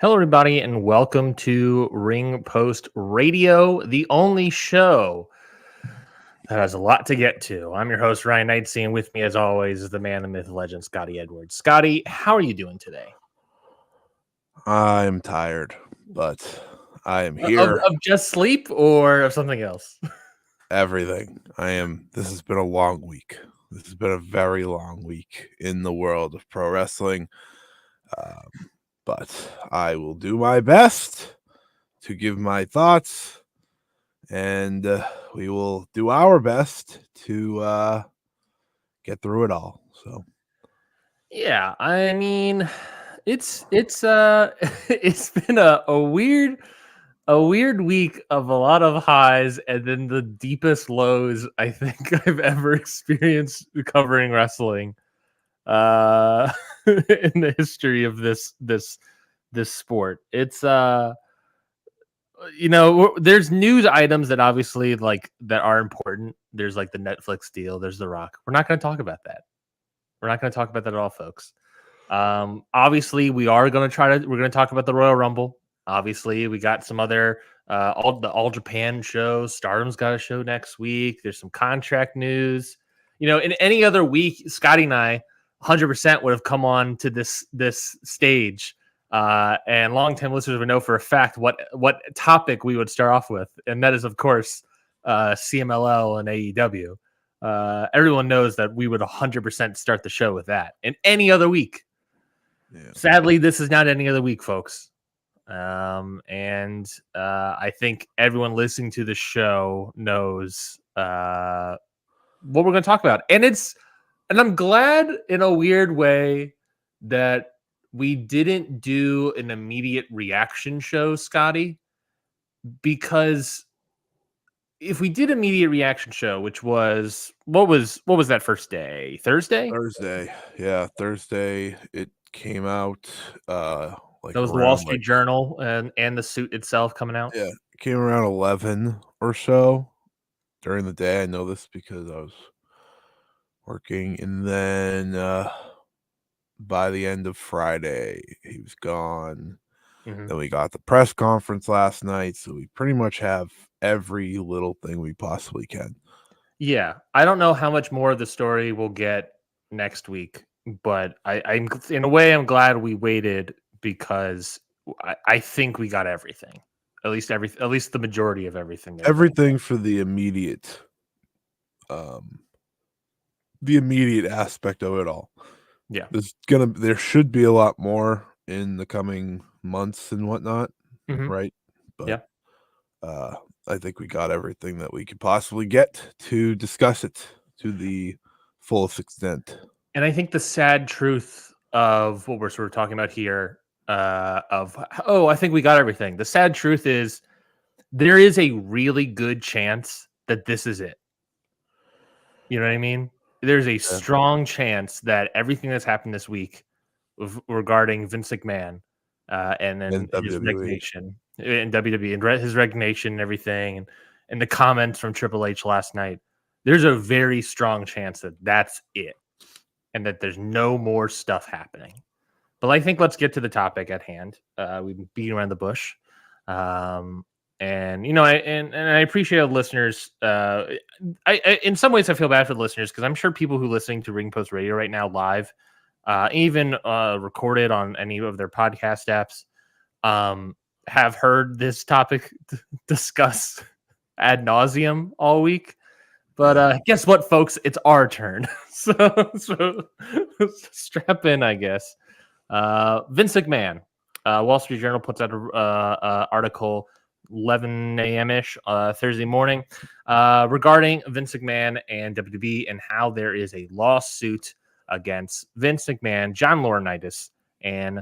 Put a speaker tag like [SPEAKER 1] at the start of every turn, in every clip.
[SPEAKER 1] Hello, everybody, and welcome to Ring Post Radio, the only show that has a lot to get to. I'm your host, Ryan Neitzey, and with me, as always, is the man, the myth, legend, Scotty Edwards. Scotty, how are you doing today?
[SPEAKER 2] I'm tired, but I am
[SPEAKER 1] Of,
[SPEAKER 2] here.
[SPEAKER 1] of just sleep or of something else?
[SPEAKER 2] Everything. This has been a long week. This has been a very long week in the world of pro wrestling. But I will do my best to give my thoughts, and we will do our best to get through it all. So,
[SPEAKER 1] Yeah, I mean, it's it's been a weird week of a lot of highs and then the deepest lows I think I've ever experienced covering wrestling in the history of this sport. It's there's news items that obviously that are important. There's like the Netflix deal, there's The Rock. We're not going to talk about that. We're not going to talk about that at all, folks. Obviously, we're going to talk about the Royal Rumble. Obviously, we got some other All Japan shows. Stardom's got a show next week. There's some contract news. In any other week, Scotty and I 100% would have come on to this stage. And longtime listeners would know for a fact what topic we would start off with, and that is, of course, CMLL and AEW. Everyone knows that we would 100% start the show with that. And any other week, sadly, this is not any other week, folks. And I think everyone listening to the show knows what we're going to talk about. And I'm glad in a weird way that we didn't do an immediate reaction show, Scotty, because if we did immediate reaction show, which was what was that first day? Thursday?
[SPEAKER 2] Yeah, Thursday. It came out like
[SPEAKER 1] That was the Wall
[SPEAKER 2] around
[SPEAKER 1] Street Journal and the suit itself coming out.
[SPEAKER 2] Yeah, it came around 11 or so during the day. I know this because I was working, and then by the end of Friday, he was gone.
[SPEAKER 1] Mm-hmm.
[SPEAKER 2] Then we got the press conference last night, so we pretty much have every little thing we possibly can.
[SPEAKER 1] Yeah, I don't know how much more of the story we'll get next week, but I'm in a way I'm glad we waited because I think we got everything. At least the majority of everything.
[SPEAKER 2] Everything for the immediate aspect of it all.
[SPEAKER 1] Yeah.
[SPEAKER 2] There should be a lot more in the coming months and whatnot, right? But
[SPEAKER 1] yeah.
[SPEAKER 2] I think we got everything that we could possibly get to discuss it to the fullest extent.
[SPEAKER 1] And I think the sad truth of what we're sort of talking about here, I think we got everything. The sad truth is there is a really good chance that this is it. You know what I mean? There's a strong chance that everything that's happened this week regarding Vince McMahon and then his resignation in WWE and his resignation and everything, and the comments from Triple H last night, there's a very strong chance that that's it and that there's no more stuff happening. But I think let's get to the topic at hand. We've been beating around the bush. And I appreciate the listeners. I in some ways I feel bad for the listeners because I'm sure people who are listening to Ring Post Radio right now live, even recorded on any of their podcast apps, have heard this topic discussed ad nauseum all week. But guess what, folks? It's our turn. so strap in, I guess. Vince McMahon, Wall Street Journal puts out an article 11 a.m.-ish Thursday morning regarding Vince McMahon and WWE and how there is a lawsuit against Vince McMahon, John Laurinaitis, and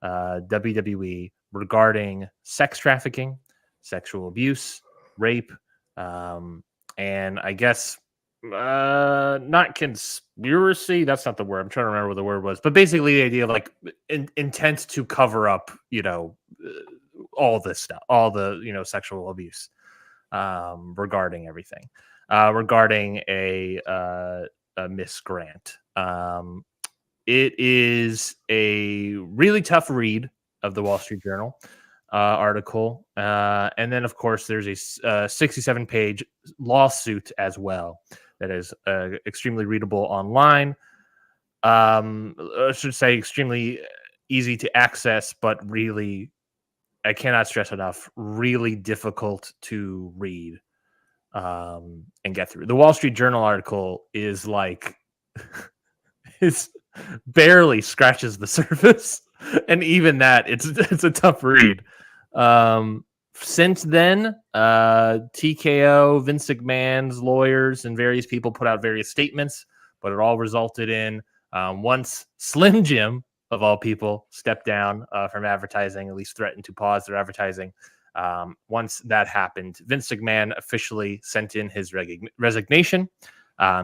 [SPEAKER 1] WWE regarding sex trafficking, sexual abuse, rape, and I guess not conspiracy. That's not the word. I'm trying to remember what the word was, but basically the idea of like intent to cover up, all this stuff, all the, sexual abuse, regarding everything, regarding a Miss Grant. It is a really tough read. of the Wall Street Journal article. And then, of course, there's a 67-page lawsuit as well that is extremely readable online. I should say extremely easy to access, but really, I cannot stress enough, really difficult to read and get through. The Wall Street Journal article is like, it's barely scratches the surface. And even that, it's a tough read. Since then, TKO, Vince McMahon's lawyers, and various people put out various statements, but it all resulted in once Slim Jim, of all people, stepped down from advertising, at least threatened to pause their advertising. Once that happened, Vince McMahon officially sent in his resignation.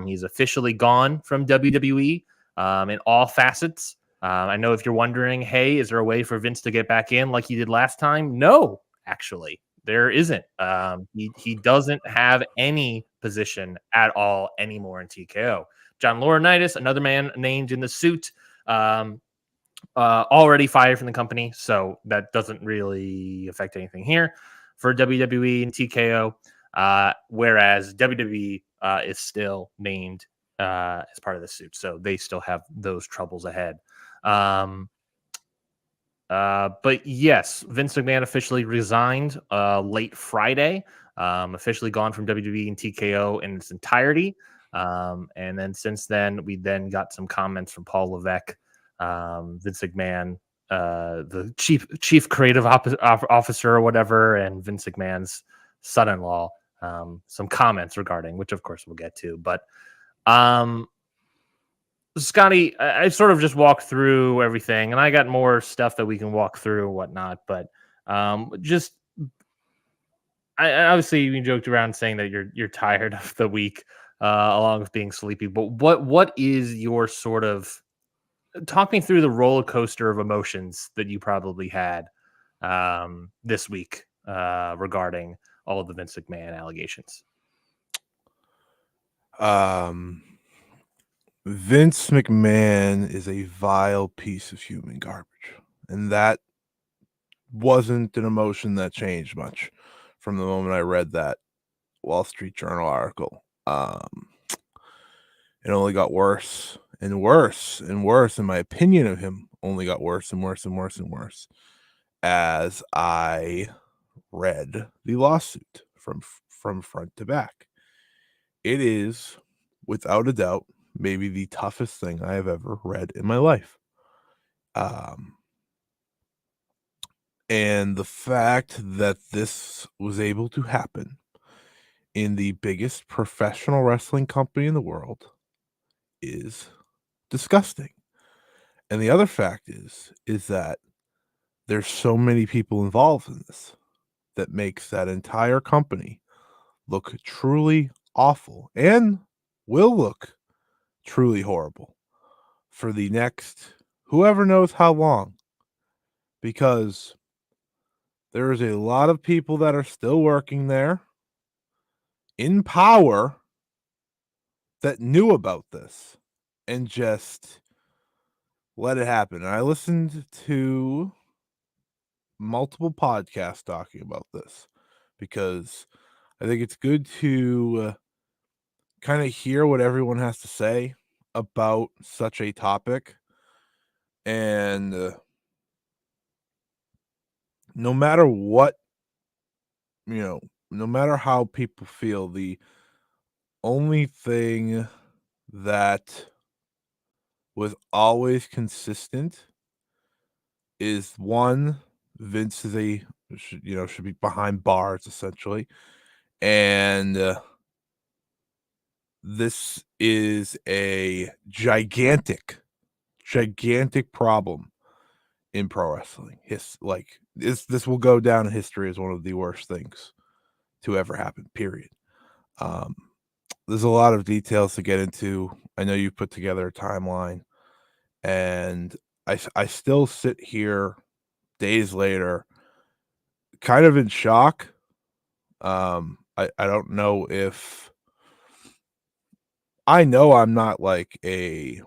[SPEAKER 1] He's officially gone from WWE in all facets. I know if you're wondering, hey, is there a way for Vince to get back in like he did last time? No, actually, there isn't. He doesn't have any position at all anymore in TKO. John Laurinaitis, another man named in the suit, already fired from the company, so that doesn't really affect anything here for WWE and TKO. Whereas WWE is still named as part of the suit, so they still have those troubles ahead. But yes, Vince McMahon officially resigned late Friday, officially gone from WWE and TKO in its entirety. And then since then, we then got some comments from Paul Levesque, Vince McMahon, the chief creative officer or whatever, and Vince McMahon's son-in-law, some comments regarding, which of course we'll get to. But Scotty, I sort of just walked through everything, and I got more stuff that we can walk through and whatnot. But just, I obviously you joked around saying that you're tired of the week, along with being sleepy. But what is your sort of, talk me through the roller coaster of emotions that you probably had this week regarding all of the Vince McMahon allegations?
[SPEAKER 2] Vince McMahon is a vile piece of human garbage, and that wasn't an emotion that changed much from the moment I read that Wall Street Journal article. It only got worse and worse and worse, and my opinion of him only got worse and worse and worse and worse as I read the lawsuit from front to back. It is, without a doubt, maybe the toughest thing I have ever read in my life. And the fact that this was able to happen in the biggest professional wrestling company in the world is disgusting. And the other fact is that there's so many people involved in this that makes that entire company look truly awful and will look truly horrible for the next whoever knows how long, because there is a lot of people that are still working there in power that knew about this and just let it happen. And I listened to multiple podcasts talking about this because I think it's good to kind of hear what everyone has to say about such a topic. And no matter what, no matter how people feel, the only thing that was always consistent is, one, Vince is should be behind bars essentially, and this is a gigantic problem in pro wrestling. This will go down in history as one of the worst things to ever happen, period. There's a lot of details to get into. I know you put together a timeline, and I still sit here days later kind of in shock. I don't know if I know I'm not like a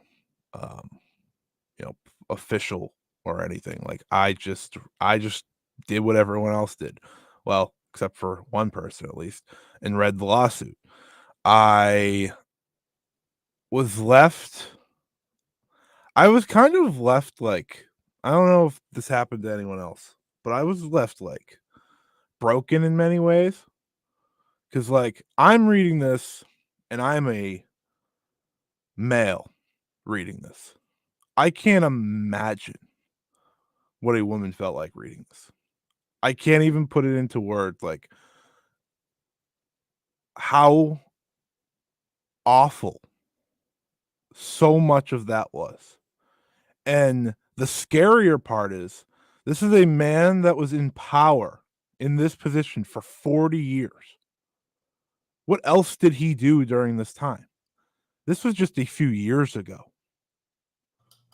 [SPEAKER 2] official or anything. Like I just did what everyone else did. Well, except for one person at least, and read the lawsuit. I was left I was kind of left like I don't know if this happened to anyone else, but I was left like broken in many ways. Cause like I'm reading this and I'm a male reading this. I can't imagine what a woman felt like reading this. I can't even put it into words like how awful so much of that was. And the scarier part is this is a man that was in power in this position for 40 years. What else did he do during this time? This was just a few years ago.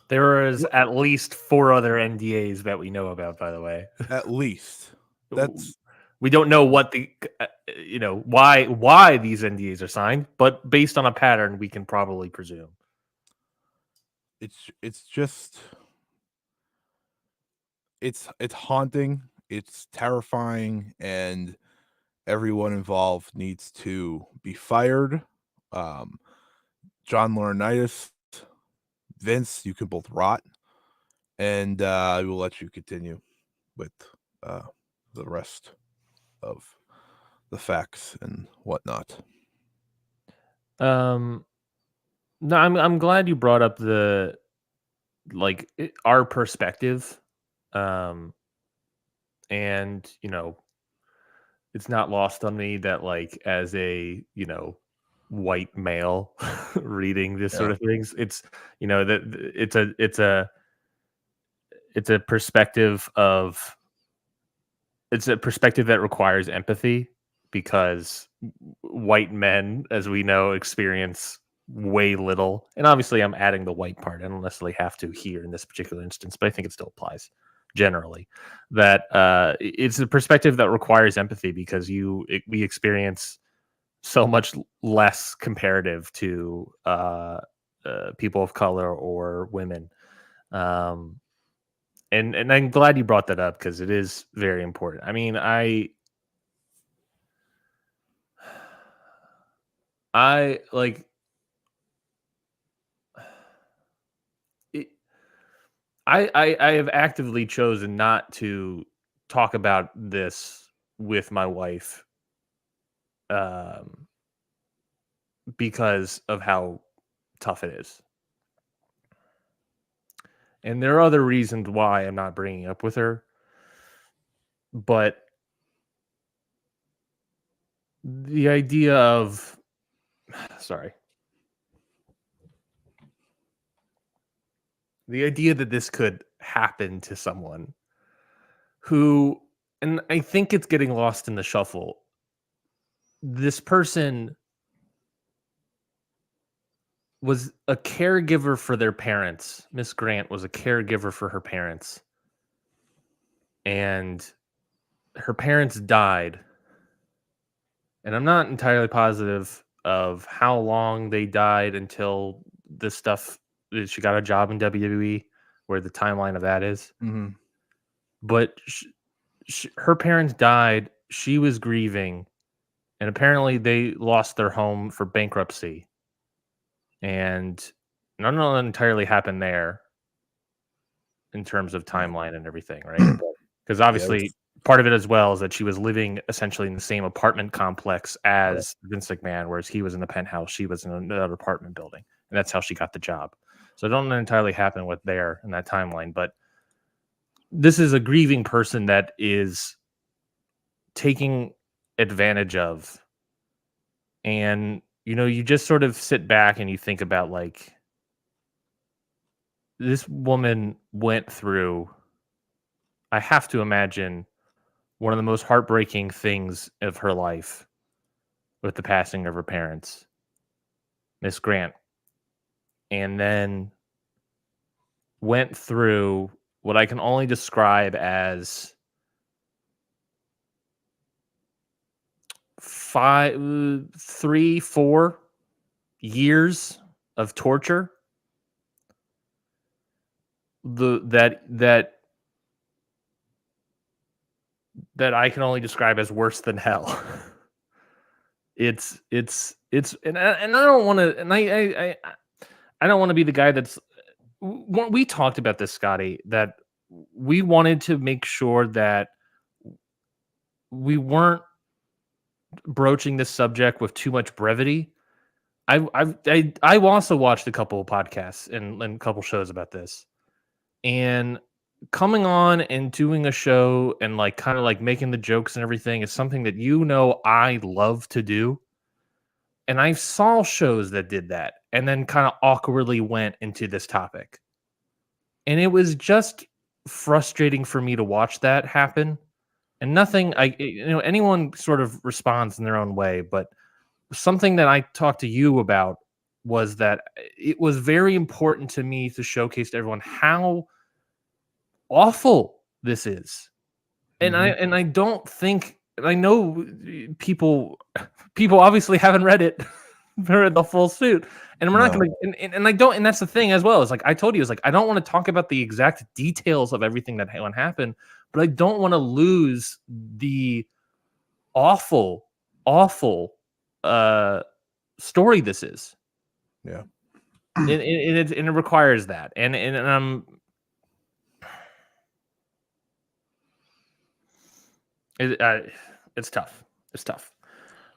[SPEAKER 1] There is at least 4 other NDAs that we know about, by the way.
[SPEAKER 2] At least. That's
[SPEAKER 1] we don't know what the why these NDAs are signed, but based on a pattern, we can probably presume.
[SPEAKER 2] it's just it's haunting, it's terrifying, and everyone involved needs to be fired. John Laurinaitis, Vince, you can both rot, and I will let you continue with the rest of the facts and whatnot.
[SPEAKER 1] No, I'm glad you brought up the our perspective, and it's not lost on me that as a white male reading this sort of things, it's that it's a perspective of it's a perspective that requires empathy because white men, as we know, experience way little. And obviously, I'm adding the white part. I don't necessarily have to here in this particular instance, but I think it still applies generally. That it's a perspective that requires empathy because we experience so much less comparative to people of color or women. And I'm glad you brought that up because it is very important. I mean, I like it, I have actively chosen not to talk about this with my wife um because of how tough it is. And there are other reasons why I'm not bringing it up with her, but the idea of sorry. The idea that this could happen to someone who, and I think it's getting lost in the shuffle. This person was a caregiver for their parents. Miss Grant was a caregiver for her parents. And her parents died. And I'm not entirely positive of how long they died until this stuff. She got a job in WWE, where the timeline of that is.
[SPEAKER 2] Mm-hmm.
[SPEAKER 1] But her parents died. She was grieving. And apparently they lost their home for bankruptcy. And I don't know what entirely happened there in terms of timeline and everything, right? Because obviously part of it as well is that she was living essentially in the same apartment complex as Vince McMahon, whereas he was in the penthouse, she was in another apartment building, and that's how she got the job. So I don't know entirely happen with there in that timeline, but this is a grieving person that is taking advantage of. And you just sort of sit back and you think about this woman went through, I have to imagine, one of the most heartbreaking things of her life with the passing of her parents, Miss Grant, and then went through what I can only describe as 3-4 years of torture, that I can only describe as worse than hell. it's and I don't want to, and I don't want to be the guy that's. We talked about this, Scotty, that we wanted to make sure that we weren't broaching this subject with too much brevity. I've also watched a couple of podcasts and a couple shows about this, and coming on and doing a show and like kind of like making the jokes and everything is something that I love to do. And I saw shows that did that and then kind of awkwardly went into this topic. And it was just frustrating for me to watch that happen. And nothing, anyone sort of responds in their own way, but something that I talked to you about was that it was very important to me to showcase to everyone how awful this is. And I don't think, I know people obviously haven't read it for the full suit, and we're not going to, and I don't, and that's the thing as well, is like I told you, is like I don't want to talk about the exact details of everything that happened, but I don't want to lose the awful story this is.
[SPEAKER 2] Yeah.
[SPEAKER 1] And it requires that, and it's tough. It's tough.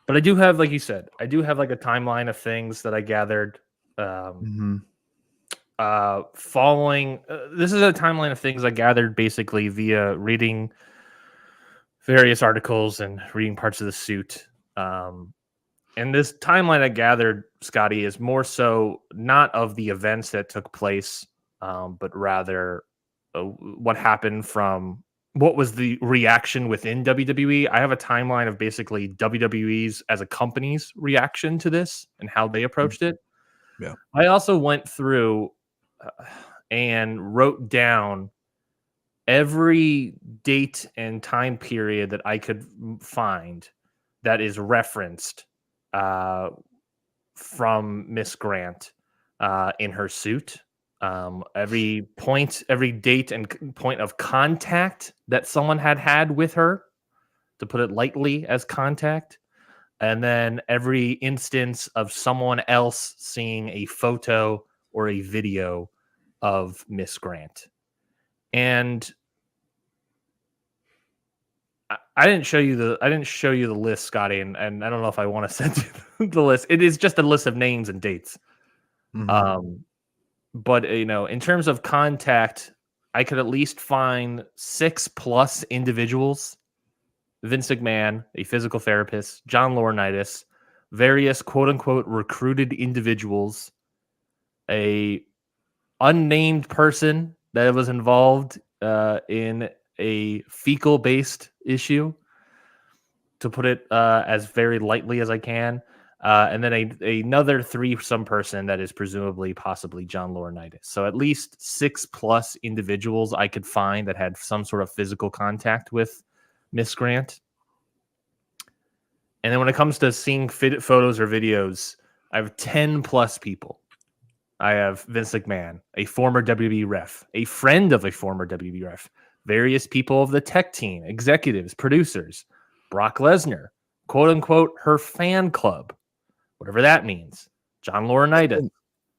[SPEAKER 1] But I do have, like you said, I do have like a timeline of things that I gathered. Following, this is a timeline of things I gathered basically via reading various articles and reading parts of the suit. And this timeline I gathered, Scotty, is more so not of the events that took place, but rather what happened from what was the reaction within WWE. I have a timeline of basically WWE's as a company's reaction to this and how they approached it.
[SPEAKER 2] Yeah.
[SPEAKER 1] I also went through and wrote down every date and time period that I could find that is referenced from Miss Grant in her suit. Every point, every date and point of contact that someone had with her, to put it lightly, as contact. And then every instance of someone else seeing a photo or a video of Miss Grant. And I didn't show you the list, Scotty, and I don't know if I want to send you the list. It is just a list of names and dates. But in terms of contact, I could at least find 6+ individuals: Vince McMahon, a physical therapist; John Laurinaitis; various quote unquote recruited individuals; a unnamed person that was involved in a fecal-based issue, to put it as very lightly as I can. And then another threesome person that is presumably possibly John Laurinaitis. So at least 6+ individuals I could find that had some sort of physical contact with Miss Grant. And then when it comes to seeing photos or videos, I have 10+ people. I have Vince McMahon, a former WWE ref, a friend of a former WWE ref, various people of the tech team, executives, producers, Brock Lesnar, quote unquote, her fan club, whatever that means, John Laurinaitis.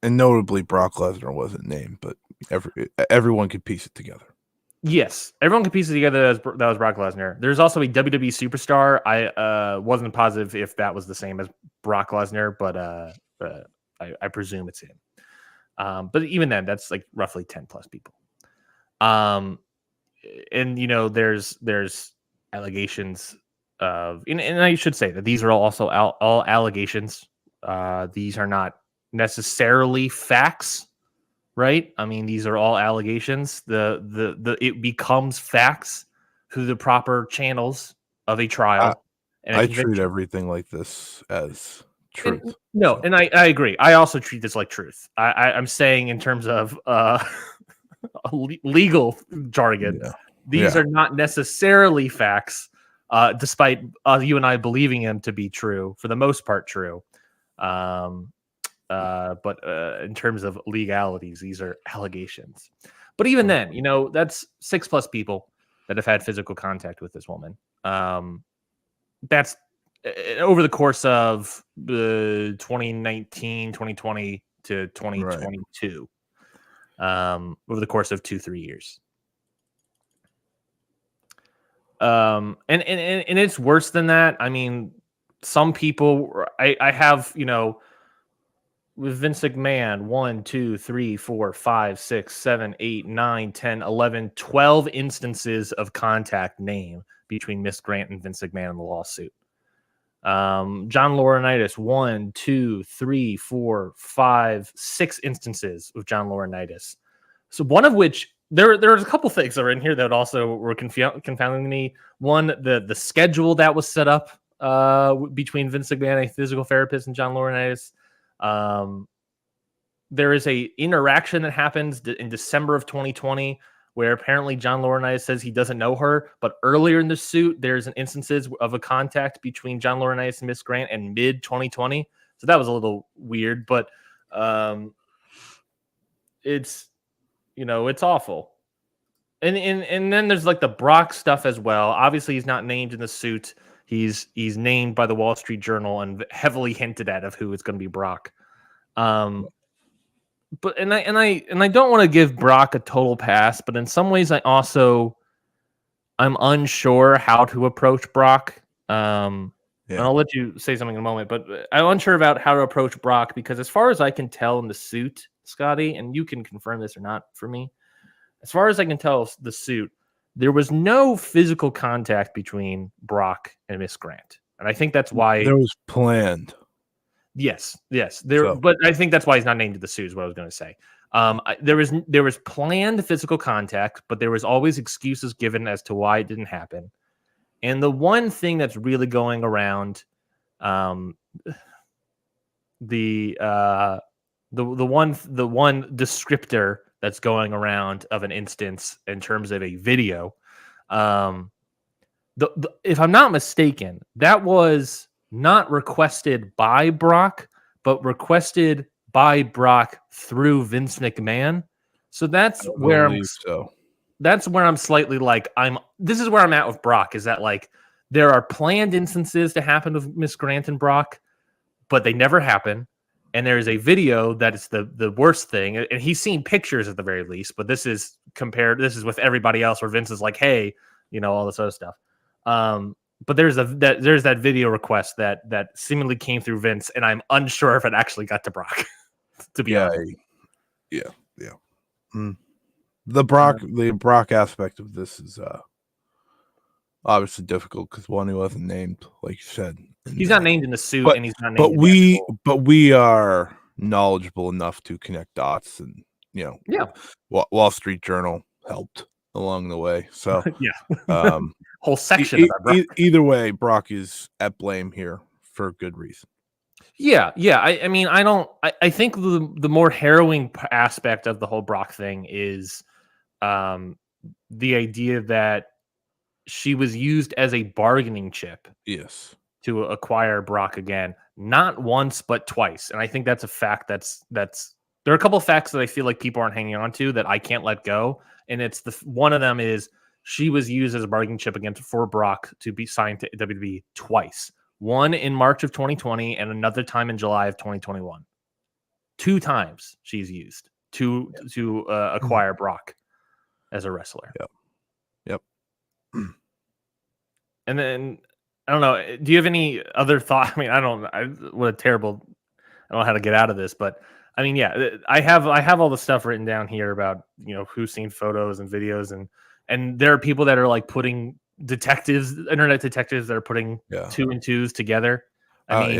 [SPEAKER 2] And notably, Brock Lesnar wasn't named, but everyone could piece it together.
[SPEAKER 1] Yes, everyone could piece it together that was Brock Lesnar. There's also a WWE superstar. I wasn't positive if that was the same as Brock Lesnar, but I presume it's him. But even then, that's like roughly 10+ people. And there's allegations of, and I should say that these are also all allegations. These are not necessarily facts, right? I mean, these are all allegations. It becomes facts through the proper channels of a trial.
[SPEAKER 2] I treat everything like this as truth.
[SPEAKER 1] And I agree. I also treat this like truth. I'm saying in terms of legal jargon, these are not necessarily facts, despite you and I believing them to be true, for the most part true. But in terms of legalities, these are allegations. But even then, you know, that's 6+ people that have had physical contact with this woman. That's over the course of 2019, 2020 to 2022. Over the course of 2-3 years. And it's worse than that. I mean, some people, I have, you know, with Vince McMahon, 1, 2, 3, 4, 5, 6, 7, 8, 9, 10, 11, 12 instances of contact name between Miss Grant and Vince McMahon in the lawsuit. John Laurinaitis, 1, 2, 3, 4, 5, 6 instances of John Laurinaitis. So one of which there's a couple things that are in here that also were confounding me. One, the schedule that was set up between Vince McMahon, a physical therapist, and John Laurinaitis. There is a interaction that happens in December of 2020 where apparently John Laurinaitis says he doesn't know her, but earlier in the suit, there's an instances of a contact between John Laurinaitis and Miss Grant in mid 2020. So that was a little weird, but it's, you know, it's awful. And then there's like the Brock stuff as well. Obviously, he's not named in the suit. He's named by the Wall Street Journal and heavily hinted at of who is going to be Brock. But I don't want to give Brock a total pass, but in some ways I'm unsure how to approach Brock. And I'll let you say something in a moment, but I'm unsure about how to approach Brock because as far as I can tell in the suit, Scotty, and you can confirm this or not for me, as far as I can tell the suit, there was no physical contact between Brock and Miss Grant. And I think that's why
[SPEAKER 2] there was planned.
[SPEAKER 1] Yes. But I think that's why he's not named in the suit is what I was going to say. There was planned physical contact, but there was always excuses given as to why it didn't happen. And the one thing that's really going around, the one descriptor that's going around of an instance in terms of a video, if I'm not mistaken, that was not requested by Brock, but requested by Brock through Vince McMahon. So that's where I'm slightly like, this is where I'm at with Brock, is that like there are planned instances to happen with Miss Grant and Brock, but they never happen. And there is a video that is the worst thing. And he's seen pictures at the very least, but this is with everybody else where Vince is like, hey, you know, all this other stuff. But there's that video request that seemingly came through Vince, and I'm unsure if it actually got to Brock. To be honest.
[SPEAKER 2] Yeah. The Brock aspect of this is obviously difficult because one, he wasn't named, like you said.
[SPEAKER 1] He's not named in the suit, and he's not named.
[SPEAKER 2] But we are knowledgeable enough to connect dots, and you know, Wall Street Journal helped along the way. So
[SPEAKER 1] whole section.
[SPEAKER 2] Either way, Brock is at blame here for good reason.
[SPEAKER 1] Yeah. I mean, I think the more harrowing aspect of the whole Brock thing is the idea that she was used as a bargaining chip.
[SPEAKER 2] Yes.
[SPEAKER 1] To acquire Brock again, not once but twice, and I think that's a fact. That's there are a couple of facts that I feel like people aren't hanging on to that I can't let go, and it's one of them is she was used as a bargaining chip for Brock to be signed to WWE twice. One in March of 2020 and another time in July of 2021. 2 times she's used to acquire Brock as a wrestler.
[SPEAKER 2] Yep.
[SPEAKER 1] And then I don't know. Do you have any other thought? I mean, I don't know how to get out of this, but I mean, yeah, I have all the stuff written down here about, you know, who's seen photos and videos, and there are people that are like putting internet detectives that are putting 2 and 2s together. I mean,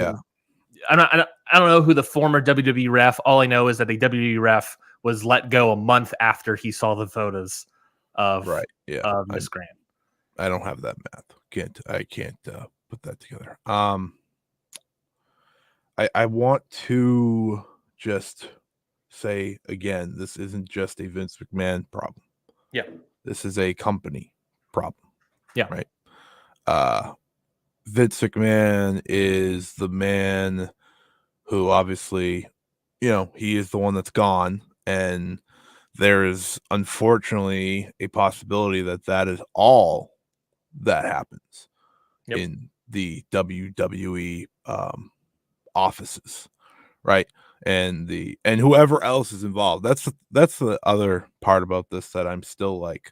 [SPEAKER 1] I don't know who the former WWE ref. All I know is that the WWE ref was let go a month after he saw the photos of Miss Grant.
[SPEAKER 2] I don't have that math. I can't put that together. I want to just say again, this isn't just a Vince McMahon problem.
[SPEAKER 1] Yeah.
[SPEAKER 2] This is a company problem.
[SPEAKER 1] Yeah.
[SPEAKER 2] Right. Vince McMahon is the man who obviously, you know, he is the one that's gone, and there is unfortunately a possibility that that is all that happens in the WWE offices, right? And whoever else is involved. That's the other part about this that I'm still like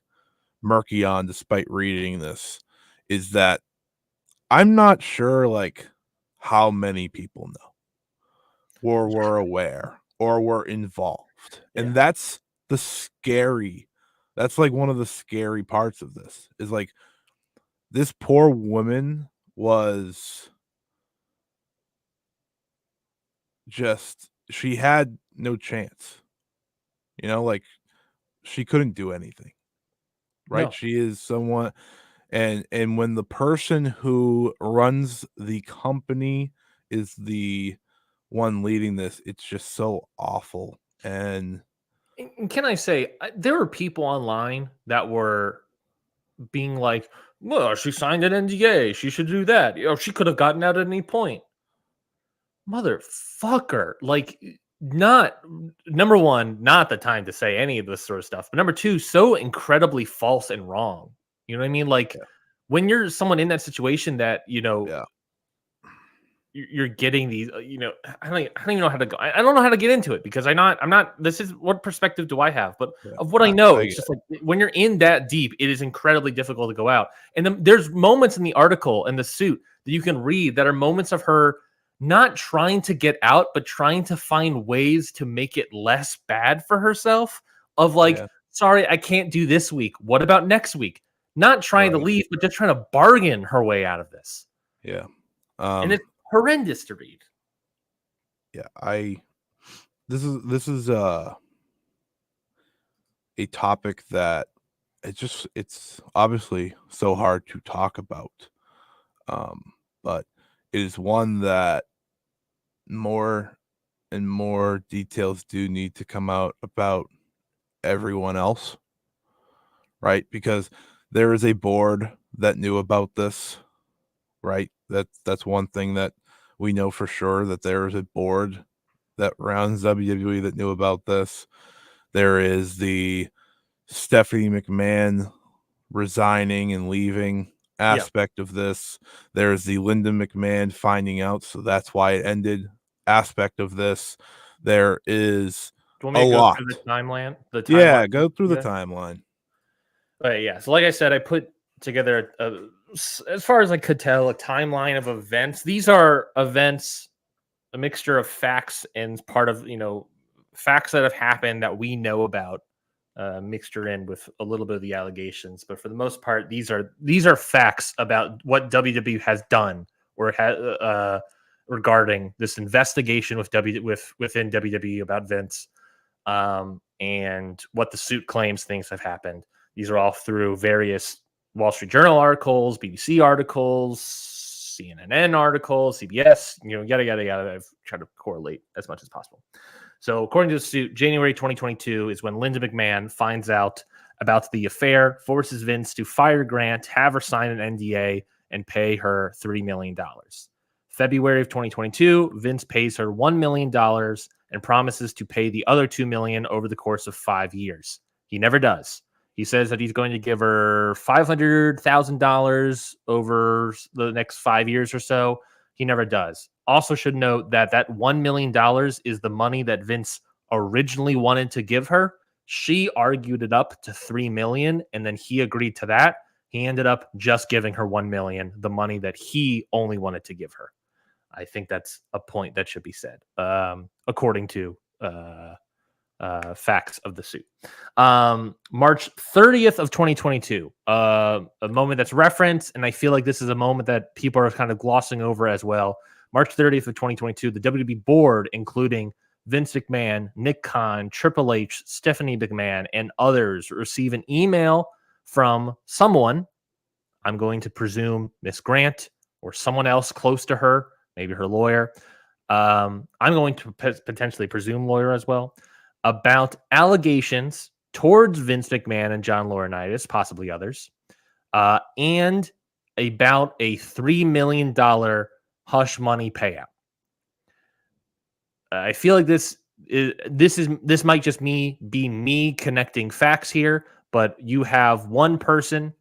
[SPEAKER 2] murky on, despite reading this, is that I'm not sure like how many people know or were aware or were involved. And that's that's like one of the scary parts of this is like this poor woman was just, she had no chance. Like she couldn't do anything, right?
[SPEAKER 1] No.
[SPEAKER 2] She is someone, and when the person who runs the company is the one leading this, it's just so awful. And
[SPEAKER 1] And can I say, there were people online that were being like, well, she signed an NDA. She should do that. She could have gotten out at any point. Motherfucker. Like, not number one, not the time to say any of this sort of stuff. But number two, so incredibly false and wrong. You know what I mean? Like,
[SPEAKER 2] yeah,
[SPEAKER 1] when you're someone in that situation that,
[SPEAKER 2] yeah,
[SPEAKER 1] you're getting these, I don't even know how to go. I don't know how to get into it because I'm not, this is what perspective do I have? But
[SPEAKER 2] yeah.
[SPEAKER 1] of what I know,
[SPEAKER 2] I
[SPEAKER 1] it's
[SPEAKER 2] get
[SPEAKER 1] just like when you're in that deep, it is incredibly difficult to go out. And then there's moments in the article and the suit that you can read that are moments of her not trying to get out, but trying to find ways to make it less bad for herself. Of like,
[SPEAKER 2] yeah,
[SPEAKER 1] sorry, I can't do this week. What about next week? Not trying to
[SPEAKER 2] right,
[SPEAKER 1] leave, but just trying to bargain her way out of this.
[SPEAKER 2] yeah,
[SPEAKER 1] And it's horrendous to read.
[SPEAKER 2] yeah. This is a topic that it's obviously so hard to talk about, but it is one that more and more details do need to come out about everyone else, right? Because there is a board that knew about this, right? That's one thing that we know for sure, that there is a board that runs WWE that knew about this. There is the Stephanie McMahon resigning and leaving
[SPEAKER 1] Yeah.
[SPEAKER 2] aspect of this. There's the Linda McMahon finding out, so that's why it ended aspect of this. There is
[SPEAKER 1] Do you want
[SPEAKER 2] a
[SPEAKER 1] me to go
[SPEAKER 2] lot.
[SPEAKER 1] through the timeline? The timeline?
[SPEAKER 2] Yeah, go through the
[SPEAKER 1] Yeah.
[SPEAKER 2] timeline.
[SPEAKER 1] Yeah. So, like I said, I put together, as far as I could tell, a timeline of events. These are events, a mixture of facts and part of facts that have happened that we know about, mixture in with a little bit of the allegations. But for the most part, these are facts about what WWE has done or regarding this investigation within WWE about Vince, and what the suit claims things have happened. These are all through various Wall Street Journal articles, BBC articles, CNN articles, CBS, yada, yada, yada. I've tried to correlate as much as possible. So, according to the suit, January 2022 is when Linda McMahon finds out about the affair, forces Vince to fire Grant, have her sign an NDA, and pay her $3 million. February of 2022, Vince pays her $1 million and promises to pay the other $2 million over the course of 5 years. He never does. He says that he's going to give her $500,000 over the next 5 years or so. He never does. Also should note that $1 million is the money that Vince originally wanted to give her. She argued it up to $3 million, and then he agreed to that. He ended up just giving her $1 million, the money that he only wanted to give her. I think that's a point that should be said, according to facts of the suit. March 30th of 2022, a moment that's referenced, and I feel like this is a moment that people are kind of glossing over as well. March 30th of 2022, the WWE board, including Vince McMahon, Nick Khan, Triple H, Stephanie McMahon, and others, receive an email from someone, I'm going to presume Miss Grant or someone else close to her, maybe her lawyer. I'm going to potentially presume lawyer as well, about allegations towards Vince McMahon and John Laurinaitis, possibly others, and about a $3 million hush money payout. I feel like this this might just be me connecting facts here, but you have one person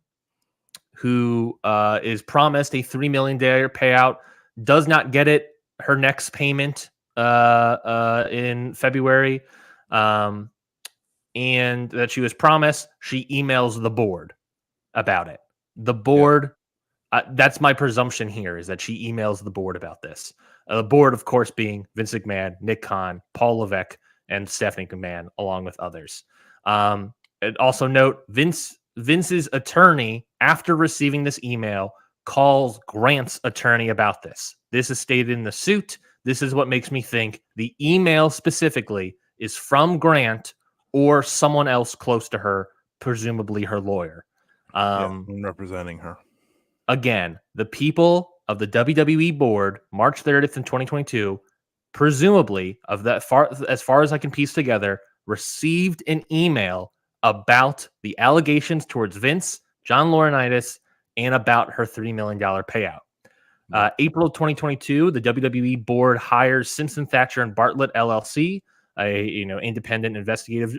[SPEAKER 1] who is promised a $3 million payout, does not get it. Her next payment in February, and that she was promised. She emails the board about it. The board. That's my presumption here, is that she emails the board about this. The board, of course, being Vince McMahon, Nick Khan, Paul Levesque, and Stephanie McMahon, along with others. And also note, Vince's attorney, after receiving this email, calls Grant's attorney about this. This is stated in the suit. This is what makes me think the email specifically is from Grant or someone else close to her, presumably her lawyer.
[SPEAKER 2] Representing her.
[SPEAKER 1] Again, the people of the WWE board, March 30th in 2022, presumably, as far as I can piece together, received an email about the allegations towards Vince, John Laurinaitis, and about her $3 million payout. April 2022, the WWE board hires Simpson Thatcher and Bartlett LLC, a independent investigative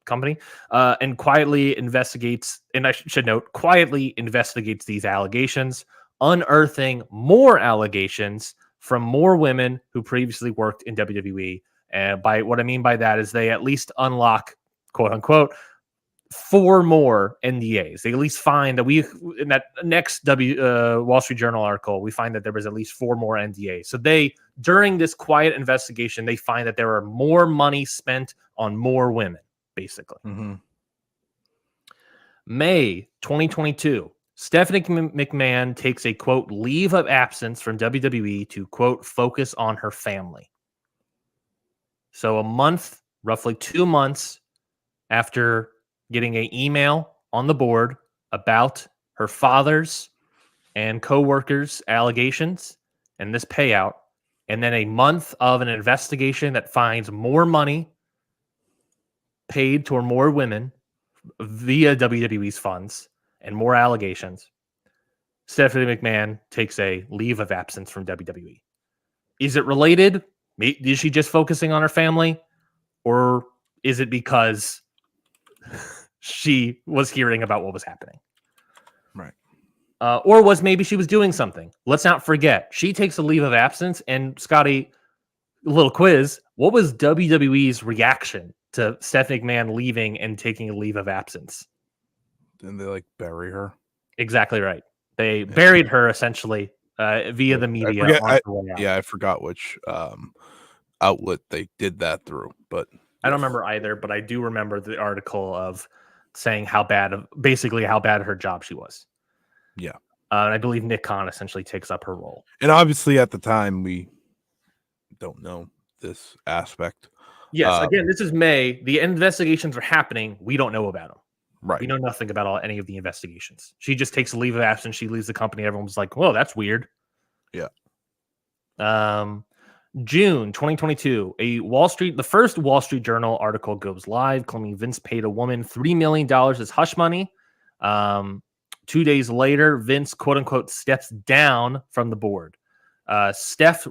[SPEAKER 1] company, and quietly investigates, and I should note, quietly investigates these allegations, unearthing more allegations from more women who previously worked in WWE. And by what I mean by that is they at least unlock, quote unquote, 4 more NDAs. They at least find that in that next Wall Street Journal article, we find that there was at least 4 more NDAs. So during this quiet investigation, they find that there are more money spent on more women, basically.
[SPEAKER 2] Mm-hmm.
[SPEAKER 1] May 2022, Stephanie McMahon takes a, quote, leave of absence from WWE to, quote, focus on her family. So a month, roughly 2 months after getting an email on the board about her father's and co-workers' allegations and this payout, and then a month of an investigation that finds more money paid toward more women via WWE's funds and more allegations, Stephanie McMahon takes a leave of absence from WWE. Is it related? Is she just focusing on her family? Or is it because she was hearing about what was happening?
[SPEAKER 2] Right.
[SPEAKER 1] Or was maybe she was doing something? Let's not forget, she takes a leave of absence. And Scotty, a little quiz, what was WWE's reaction to Stephanie McMahon leaving and taking a leave of absence?
[SPEAKER 2] Didn't they bury her?
[SPEAKER 1] Exactly right. They buried her essentially via the media.
[SPEAKER 2] I forgot which outlet they did that through, but
[SPEAKER 1] I don't remember either, but I do remember the article of saying how bad her job she was.
[SPEAKER 2] Yeah.
[SPEAKER 1] And I believe Nick Khan essentially takes up her role.
[SPEAKER 2] And obviously at the time, we don't know this aspect.
[SPEAKER 1] Yes. Again, this is May. The investigations are happening. We don't know about them.
[SPEAKER 2] Right.
[SPEAKER 1] We know nothing about any of the investigations. She just takes a leave of absence. She leaves the company. Everyone's like, whoa, that's weird.
[SPEAKER 2] Yeah.
[SPEAKER 1] June 2022, the first Wall Street Journal article goes live claiming Vince paid a woman $3 million as hush money. 2 days later, Vince, quote unquote, steps down from the board. Stephanie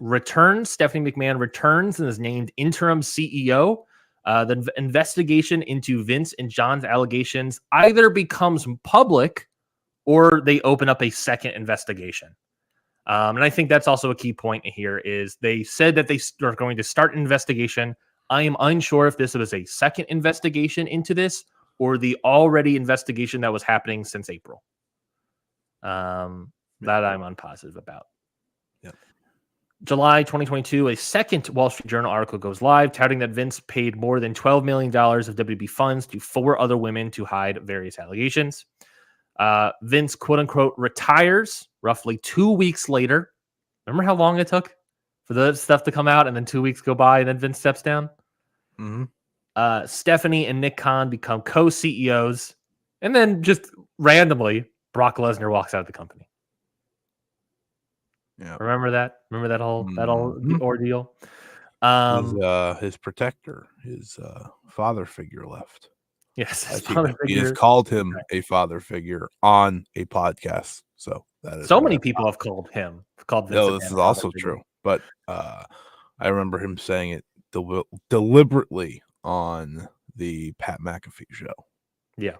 [SPEAKER 1] McMahon returns and is named interim CEO. The investigation into Vince and John's allegations either becomes public or they open up a second investigation. And I think that's also a key point here is they said that they are going to start an investigation. I am unsure if this was a second investigation into this or the already investigation that was happening since April. That I'm unpositive about.
[SPEAKER 2] Yep.
[SPEAKER 1] July 2022, a second Wall Street Journal article goes live touting that Vince paid more than $12 million of WWE funds to 4 other women to hide various allegations. Vince, quote unquote, retires roughly 2 weeks later. Remember how long it took for the stuff to come out and then 2 weeks go by and then Vince steps down?
[SPEAKER 2] Mm-hmm.
[SPEAKER 1] Stephanie and Nick Khan become co-CEOs. And then just randomly, Brock Lesnar walks out of the company.
[SPEAKER 2] Yeah.
[SPEAKER 1] Remember that? Remember that whole ordeal?
[SPEAKER 2] His protector, his father figure left.
[SPEAKER 1] Yes,
[SPEAKER 2] he has called him a father figure on a podcast. So that is
[SPEAKER 1] so many people have called him. Vince
[SPEAKER 2] no, this is also true. But I remember him saying it deliberately on the Pat McAfee show.
[SPEAKER 1] Yeah.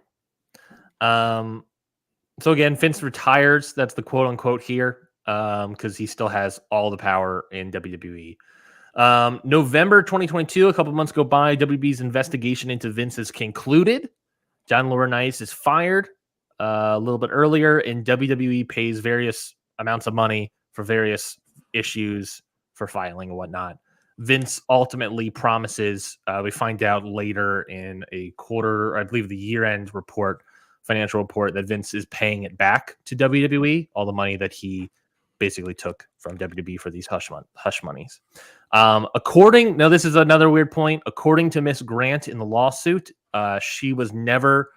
[SPEAKER 1] So again, Vince retires. That's the quote unquote here, because he still has all the power in WWE. November 2022, a couple months go by. WWE's investigation into Vince has concluded. John Laurinaitis is fired a little bit earlier, and WWE pays various amounts of money for various issues for filing and whatnot. Vince ultimately promises, we find out later in a quarter, I believe the year-end report, financial report, that Vince is paying it back to WWE, all the money that he basically took from WWE for these hush monies. Now this is another weird point. According to Miss Grant in the lawsuit, she was never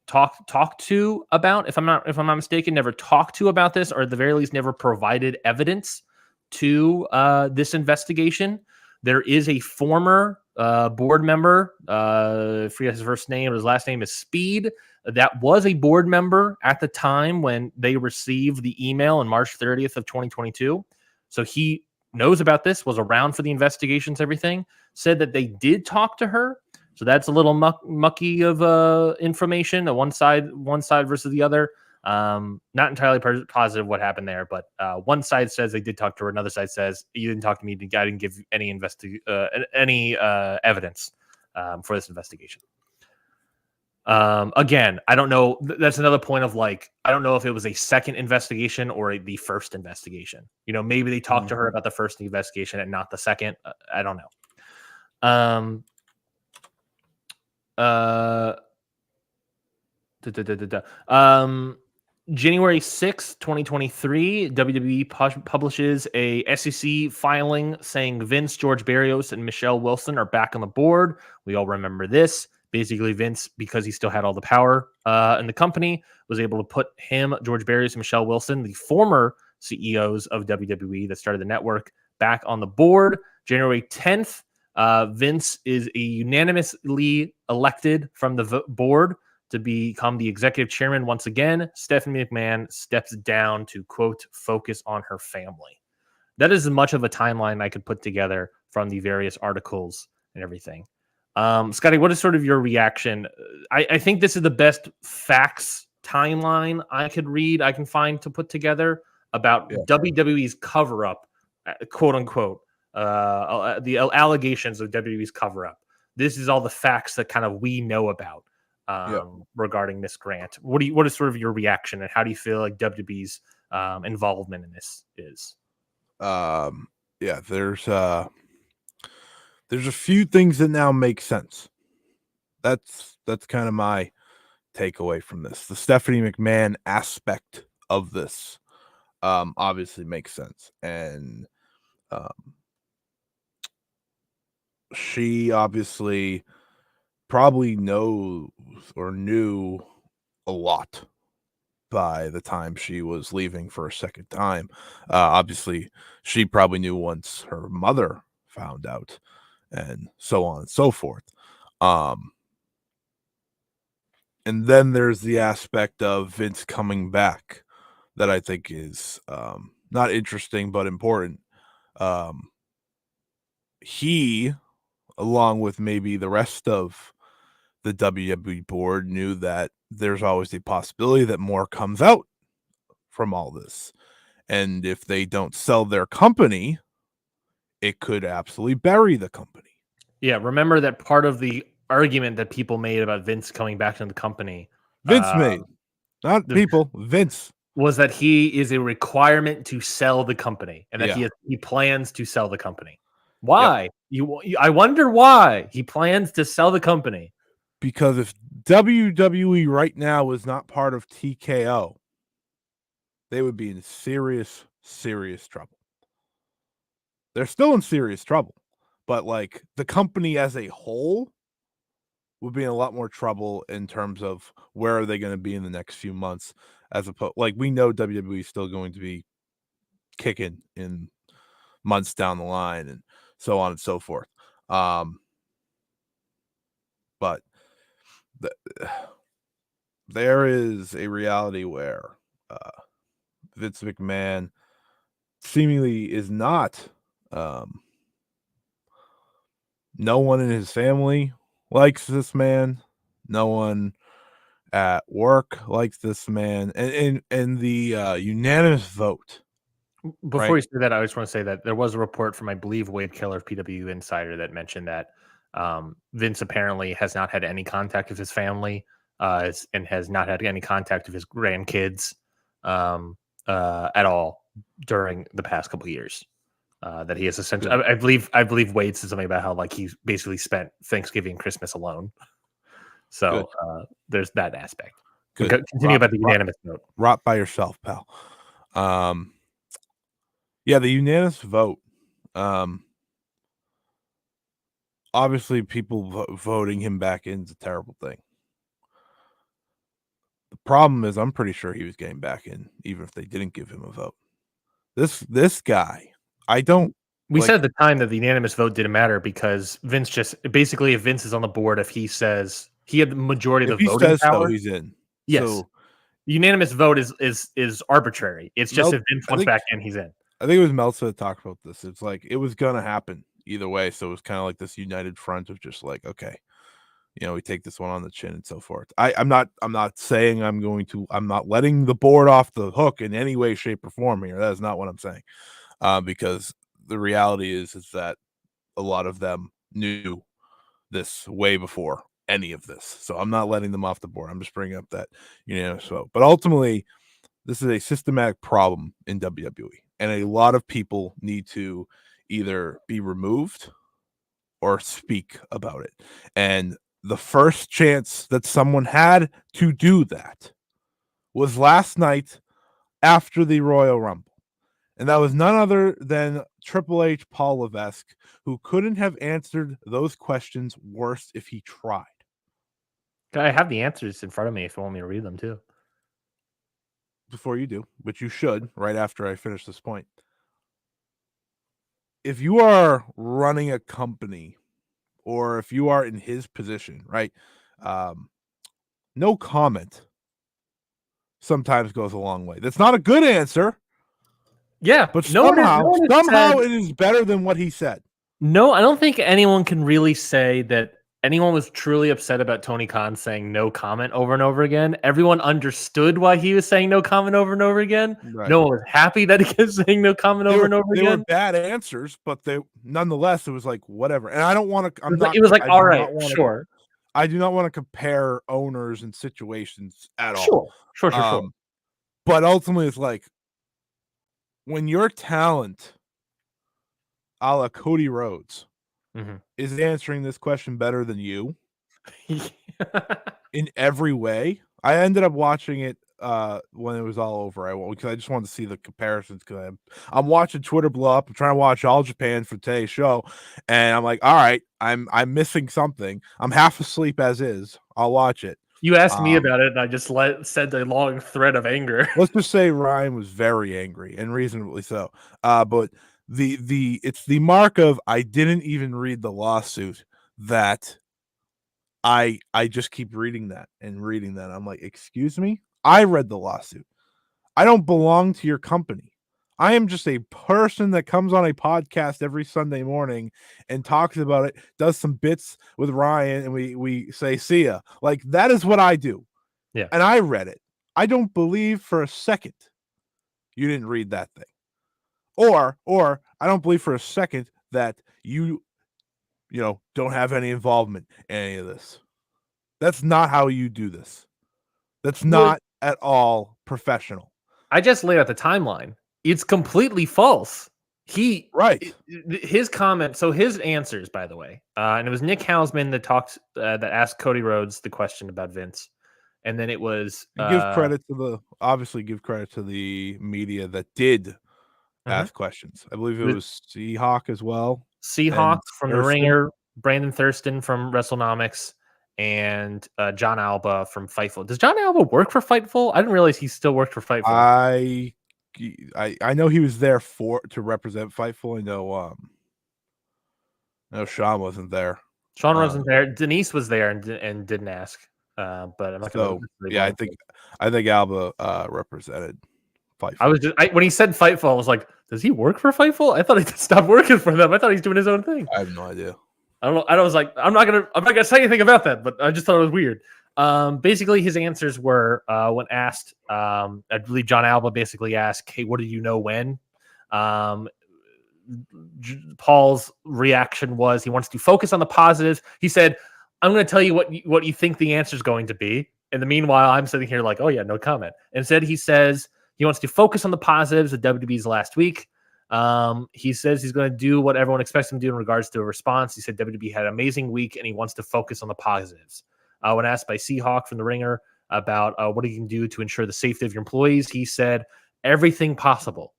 [SPEAKER 1] talked to about, if I'm not mistaken, never talked to about this, or at the very least never provided evidence to this investigation. There is a former board member, I forget his first name, but his last name is Speed, that was a board member at the time when they received the email on March 30th of 2022. So he knows about this, was around for the investigations, everything, said that they did talk to her. So that's a little mucky of information, one side versus the other. Not entirely positive what happened there, but one side says they did talk to her. Another side says, you didn't talk to me. I didn't give any evidence for this investigation. Again, I don't know. That's another point of like, I don't know if it was a second investigation or the first investigation. You know, maybe they talked to her about the first investigation and not the second. I don't know. January 6th, 2023, WWE publishes a SEC filing saying Vince, George Barrios, and Michelle Wilson are back on the board. We all remember this. Basically, Vince, because he still had all the power in the company, was able to put him, George Barrios, and Michelle Wilson, the former CEOs of WWE that started the network, back on the board. January 10th, Vince is unanimously elected from the board to become the executive chairman once again. Stephanie McMahon steps down to, quote, focus on her family. That is as much of a timeline I could put together from the various articles and everything. Scotty, what is sort of your reaction? I think this is the best facts timeline I can find to put together about WWE's cover-up, quote unquote, the allegations of WWE's cover-up. This is all the facts that kind of we know about regarding Miss Grant. What is sort of your reaction, and how do you feel like WWE's involvement in this is?
[SPEAKER 2] There's a few things that now make sense. That's kind of my takeaway from this. The Stephanie McMahon aspect of this obviously makes sense, and she obviously probably knows or knew a lot by the time she was leaving for a second time. Obviously, she probably knew once her mother found out, and so on and so forth. And then there's the aspect of Vince coming back that I think is not interesting but important. He, along with maybe the rest of the WWE board, knew that there's always the possibility that more comes out from all this. And if they don't sell their company, it could absolutely bury the company.
[SPEAKER 1] Yeah, remember that part of the argument that people made about Vince coming back to the company.
[SPEAKER 2] Vince made, not people, Vince.
[SPEAKER 1] Was that he is a requirement to sell the company, and that he plans to sell the company. Why? I wonder why he plans to sell the company.
[SPEAKER 2] Because if WWE right now is not part of TKO, they would be in serious, serious trouble. They're still in serious trouble, but like the company as a whole would be in a lot more trouble in terms of where are they going to be in the next few months, as opposed, like, we know WWE is still going to be kicking in months down the line and so on and so forth. But there is a reality where Vince McMahon seemingly is not No one in his family likes this man. No one at work likes this man. And the unanimous vote.
[SPEAKER 1] Before
[SPEAKER 2] Right?
[SPEAKER 1] you say that, I just want to say that there was a report from, I believe, Wade Keller of PW Insider that mentioned that Vince apparently has not had any contact with his family and has not had any contact with his grandkids at all during the past couple of years. That he has essentially, I believe Wade said something about how like he basically spent Thanksgiving, Christmas alone. So there's that aspect.
[SPEAKER 2] Good.
[SPEAKER 1] Continue about the unanimous vote.
[SPEAKER 2] Rot by yourself, pal. Yeah, the unanimous vote. Obviously, people voting him back in is a terrible thing. The problem is, I'm pretty sure he was getting back in, even if they didn't give him a vote. This guy, I don't.
[SPEAKER 1] We said at the time that the unanimous vote didn't matter because Vince just basically, if Vince is on the board, if he says he had the majority of the voting power,
[SPEAKER 2] he's in.
[SPEAKER 1] Yes,
[SPEAKER 2] so,
[SPEAKER 1] the unanimous vote is arbitrary. It's just if Vince wants back in, he's in.
[SPEAKER 2] I think it was Meltzer that talked about this. It's like it was gonna happen either way, so it was kind of like this united front of just like, okay, we take this one on the chin and so forth. I'm not saying I'm not letting the board off the hook in any way, shape, or form here. That is not what I'm saying. Because the reality is that a lot of them knew this way before any of this. So I'm not letting them off the board. I'm just bringing up that unanimous vote. But ultimately, this is a systematic problem in WWE. And a lot of people need to either be removed or speak about it. And the first chance that someone had to do that was last night after the Royal Rumble. And that was none other than Triple H, Paul Levesque, who couldn't have answered those questions worse if he tried.
[SPEAKER 1] I have the answers in front of me if you want me to read them too.
[SPEAKER 2] Before you do, which you should, right after I finish this point. If you are running a company or if you are in his position, right, no comment sometimes goes a long way. That's not a good answer.
[SPEAKER 1] Yeah,
[SPEAKER 2] but somehow it is better than what he said.
[SPEAKER 1] No, I don't think anyone can really say that anyone was truly upset about Tony Khan saying no comment over and over again. Everyone understood why he was saying no comment over and over again. Right. No one was happy that he was saying no comment over and over again.
[SPEAKER 2] They were bad answers, but nonetheless, it was like whatever. And I don't want to.
[SPEAKER 1] It was like all right, sure.
[SPEAKER 2] I do not want to compare owners and situations at all.
[SPEAKER 1] Sure.
[SPEAKER 2] But ultimately, it's like when your talent, a la Cody Rhodes, is answering this question better than you in every way. I ended up watching it when it was all over. Because I just wanted to see the comparisons. Because I'm watching Twitter blow up. I'm trying to watch All Japan for today's show, and I'm like, all right, I'm missing something. I'm half asleep as is. I'll watch it.
[SPEAKER 1] You asked me about it, and I just said the long thread of anger.
[SPEAKER 2] Let's just say Ryan was very angry, and reasonably so. But it's the mark of I didn't even read the lawsuit that I just keep reading that and reading that. I'm like, excuse me? I read the lawsuit. I don't belong to your company. I am just a person that comes on a podcast every Sunday morning and talks about it, does some bits with Ryan, and we say, see ya. Like, that is what I do.
[SPEAKER 1] Yeah.
[SPEAKER 2] And I read it. I don't believe for a second you didn't read that thing. Or I don't believe for a second that you don't have any involvement in any of this. That's not how you do this. That's not at all professional.
[SPEAKER 1] I just laid out the timeline. It's completely false. His comment. So his answers, by the way, and it was Nick Hausman that asked Cody Rhodes the question about Vince, and then it was
[SPEAKER 2] give credit to the media that did ask questions. I believe it was Seahawk as well.
[SPEAKER 1] Seahawk from The Ringer, Brandon Thurston from WrestleNomics, and John Alba from Fightful. Does John Alba work for Fightful? I didn't realize he still worked for Fightful.
[SPEAKER 2] I know he was there to represent Fightful. I know Sean wasn't there.
[SPEAKER 1] Sean wasn't there. Denise was there and didn't ask. But I'm not going to.
[SPEAKER 2] I think Alba represented Fightful.
[SPEAKER 1] When he said Fightful, I was like, does he work for Fightful? I thought he stopped working for them. I thought he's doing his own thing.
[SPEAKER 2] I have no idea.
[SPEAKER 1] I don't know. I was like, I'm not gonna say anything about that, but I just thought it was weird. Basically, his answers were when asked. I believe John Alba basically asked, "Hey, what do you know when?" Paul's reaction was he wants to focus on the positives. He said, "I'm going to tell you what you think the answer is going to be." In the meanwhile, I'm sitting here like, "Oh yeah, no comment." Instead, he says he wants to focus on the positives of WWE's last week. He says he's going to do what everyone expects him to do in regards to a response. He said WWE had an amazing week and he wants to focus on the positives. When asked by Seahawk from The Ringer about what he can do to ensure the safety of your employees, he said everything possible.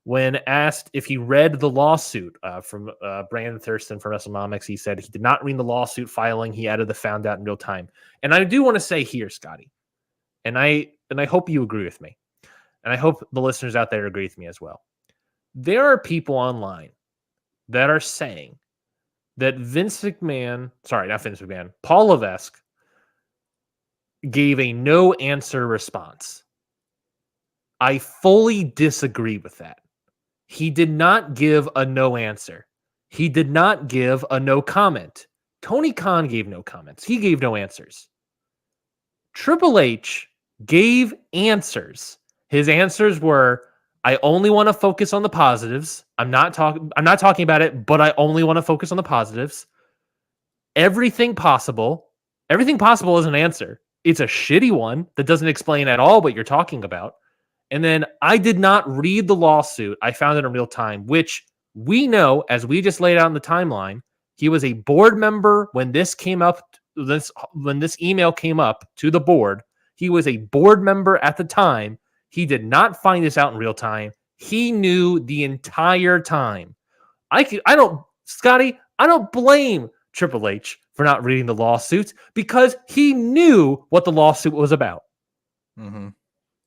[SPEAKER 1] When asked if he read the lawsuit from Brandon Thurston from WrestleNomics, he said he did not read the lawsuit filing. He added the found out in real time. And I do want to say here, Scotty, and I hope you agree with me. And I hope the listeners out there agree with me as well. There are people online that are saying that Paul Levesque gave a no answer response. I fully disagree with that. He did not give a no answer. He did not give a no comment. Tony Khan gave no comments. He gave no answers. Triple H gave answers. His answers were, I only want to focus on the positives. I'm not talking about it, but I only want to focus on the positives. Everything possible. Everything possible is an answer. It's a shitty one that doesn't explain at all what you're talking about. And then I did not read the lawsuit. I found it in real time, which we know, as we just laid out in the timeline, he was a board member when this came up, when this email came up to the board. He was a board member at the time. He did not find this out in real time. He knew the entire time. Scotty, I don't blame Triple H for not reading the lawsuits because he knew what the lawsuit was about.
[SPEAKER 2] Mm-hmm.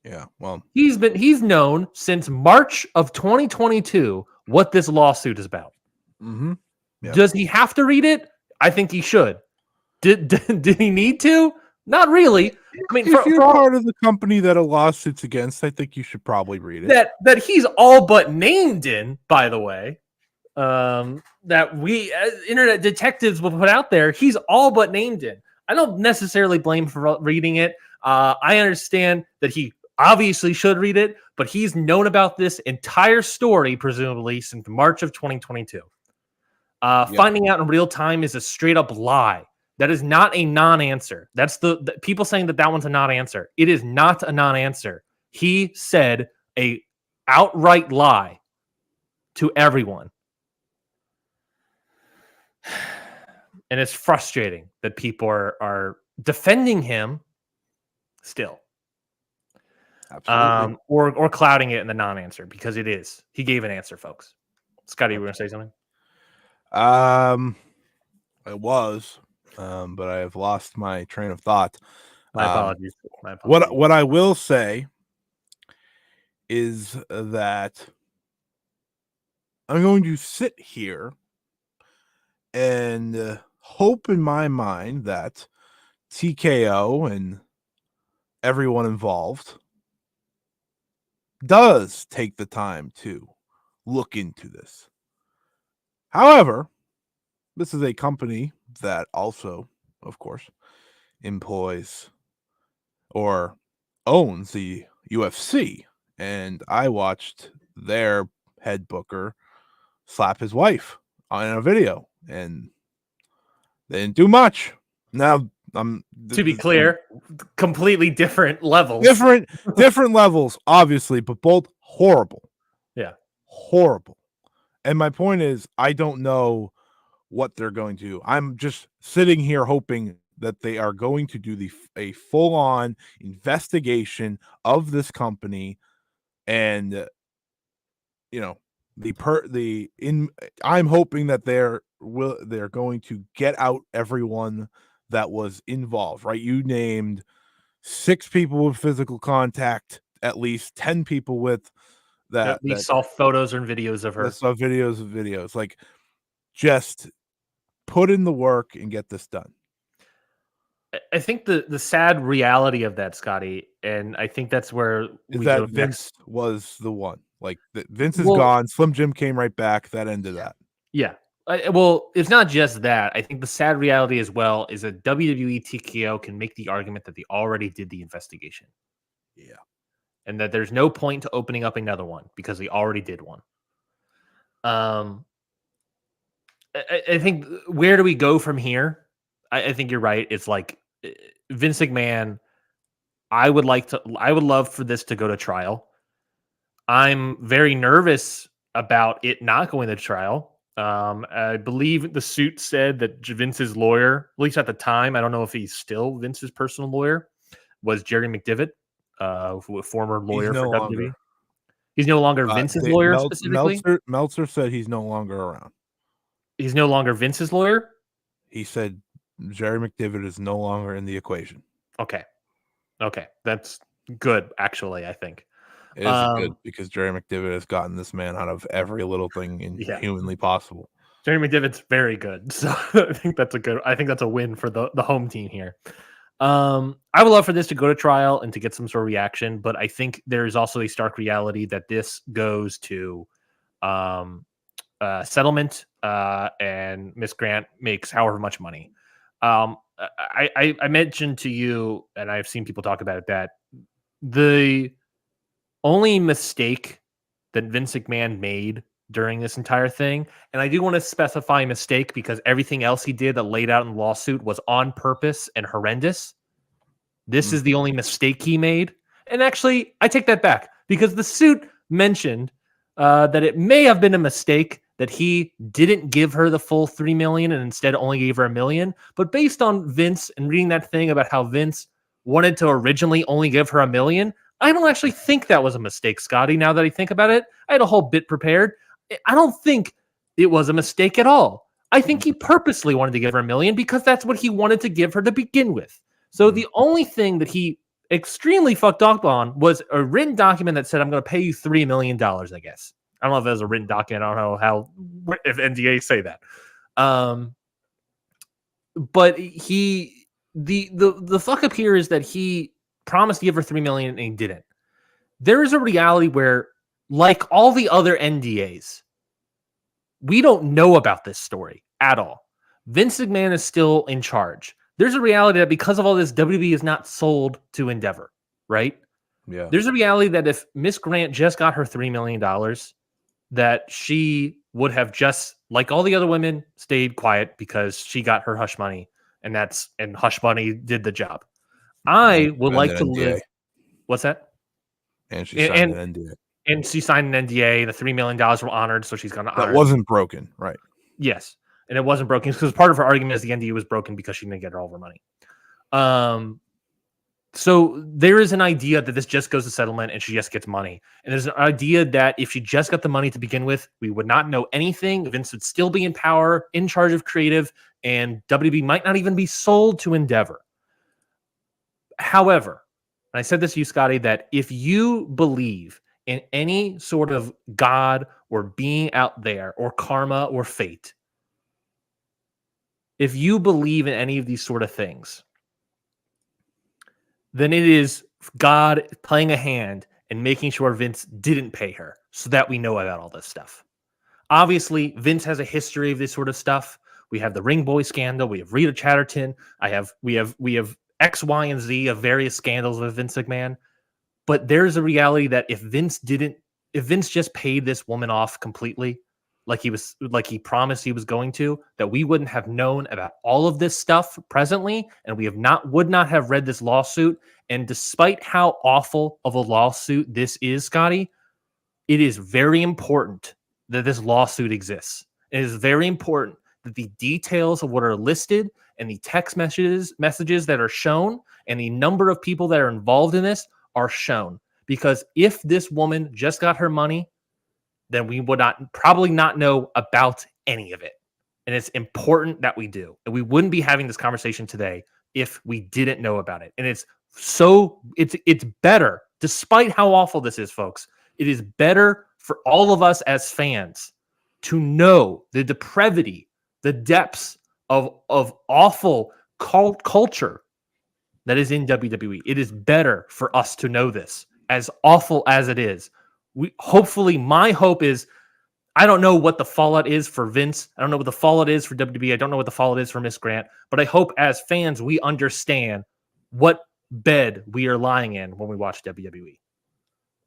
[SPEAKER 2] Yeah, well,
[SPEAKER 1] he's known since March of 2022 what this lawsuit is about.
[SPEAKER 2] Mm-hmm. Yep.
[SPEAKER 1] Does he have to read it? I think he should. Did he need to? Not really. I mean,
[SPEAKER 2] if you're part of the company that a lawsuit's against, I think you should probably read it.
[SPEAKER 1] That he's all but named in, by the way. That we internet detectives will put out there. He's all but named in. I don't necessarily blame him for reading it. I understand that he obviously should read it, but he's known about this entire story, presumably, since March of 2022. Finding out in real time is a straight up lie. That is not a non-answer. That's the people saying that one's a non-answer. It is not a non-answer. He said a outright lie to everyone. And it's frustrating that people are defending him still.
[SPEAKER 2] Absolutely.
[SPEAKER 1] Or clouding it in the non-answer because it is. He gave an answer, folks. Scotty, you were going to say something?
[SPEAKER 2] It was, but I have lost my train of thought.
[SPEAKER 1] My apologies.
[SPEAKER 2] What I will say is that I'm going to sit here and hope in my mind that TKO and everyone involved does take the time to look into this. However, this is a company that also, of course, employs or owns the UFC. And I watched their head booker slap his wife on a video, and they didn't do much. Now,
[SPEAKER 1] to be clear, completely different levels.
[SPEAKER 2] Different levels, obviously, but both horrible.
[SPEAKER 1] Yeah.
[SPEAKER 2] Horrible. And my point is, I don't know what they're going to do. I'm just sitting here hoping that they are going to do a full-on investigation of this company, and I'm hoping that they're going to get out everyone that was involved, right? You named 6 people with physical contact, at least 10 people with that.
[SPEAKER 1] We saw photos and videos of her.
[SPEAKER 2] Saw videos. Like, just put in the work and get this done.
[SPEAKER 1] I think the sad reality of that, Scotty, and I think that's where
[SPEAKER 2] is
[SPEAKER 1] we
[SPEAKER 2] that
[SPEAKER 1] go next.
[SPEAKER 2] Vince was the one. Like Vince is
[SPEAKER 1] Well,
[SPEAKER 2] gone. Slim Jim came right back. That ended that.
[SPEAKER 1] yeah. Well, it's not just that. I think the sad reality as well is that WWE TKO can make the argument that they already did the investigation.
[SPEAKER 2] Yeah.
[SPEAKER 1] And that there's no point to opening up another one because they already did one. I think where do we go from here? I think you're right. It's like Vince McMahon. I would love for this to go to trial. I'm very nervous about it not going to trial. I believe the suit said that Vince's lawyer, at least at the time, I don't know if he's still Vince's personal lawyer, was Jerry McDivitt, former
[SPEAKER 2] He's
[SPEAKER 1] lawyer
[SPEAKER 2] no
[SPEAKER 1] for WWE.
[SPEAKER 2] longer.
[SPEAKER 1] He's no longer Vince's lawyer specifically.
[SPEAKER 2] Meltzer said he's no longer around.
[SPEAKER 1] He's no longer Vince's lawyer.
[SPEAKER 2] He said Jerry McDivitt is no longer in the equation.
[SPEAKER 1] Okay, that's good. Actually, I think
[SPEAKER 2] it is good because Jerry McDivitt has gotten this man out of every little thing humanly possible.
[SPEAKER 1] Jerry McDivitt's very good, so I think that's a win for the home team here. I would love for this to go to trial and to get some sort of reaction, but I think there's also a stark reality that this goes to settlement, and Miss Grant makes however much money. I mentioned to you, and I've seen people talk about it, that the only mistake that Vince McMahon made during this entire thing, and I do want to specify mistake because everything else he did that laid out in the lawsuit was on purpose and horrendous. This is the only mistake he made. And actually, I take that back because the suit mentioned that it may have been a mistake that he didn't give her the full $3 million and instead only gave her $1 million. But based on Vince and reading that thing about how Vince wanted to originally only give her $1 million, I don't actually think that was a mistake, Scotty. Now that I think about it, I had a whole bit prepared. I don't think it was a mistake at all. I think he purposely wanted to give her $1 million because that's what he wanted to give her to begin with. So the only thing that he extremely fucked up on was a written document that said, I'm going to pay you $3 million, I guess. I don't know if it was a written document. I don't know if NDAs say that. But the fuck up here is that he promised to give her $3 million and he didn't. There is a reality where, like all the other NDAs, we don't know about this story at all. Vince McMahon is still in charge. There's a reality that because of all this, WWE is not sold to Endeavor, right?
[SPEAKER 2] Yeah.
[SPEAKER 1] There's a reality that if Miss Grant just got her $3 million, that she would have just, like all the other women, stayed quiet because she got her hush money, and hush money did the job. I would like to live. What's that?
[SPEAKER 2] And she signed an NDA.
[SPEAKER 1] And she signed an NDA. The $3 million were honored, so she's going to honor.
[SPEAKER 2] That wasn't broken, right?
[SPEAKER 1] Yes, and it wasn't broken because part of her argument is the NDA was broken because she didn't get all of her money. So there is an idea that this just goes to settlement and she just gets money. And there's an idea that if she just got the money to begin with, we would not know anything. Vince would still be in power, in charge of creative, and WWE might not even be sold to Endeavor. However, and I said this to you, Scotty, that if you believe in any sort of God or being out there or karma or fate, if you believe in any of these sort of things, then it is God playing a hand and making sure Vince didn't pay her so that we know about all this stuff. Obviously, Vince has a history of this sort of stuff. We have the Ring Boy scandal. We have Rita Chatterton. We have X, Y, and Z of various scandals with Vince McMahon. But there's a reality that if Vince just paid this woman off completely, like he promised he was going to, that we wouldn't have known about all of this stuff presently, and we would not have read this lawsuit. And despite how awful of a lawsuit this is, Scotty, it is very important that this lawsuit exists. It is very important that the details of what are listed and the text messages that are shown and the number of people that are involved in this are shown. Because if this woman just got her money, then we would probably not know about any of it. And it's important that we do. And we wouldn't be having this conversation today if we didn't know about it. And it's better, despite how awful this is, folks, it is better for all of us as fans to know the depravity, the depths of awful culture that is in WWE. It is better for us to know this, as awful as it is. Hopefully, my hope is, I don't know what the fallout is for Vince. I don't know what the fallout is for WWE. I don't know what the fallout is for Miss Grant. But I hope as fans we understand what bed we are lying in when we watch WWE.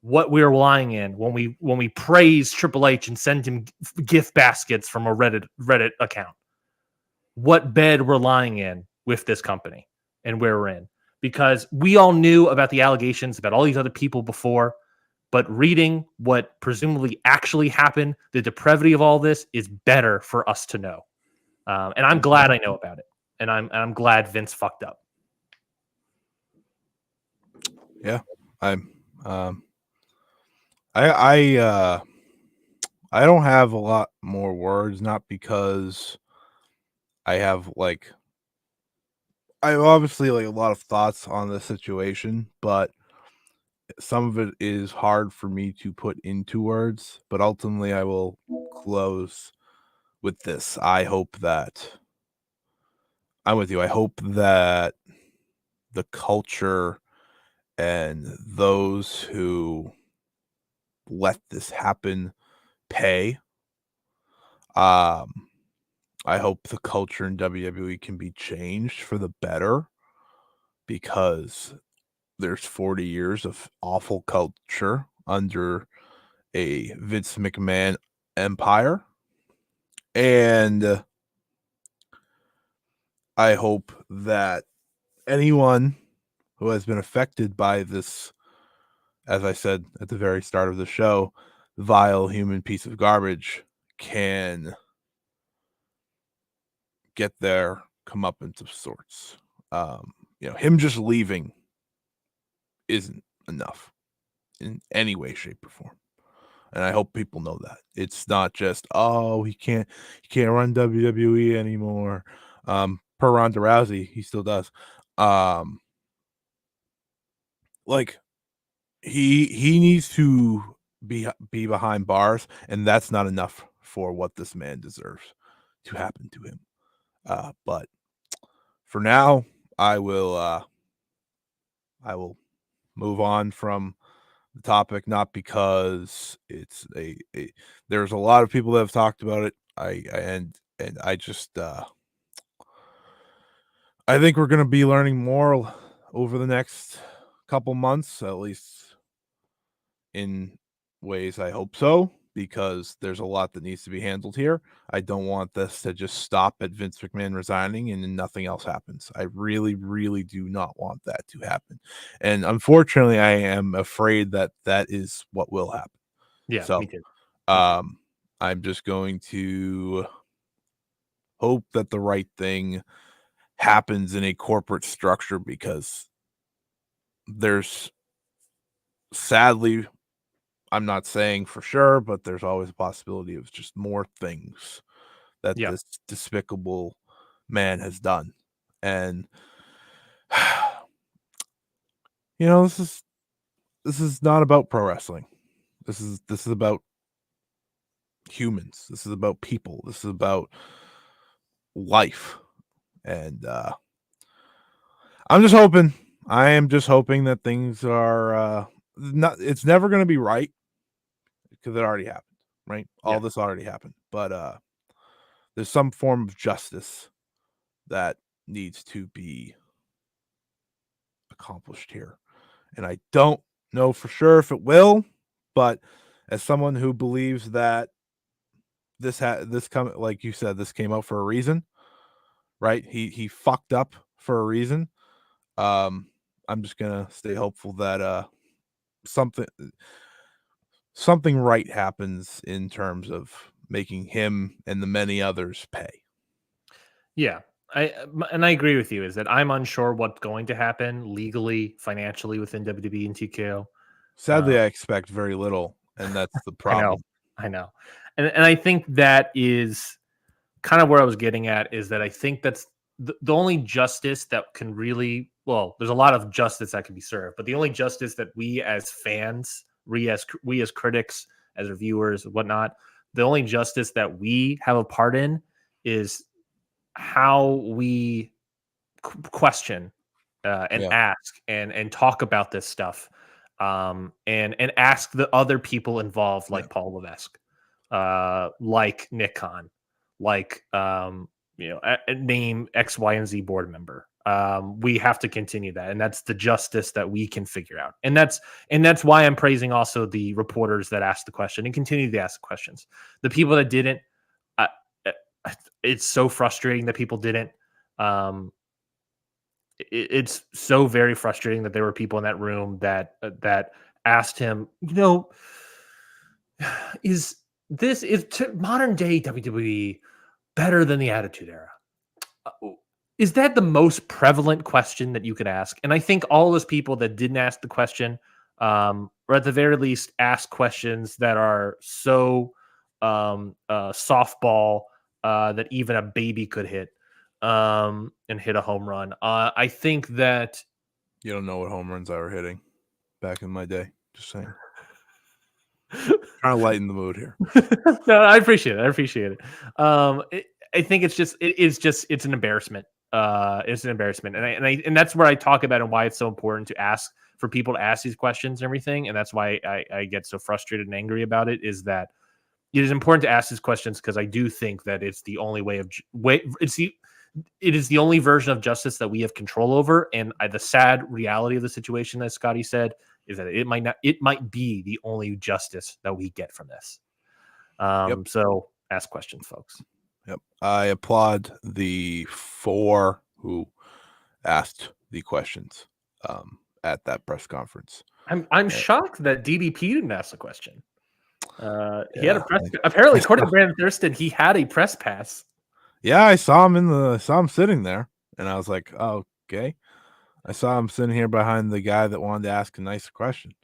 [SPEAKER 1] What we are lying in when we praise Triple H and send him gift baskets from a Reddit account. What bed we're lying in with this company and where we're in. Because we all knew about the allegations about all these other people before. But reading what presumably actually happened, the depravity of all this is better for us to know. And I'm glad I know about it. And I'm glad Vince fucked up.
[SPEAKER 2] Yeah. I don't have a lot more words, not because I have I obviously a lot of thoughts on the situation, but some of it is hard for me to put into words, but ultimately I will close with this. I'm with you. I hope that the culture and those who let this happen pay. I hope the culture in WWE can be changed for the better, because there's 40 years of awful culture under a Vince McMahon empire. And I hope that anyone who has been affected by this, as I said at the very start of the show, vile human piece of garbage, can get their comeuppance of sorts. Him just leaving isn't enough in any way, shape, or form. And I hope people know that. It's not just, oh, he can't run WWE anymore. Per Ronda Rousey, he still does. He needs to be behind bars, and that's not enough for what this man deserves to happen to him. But for now, I will move on from the topic, not because it's there's a lot of people that have talked about it. I just I think we're going to be learning more over the next couple months, at least in ways I hope so, because there's a lot that needs to be handled here. I don't want this to just stop at Vince McMahon resigning and then nothing else happens. I really, really do not want that to happen. And unfortunately, I am afraid that that is what will happen.
[SPEAKER 1] Yeah,
[SPEAKER 2] so,
[SPEAKER 1] me too.
[SPEAKER 2] I'm just going to hope that the right thing happens in a corporate structure, because there's, sadly, I'm not saying for sure, but there's always a possibility of just more things that this despicable man has done. And this is not about pro wrestling. This is about humans. This is about people. This is about life. And I am just hoping that things are it's never going to be right, because it already happened, right? All this already happened. But there's some form of justice that needs to be accomplished here. And I don't know for sure if it will, but as someone who believes that like you said, this came out for a reason, right? He fucked up for a reason. I'm just gonna stay hopeful that something right happens in terms of making him and the many others pay.
[SPEAKER 1] Yeah. I agree with you, is that I'm unsure what's going to happen legally, financially within WWE and TKO.
[SPEAKER 2] Sadly, I expect very little, and that's the problem.
[SPEAKER 1] I know. And I think that is kind of where I was getting at, is that I think that's the only justice that can really, well, there's a lot of justice that can be served, but the only justice that we as fans, we as critics, as reviewers, whatnot, the only justice that we have a part in is how we question and
[SPEAKER 2] Yeah.
[SPEAKER 1] ask and talk about this stuff, and ask the other people involved, like Paul Levesque, like Nick Khan, like name X, Y, and Z board member. We have to continue that, and that's the justice that we can figure out, and that's why I'm praising also the reporters that asked the question and continue to ask questions. The people that didn't, uh, it's so frustrating that people didn't. It's so very frustrating that there were people in that room that asked him, is modern day WWE better than the Attitude Era? Is that the most prevalent question that you could ask? And I think all those people that didn't ask the question, or at the very least ask questions that are so softball that even a baby could hit, and hit a home run. I think that
[SPEAKER 2] You don't know what home runs I were hitting back in my day. Just saying. Trying to lighten the mood here.
[SPEAKER 1] No, I appreciate it. I think it's an embarrassment. It's an embarrassment, and that's where I talk about and why it's so important to ask for people to ask these questions and everything, and that's why I get so frustrated and angry about it. Is that it is important to ask these questions because I do think that it's the only it is the only version of justice that we have control over, and the sad reality of the situation, as Scotty said, is that it might be the only justice that we get from this. So ask questions, folks.
[SPEAKER 2] Yep. I applaud the 4 who asked the questions at that press conference.
[SPEAKER 1] I'm shocked that DDP didn't ask the question. He had a press. Apparently, according to Brandon Thurston, he had a press pass.
[SPEAKER 2] Yeah, I saw him sitting there, and I was like, oh, okay. I saw him sitting here behind the guy that wanted to ask a nice question.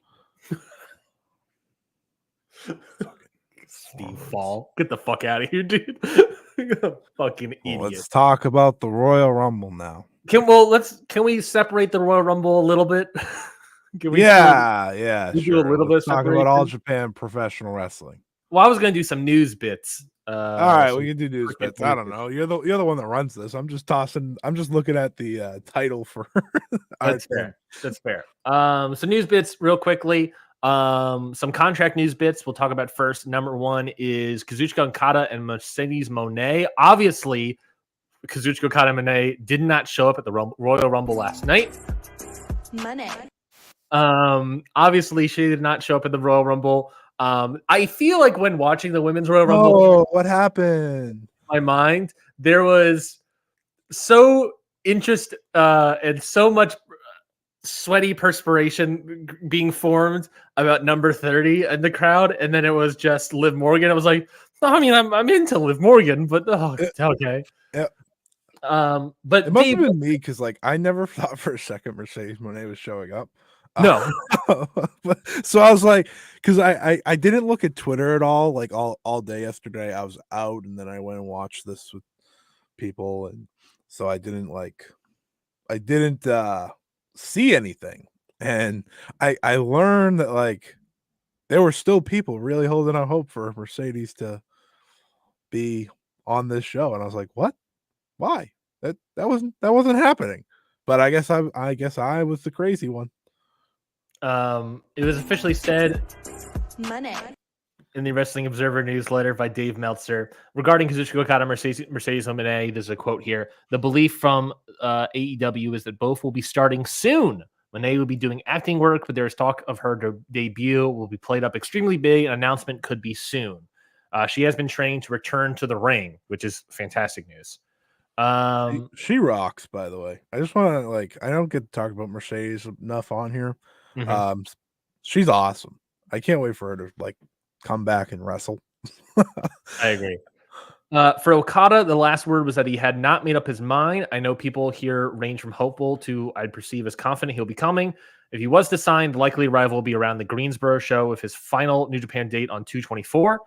[SPEAKER 1] Steve Fall, get the fuck out of here, dude! Fucking idiot.
[SPEAKER 2] Let's talk about the Royal Rumble now.
[SPEAKER 1] Can we separate the Royal Rumble a little bit? Can we
[SPEAKER 2] sure.
[SPEAKER 1] do a little bit
[SPEAKER 2] talk about All Japan Professional Wrestling.
[SPEAKER 1] Well, I was going to do some news bits.
[SPEAKER 2] All right, we can do news bits. I don't know. You're the one that runs this. I'm just looking at the title for.
[SPEAKER 1] That's fair. That's fair. So news bits real quickly. Some contract news bits we'll talk about first. Number 1 is Kazuchika Okada and Mercedes Moné. Obviously, Kazuchika Okada and Moné did not show up at the Royal Rumble last night.
[SPEAKER 3] Money.
[SPEAKER 1] Obviously, she did not show up at the Royal Rumble. I feel like when watching the Women's Royal Rumble,
[SPEAKER 2] what happened?
[SPEAKER 1] In my mind, there was so interest and so much sweaty perspiration being formed about number 30 in the crowd, and then it was just Liv Morgan. I was like, I mean, I'm into Liv Morgan, but okay.
[SPEAKER 2] Yeah.
[SPEAKER 1] But
[SPEAKER 2] it must have been me because I never thought for a second Mercedes Moné was showing up.
[SPEAKER 1] No.
[SPEAKER 2] So I was like, because I didn't look at Twitter at all, all day yesterday. I was out, and then I went and watched this with people, and so I didn't see anything. And I learned that there were still people really holding out hope for Mercedes to be on this show, and I was like, what? Why? That wasn't happening. But I guess I was the crazy one.
[SPEAKER 1] It was officially said
[SPEAKER 3] Money.
[SPEAKER 1] in the Wrestling Observer newsletter by Dave Meltzer regarding Kazuchika Okada, Mercedes Moné. There's a quote here. The belief from AEW is that both will be starting soon. Moné will be doing acting work, but there's talk of her debut will be played up extremely big. An announcement could be soon. She has been trained to return to the ring, which is fantastic news.
[SPEAKER 2] She rocks, by the way. I just want to I don't get to talk about Mercedes enough on here.
[SPEAKER 1] Mm-hmm.
[SPEAKER 2] She's awesome. I can't wait for her to come back and wrestle.
[SPEAKER 1] I agree. For Okada, the last word was that he had not made up his mind. I know people here range from hopeful to I'd perceive as confident he'll be coming. If he was to sign, the likely arrival will be around the Greensboro show with his final New Japan date on 2/24.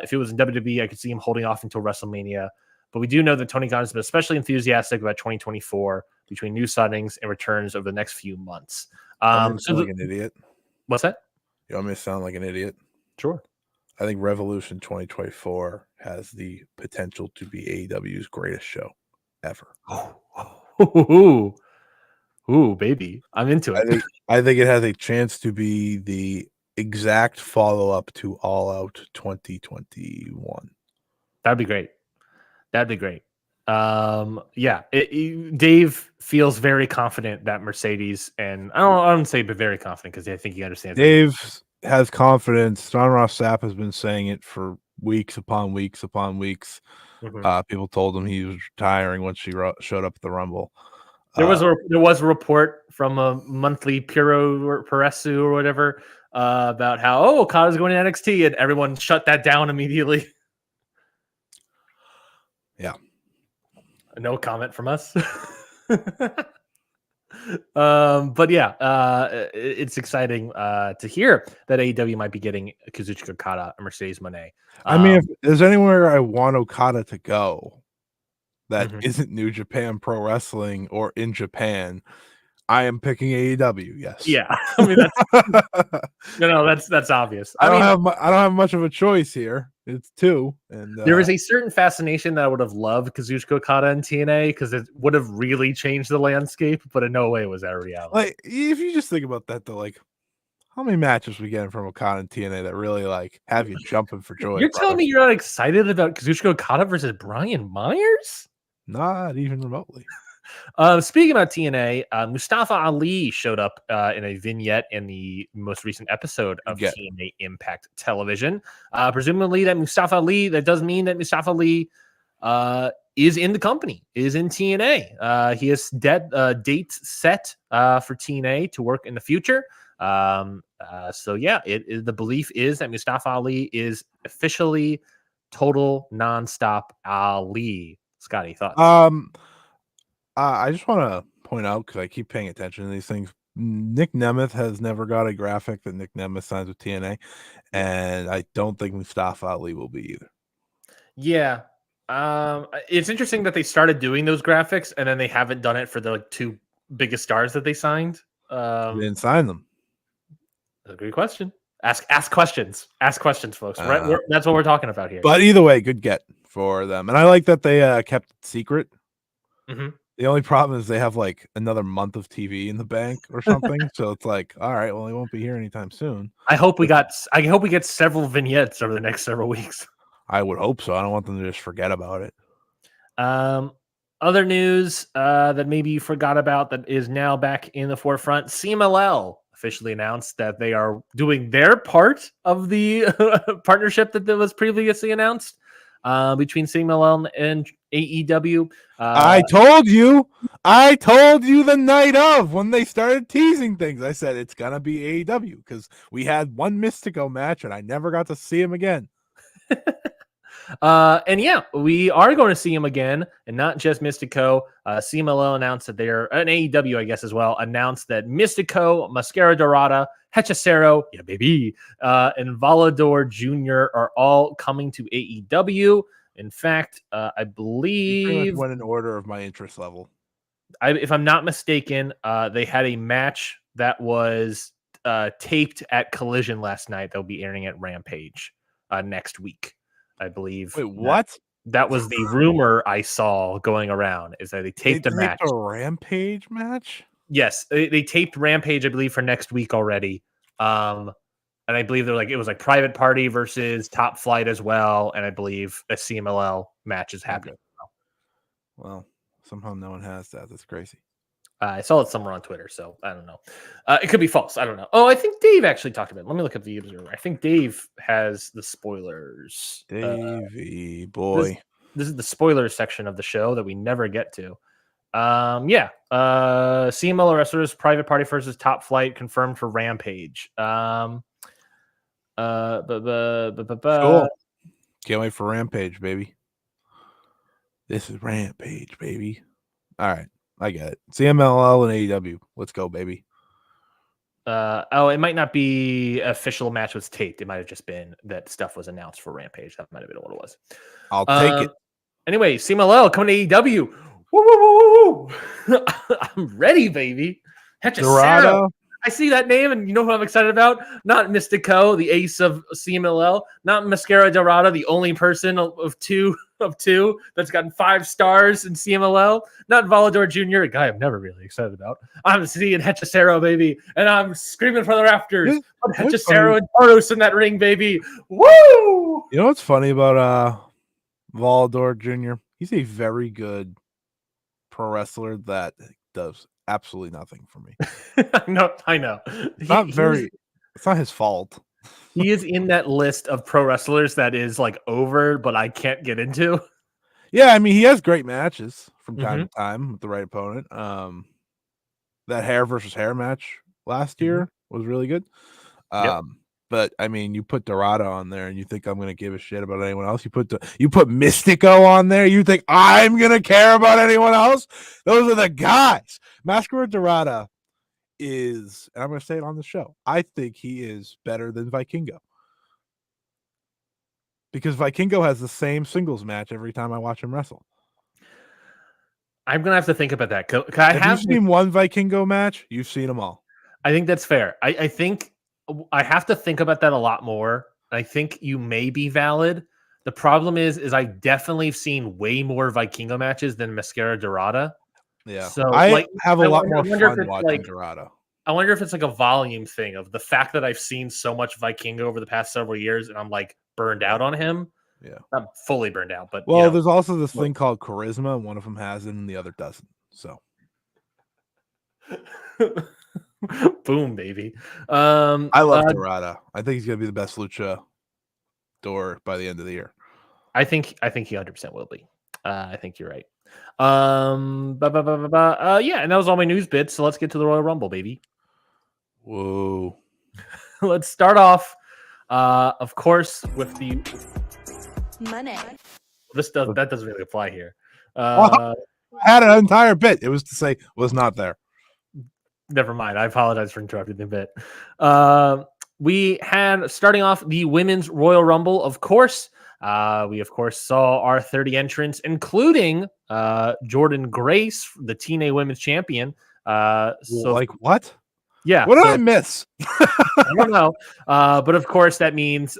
[SPEAKER 1] If it was in WWE, I could see him holding off until WrestleMania. But we do know that Tony Khan has been especially enthusiastic about 2024 between new signings and returns over the next few months.
[SPEAKER 2] An idiot.
[SPEAKER 1] What's that?
[SPEAKER 2] You want me to sound like an idiot?
[SPEAKER 1] Sure.
[SPEAKER 2] I think Revolution 2024 has the potential to be AEW's greatest show ever.
[SPEAKER 1] Ooh, baby, I'm into
[SPEAKER 2] I
[SPEAKER 1] it.
[SPEAKER 2] think it has a chance to be the exact follow-up to All Out 2021.
[SPEAKER 1] That'd be great. That'd be great. Yeah, Dave feels very confident that Mercedes, and I don't say but very confident because I think he understands.
[SPEAKER 2] Dave has confidence. John Ross Sapp has been saying it for weeks upon weeks upon weeks.
[SPEAKER 1] Mhm.
[SPEAKER 2] People told him he was retiring once she showed up at the Rumble.
[SPEAKER 1] There was a report from a monthly Puro or Peresu or whatever about how Okada's going to NXT, and everyone shut that down immediately.
[SPEAKER 2] Yeah.
[SPEAKER 1] No comment from us. But yeah, it's exciting to hear that AEW might be getting Kazuchika Okada and Mercedes Moné.
[SPEAKER 2] I mean, if there's anywhere I want Okada to go that
[SPEAKER 1] Mhm.
[SPEAKER 2] isn't New Japan Pro Wrestling or in Japan, I am picking AEW. Yes.
[SPEAKER 1] Yeah, I mean that's obvious.
[SPEAKER 2] I
[SPEAKER 1] I
[SPEAKER 2] don't
[SPEAKER 1] mean,
[SPEAKER 2] have much of a choice here. It's two, and
[SPEAKER 1] there is a certain fascination that I would have loved Kazuchika Okada and TNA because it would have really changed the landscape, but in no way was that a reality.
[SPEAKER 2] like if you just think about that, though, like how many matches we getting from Okada and TNA that really like have you jumping for joy?
[SPEAKER 1] You're telling
[SPEAKER 2] brother?
[SPEAKER 1] me you're not excited about Kazuchika Okada versus Brian Myers?
[SPEAKER 2] Not even remotely.
[SPEAKER 1] Speaking about TNA, Mustafa Ali showed up in a vignette in the most recent episode of TNA Impact Television. Presumably, that does mean that Mustafa Ali is in the company, is in TNA. He has dates set for TNA to work in the future. So yeah, the belief is that Mustafa Ali is officially total nonstop Ali. Scotty, thoughts?
[SPEAKER 2] I just want to point out because I keep paying attention to these things. Nick Nemeth has never got a graphic that Nick Nemeth signs with TNA, and I don't think Mustafa Ali will be either.
[SPEAKER 1] Yeah. It's interesting that they started doing those graphics and then they haven't done it for the two biggest stars that they signed.
[SPEAKER 2] They didn't sign them.
[SPEAKER 1] That's a great question. Ask questions. Ask questions, folks. Right, that's what we're talking about here.
[SPEAKER 2] But either way, good get for them, and I like that they kept it secret.
[SPEAKER 1] Mm-hmm.
[SPEAKER 2] The only problem is they have like another month of TV in the bank or something, so it's like, all right, well, he won't be here anytime soon.
[SPEAKER 1] I hope we get several vignettes over the next several weeks.
[SPEAKER 2] I would hope so. I don't want them to just forget about it.
[SPEAKER 1] Other news that maybe you forgot about that is now back in the forefront. CMLL officially announced that they are doing their part of the partnership that was previously announced between CMLL and AEW.
[SPEAKER 2] I told you the night of when they started teasing things. I said it's gonna be AEW because we had one Mystico match and I never got to see him again.
[SPEAKER 1] And yeah, we are going to see him again, and not just Mystico. CMLL announced that they're an AEW, I guess, as well, announced that Mystico, Mascara Dorada, Hechicero, yeah, baby, and Volador Jr. are all coming to AEW. In fact, I believe
[SPEAKER 2] went in order of my interest level.
[SPEAKER 1] If I'm not mistaken, they had a match that was taped at Collision last night. They'll be airing at Rampage next week, I believe.
[SPEAKER 2] Wait, what?
[SPEAKER 1] That was the rumor I saw going around, is that they taped a match.
[SPEAKER 2] A Rampage match?
[SPEAKER 1] Yes, they taped Rampage, I believe, for next week already. And I believe it was like Private Party versus Top Flight as well. And I believe a CMLL match is happening.
[SPEAKER 2] Okay. Well, somehow no one has that. That's crazy.
[SPEAKER 1] I saw it somewhere on Twitter, so I don't know. It could be false. I don't know. Oh, I think Dave actually talked about it. Let me look at the Observer. I think Dave has the spoilers.
[SPEAKER 2] Davey, boy.
[SPEAKER 1] This is the spoilers section of the show that we never get to. CMLL wrestlers, Private Party versus Top Flight confirmed for Rampage. Cool.
[SPEAKER 2] Can't wait for Rampage, baby. This is Rampage, baby. All right. I get it. CMLL and AEW. Let's go, baby.
[SPEAKER 1] It might not be official match was taped. It might have just been that stuff was announced for Rampage. That might have been what it was.
[SPEAKER 2] I'll take it.
[SPEAKER 1] Anyway, CMLL coming to AEW. Woo, woo, woo, woo, woo. I'm ready, baby.
[SPEAKER 2] Dorada,
[SPEAKER 1] I see that name, and you know who I'm excited about? Not Mystico, the ace of CMLL, not Mascara Dorada, the only person of two that's gotten 5 stars in CMLL, not Volador Jr., a guy I'm never really excited about. I'm seeing Hechicero, baby, and I'm screaming for the rafters. Put Hechicero and Tardos in that ring, baby. Woo!
[SPEAKER 2] You know what's funny about Volador Jr.? He's a very good pro wrestler that does absolutely nothing for me.
[SPEAKER 1] I know.
[SPEAKER 2] It's not his fault.
[SPEAKER 1] He is in that list of pro wrestlers that is like over, but I can't get into.
[SPEAKER 2] Yeah, I mean, he has great matches from time to time with the right opponent. That hair versus hair match last year was really good. But I mean, you put Dorada on there, and you think I'm going to give a shit about anyone else? You put Mystico on there, you think I'm going to care about anyone else? Those are the guys. Mascara Dorada is, and I'm going to say it on the show, I think he is better than Vikingo. Because Vikingo has the same singles match every time I watch him wrestle.
[SPEAKER 1] I'm going to have to think about that.
[SPEAKER 2] If you've seen one Vikingo match, you've seen them all.
[SPEAKER 1] I think that's fair. I think I have to think about that a lot more. I think you may be valid. The problem is I definitely have seen way more Vikingo matches than Mascara Dorada.
[SPEAKER 2] Yeah.
[SPEAKER 1] So
[SPEAKER 2] I have a lot more fun watching Dorada.
[SPEAKER 1] I wonder if it's like a volume thing of the fact that I've seen so much Vikingo over the past several years, and I'm like burned out on him.
[SPEAKER 2] Yeah.
[SPEAKER 1] Not fully burned out, but
[SPEAKER 2] well, there's also this thing called charisma, and one of them has it and the other doesn't. So
[SPEAKER 1] boom, baby.
[SPEAKER 2] I love Dorada. I think he's gonna be the best lucha door by the end of the year.
[SPEAKER 1] I think he 100% will be. I think you're right. Yeah, and that was all my news bits. So let's get to the Royal Rumble, baby.
[SPEAKER 2] Whoa.
[SPEAKER 1] Let's start off, of course, with the
[SPEAKER 3] money.
[SPEAKER 1] That doesn't really apply here.
[SPEAKER 2] I had an entire bit. It was to say was not there.
[SPEAKER 1] Never mind. I apologize for interrupting the bit. We had, starting off, the Women's Royal Rumble, of course. We, of course, saw our 30 entrants, including Jordan Grace, the TNA Women's Champion.
[SPEAKER 2] So, like, what?
[SPEAKER 1] Yeah.
[SPEAKER 2] What did I miss?
[SPEAKER 1] I don't know. But, of course, that means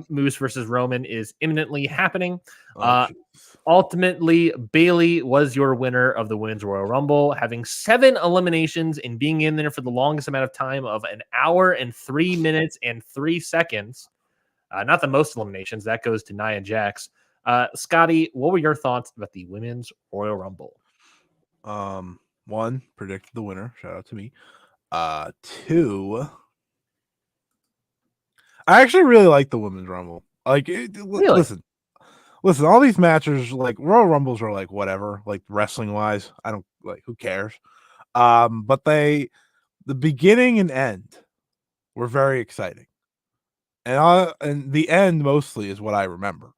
[SPEAKER 1] Moose versus Roman is imminently happening. Ultimately, Bayley was your winner of the Women's Royal Rumble, having 7 eliminations and being in there for the longest amount of time of 1 hour and 3 minutes and 3 seconds. Not the most eliminations. That goes to Nia Jax. Scotty, what were your thoughts about the Women's Royal Rumble?
[SPEAKER 2] 1, predicted the winner. Shout out to me. 2, I actually really like the Women's Rumble. Like,
[SPEAKER 1] really?
[SPEAKER 2] Listen, all these matches, like Royal Rumbles, are like whatever, like wrestling wise. I don't like, who cares? But the beginning and end were very exciting, and the end mostly is what I remember,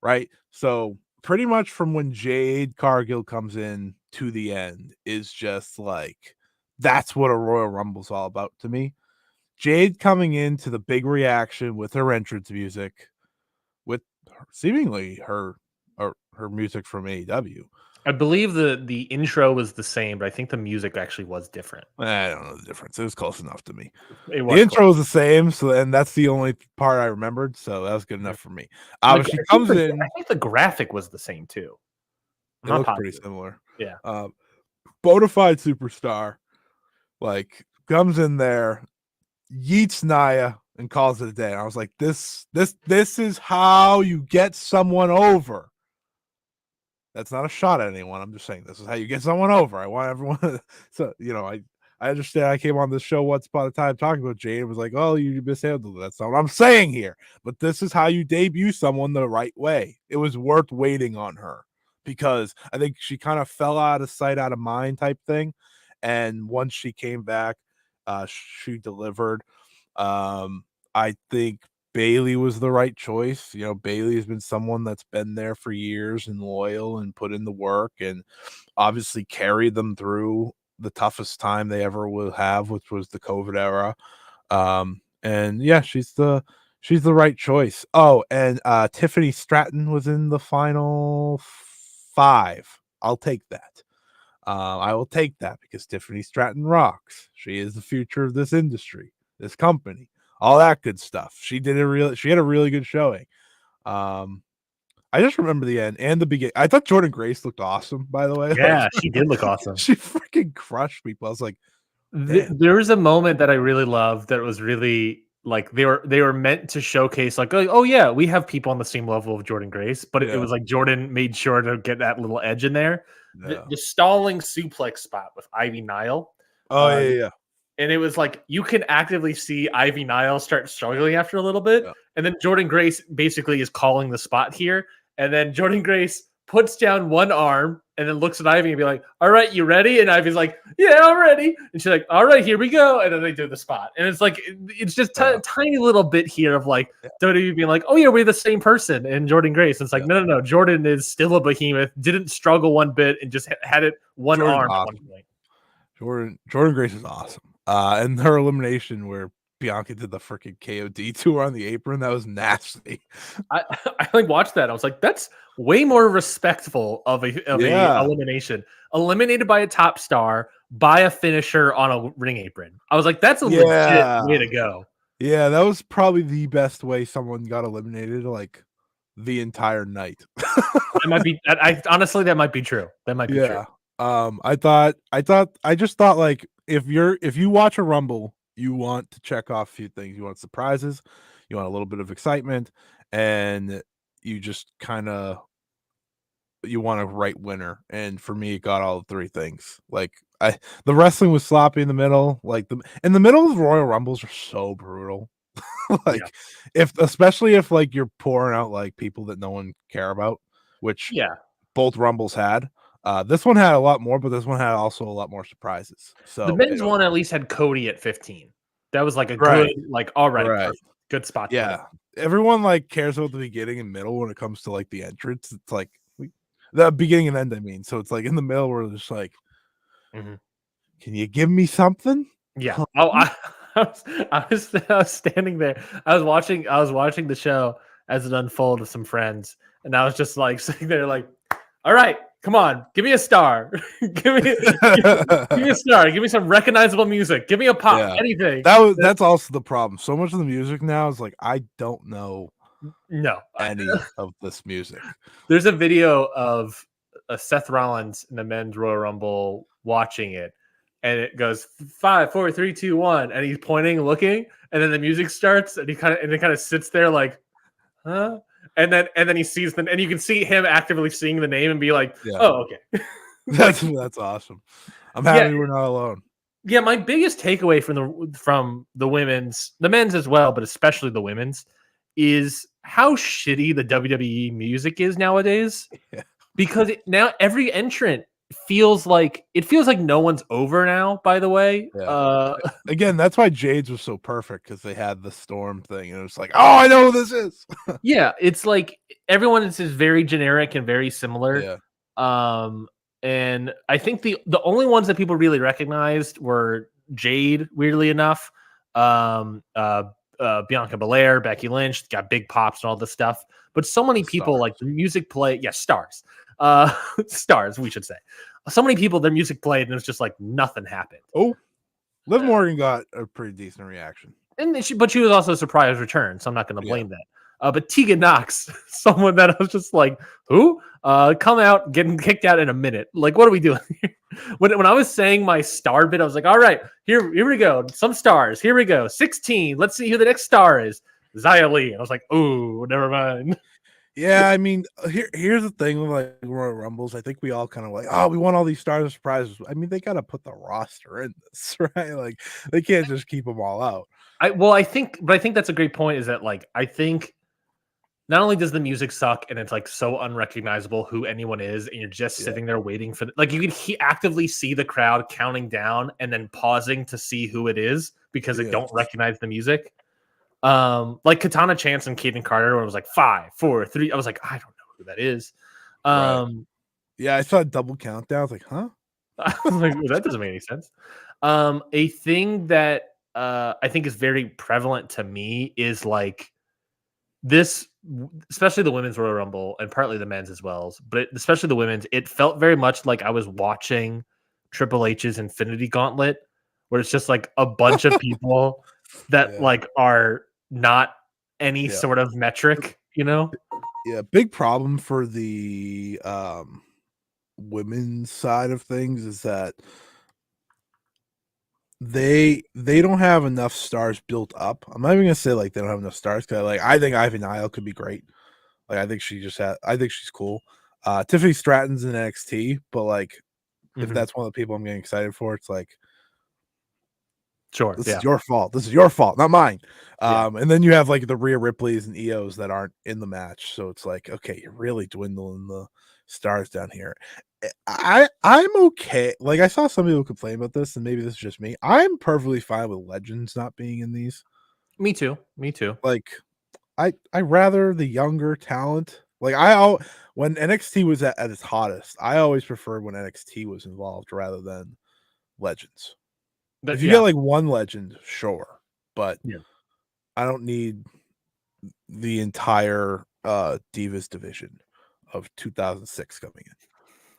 [SPEAKER 2] right? So pretty much from when Jade Cargill comes in to the end is just like, that's what a Royal Rumble's all about to me. Jade coming into the big reaction with her entrance music, with seemingly her music from AEW.
[SPEAKER 1] I believe the intro was the same, but I think the music actually was different.
[SPEAKER 2] I don't know the difference. It was close enough to me.
[SPEAKER 1] The
[SPEAKER 2] intro was the same, and that's the only part I remembered, so that was good enough for me. She comes in.
[SPEAKER 1] I think the graphic was the same too.
[SPEAKER 2] It looks pretty similar.
[SPEAKER 1] Yeah.
[SPEAKER 2] Bonafide superstar, like, comes in there, yeets Nia, and calls it a day. And I was like, this is how you get someone over. That's not a shot at anyone. I'm just saying this is how you get someone over. I want everyone to, so, you know, I understand. I came on this show once upon a time talking about Jade. It was like, oh, you mishandled it. That's not what I'm saying here. But this is how you debut someone the right way. It was worth waiting on her because I think she kind of fell out of sight, out of mind type thing. And once she came back, she delivered. I think Bayley was the right choice. You know, Bayley has been someone that's been there for years and loyal and put in the work and obviously carried them through the toughest time they ever will have, which was the COVID era. And yeah, she's the right choice. Oh, and Tiffany Stratton was in the final 5. I'll take that. I will take that because Tiffany Stratton rocks. She is the future of this industry, this company, all that good stuff. She had a really good showing. I just remember the end and the beginning. I thought Jordan Grace looked awesome, by the way.
[SPEAKER 1] Yeah, she did look awesome.
[SPEAKER 2] She freaking crushed people. I was like,
[SPEAKER 1] there was a moment that I really loved that was really like they were meant to showcase like, oh yeah, we have people on the same level of Jordan Grace, but it was like Jordan made sure to get that little edge in there. The stalling suplex spot with Ivy Nile.
[SPEAKER 2] Oh yeah.
[SPEAKER 1] And it was like you can actively see Ivy Nile start struggling after a little bit, and then Jordan Grace basically is calling the spot here, and then Jordan Grace puts down one arm and then looks at Ivy and be like, all right, you ready? And Ivy's like, yeah, I'm ready. And she's like, all right, here we go. And then they do the spot. And it's like, it's just tiny little bit here of like WWE being like, oh yeah, we're the same person. And Jordan Grace. And it's like, no. Jordan is still a behemoth, didn't struggle one bit and just had it one arm at one point.
[SPEAKER 2] Jordan Grace is awesome. And her elimination where Bianca did the freaking KOD tour on the apron, that was nasty.
[SPEAKER 1] I like watched that. I was like, that's way more respectful of a elimination. Eliminated by a top star by a finisher on a ring apron. I was like, that's a legit way to go.
[SPEAKER 2] Yeah, that was probably the best way someone got eliminated like the entire night.
[SPEAKER 1] That might be. Honestly, that might be true. That might be true.
[SPEAKER 2] I just thought like if you watch a Rumble, you want to check off a few things. You want surprises, you want a little bit of excitement, and you just you want a right winner. And for me, it got all three things. Like the wrestling was sloppy in the middle. Like in the middle of the Royal Rumbles are so brutal. Especially if like you're pouring out like people that no one care about, which both Rumbles had. This one had a lot more, but this one had also a lot more surprises. So
[SPEAKER 1] the men's one at least had Cody at 15. That was like a good, like, all right. Good spot.
[SPEAKER 2] Yeah. Everyone like cares about the beginning and middle when it comes to like the entrance. It's like the beginning and end, I mean. So it's like in the middle where it's just like, can you give me something?
[SPEAKER 1] Yeah. I was standing there. I was watching the show as it unfolded with some friends, and I was just like sitting there like, all right, come on, give me a star. give me a star. Give me some recognizable music. Give me a pop, anything.
[SPEAKER 2] That's also the problem. So much of the music now is like, I don't know any of this music.
[SPEAKER 1] There's a video of Seth Rollins in the men's Royal Rumble watching it, and it goes 5, 4, 3, 2, 1, and he's pointing, looking, and then the music starts, and it kind of sits there like, huh? And then he sees them, and you can see him actively seeing the name and be like, oh, okay.
[SPEAKER 2] That's awesome. I'm happy we're not alone.
[SPEAKER 1] Yeah, my biggest takeaway from the men's as well, but especially the women's, is how shitty the WWE music is nowadays. Yeah. Because now every entrant feels like no one's over now, by the way.
[SPEAKER 2] Again, that's why Jade's was so perfect, because they had the Storm thing, and it was like, oh, I know who this is.
[SPEAKER 1] Yeah, it's like everyone is very generic and very similar. And I think the only ones that people really recognized were Jade, weirdly enough, Bianca Belair, Becky Lynch, got big pops and all this stuff. But so many people like the music play, stars. Stars, we should say. So many people, their music played, and it was just like nothing happened.
[SPEAKER 2] Oh, Liv Morgan got a pretty decent reaction,
[SPEAKER 1] but she was also a surprise return, so I'm not going to blame that. But Tegan Knox, someone that I was just like, who? Come out, getting kicked out in a minute. Like, what are we doing here? When I was saying my star bit, I was like, all right, here we go. Some stars. Here we go. 16. Let's see who the next star is. Xia Li. I was like, ooh, never mind.
[SPEAKER 2] Yeah, I mean, here's the thing with like Royal Rumbles. I think we all kind of like, oh, we want all these stars and surprises. I mean, they got to put the roster in this, right? Like, they can't just keep them all out.
[SPEAKER 1] I think that's a great point. Is that like, I think not only does the music suck and it's like so unrecognizable who anyone is, and you're just sitting there waiting for like you can actively see the crowd counting down and then pausing to see who it is because they don't recognize the music. Like Katana Chance and Kaden Carter, where it was like 5, 4, 3. I was like, I don't know who that is.
[SPEAKER 2] Yeah, I saw a double countdown. I was like, huh?
[SPEAKER 1] I was like, well, that doesn't make any sense. A thing that I think is very prevalent to me is like this, especially the women's Royal Rumble and partly the men's as well, but especially the women's. It felt very much like I was watching Triple H's Infinity Gauntlet, where it's just like a bunch of people that like are not any sort of metric, you know?
[SPEAKER 2] Yeah, big problem for the women's side of things is that they don't have enough stars built up. I'm not even gonna say like they don't have enough stars because like I think Ivy Nile could be great. Like I think she's cool. Tiffany Stratton's in NXT, but like if that's one of the people I'm getting excited for, it's like
[SPEAKER 1] sure,
[SPEAKER 2] this is your fault. This is your fault, not mine. And then you have like the Rhea Ripleys and EOs that aren't in the match, so it's like okay, you're really dwindling the stars down here. I'm okay. Like I saw some people complain about this, and maybe this is just me. I'm perfectly fine with legends not being in these.
[SPEAKER 1] Me too.
[SPEAKER 2] Like I rather the younger talent. Like when NXT was at its hottest, I always preferred when NXT was involved rather than legends. If you get like one legend, sure, but I don't need the entire Divas division of 2006 coming in.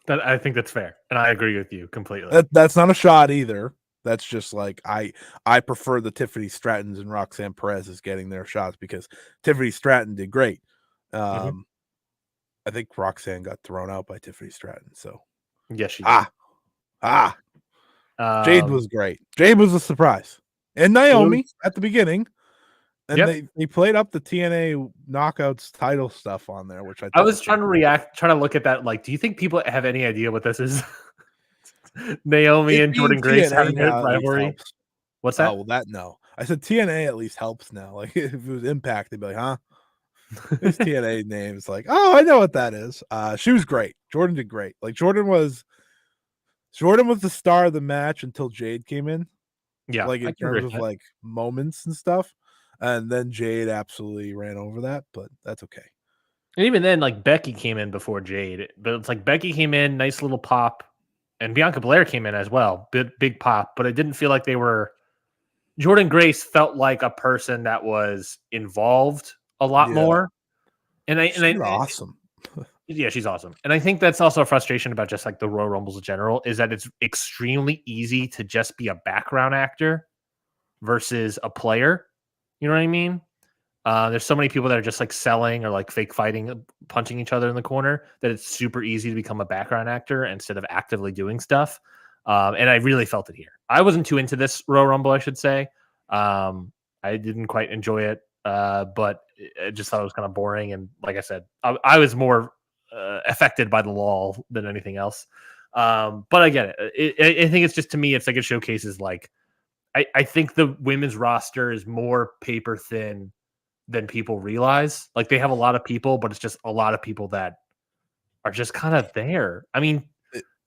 [SPEAKER 1] I think that's fair, and I agree with you completely.
[SPEAKER 2] That's not a shot either. That's just like I prefer the Tiffany Strattons and Roxanne Perez getting their shots because Tiffany Stratton did great. I think Roxanne got thrown out by Tiffany Stratton. So
[SPEAKER 1] yes, she did.
[SPEAKER 2] Jade was great. Jade was a surprise, and Naomi at the beginning. And they played up the TNA Knockouts title stuff on there, which I
[SPEAKER 1] was trying to look at that. Like, do you think people have any idea what this is? Naomi and Jordan Grace having a rivalry. What's that?
[SPEAKER 2] Oh, well, that no. I said TNA at least helps now. Like if it was Impact, they'd be like, huh? This TNA name's like, oh, I know what that is. She was great. Jordan did great. Like Jordan was the star of the match until Jade came in.
[SPEAKER 1] Yeah,
[SPEAKER 2] like in terms of like moments and stuff. And then Jade absolutely ran over that, but that's okay.
[SPEAKER 1] And even then, like Becky came in before Jade, but it's like Becky came in, nice little pop, and Bianca Belair came in as well, big pop. But it didn't feel like they were. Jordan Grace felt like a person that was involved a lot more, and she's
[SPEAKER 2] awesome.
[SPEAKER 1] Yeah, she's awesome, and I think that's also a frustration about just like the Royal Rumbles in general is that it's extremely easy to just be a background actor versus a player. You know what I mean? There's so many people that are just like selling or like fake fighting, punching each other in the corner that it's super easy to become a background actor instead of actively doing stuff. And I really felt it here. I wasn't too into this Royal Rumble, I should say. I didn't quite enjoy it, but I just thought it was kind of boring. And like I said, I was more affected by the lull than anything else. But I get it. I think it's just, to me, it's like it showcases like, I think the women's roster is more paper thin than people realize. Like they have a lot of people, but it's just a lot of people that are just kind of there. I mean,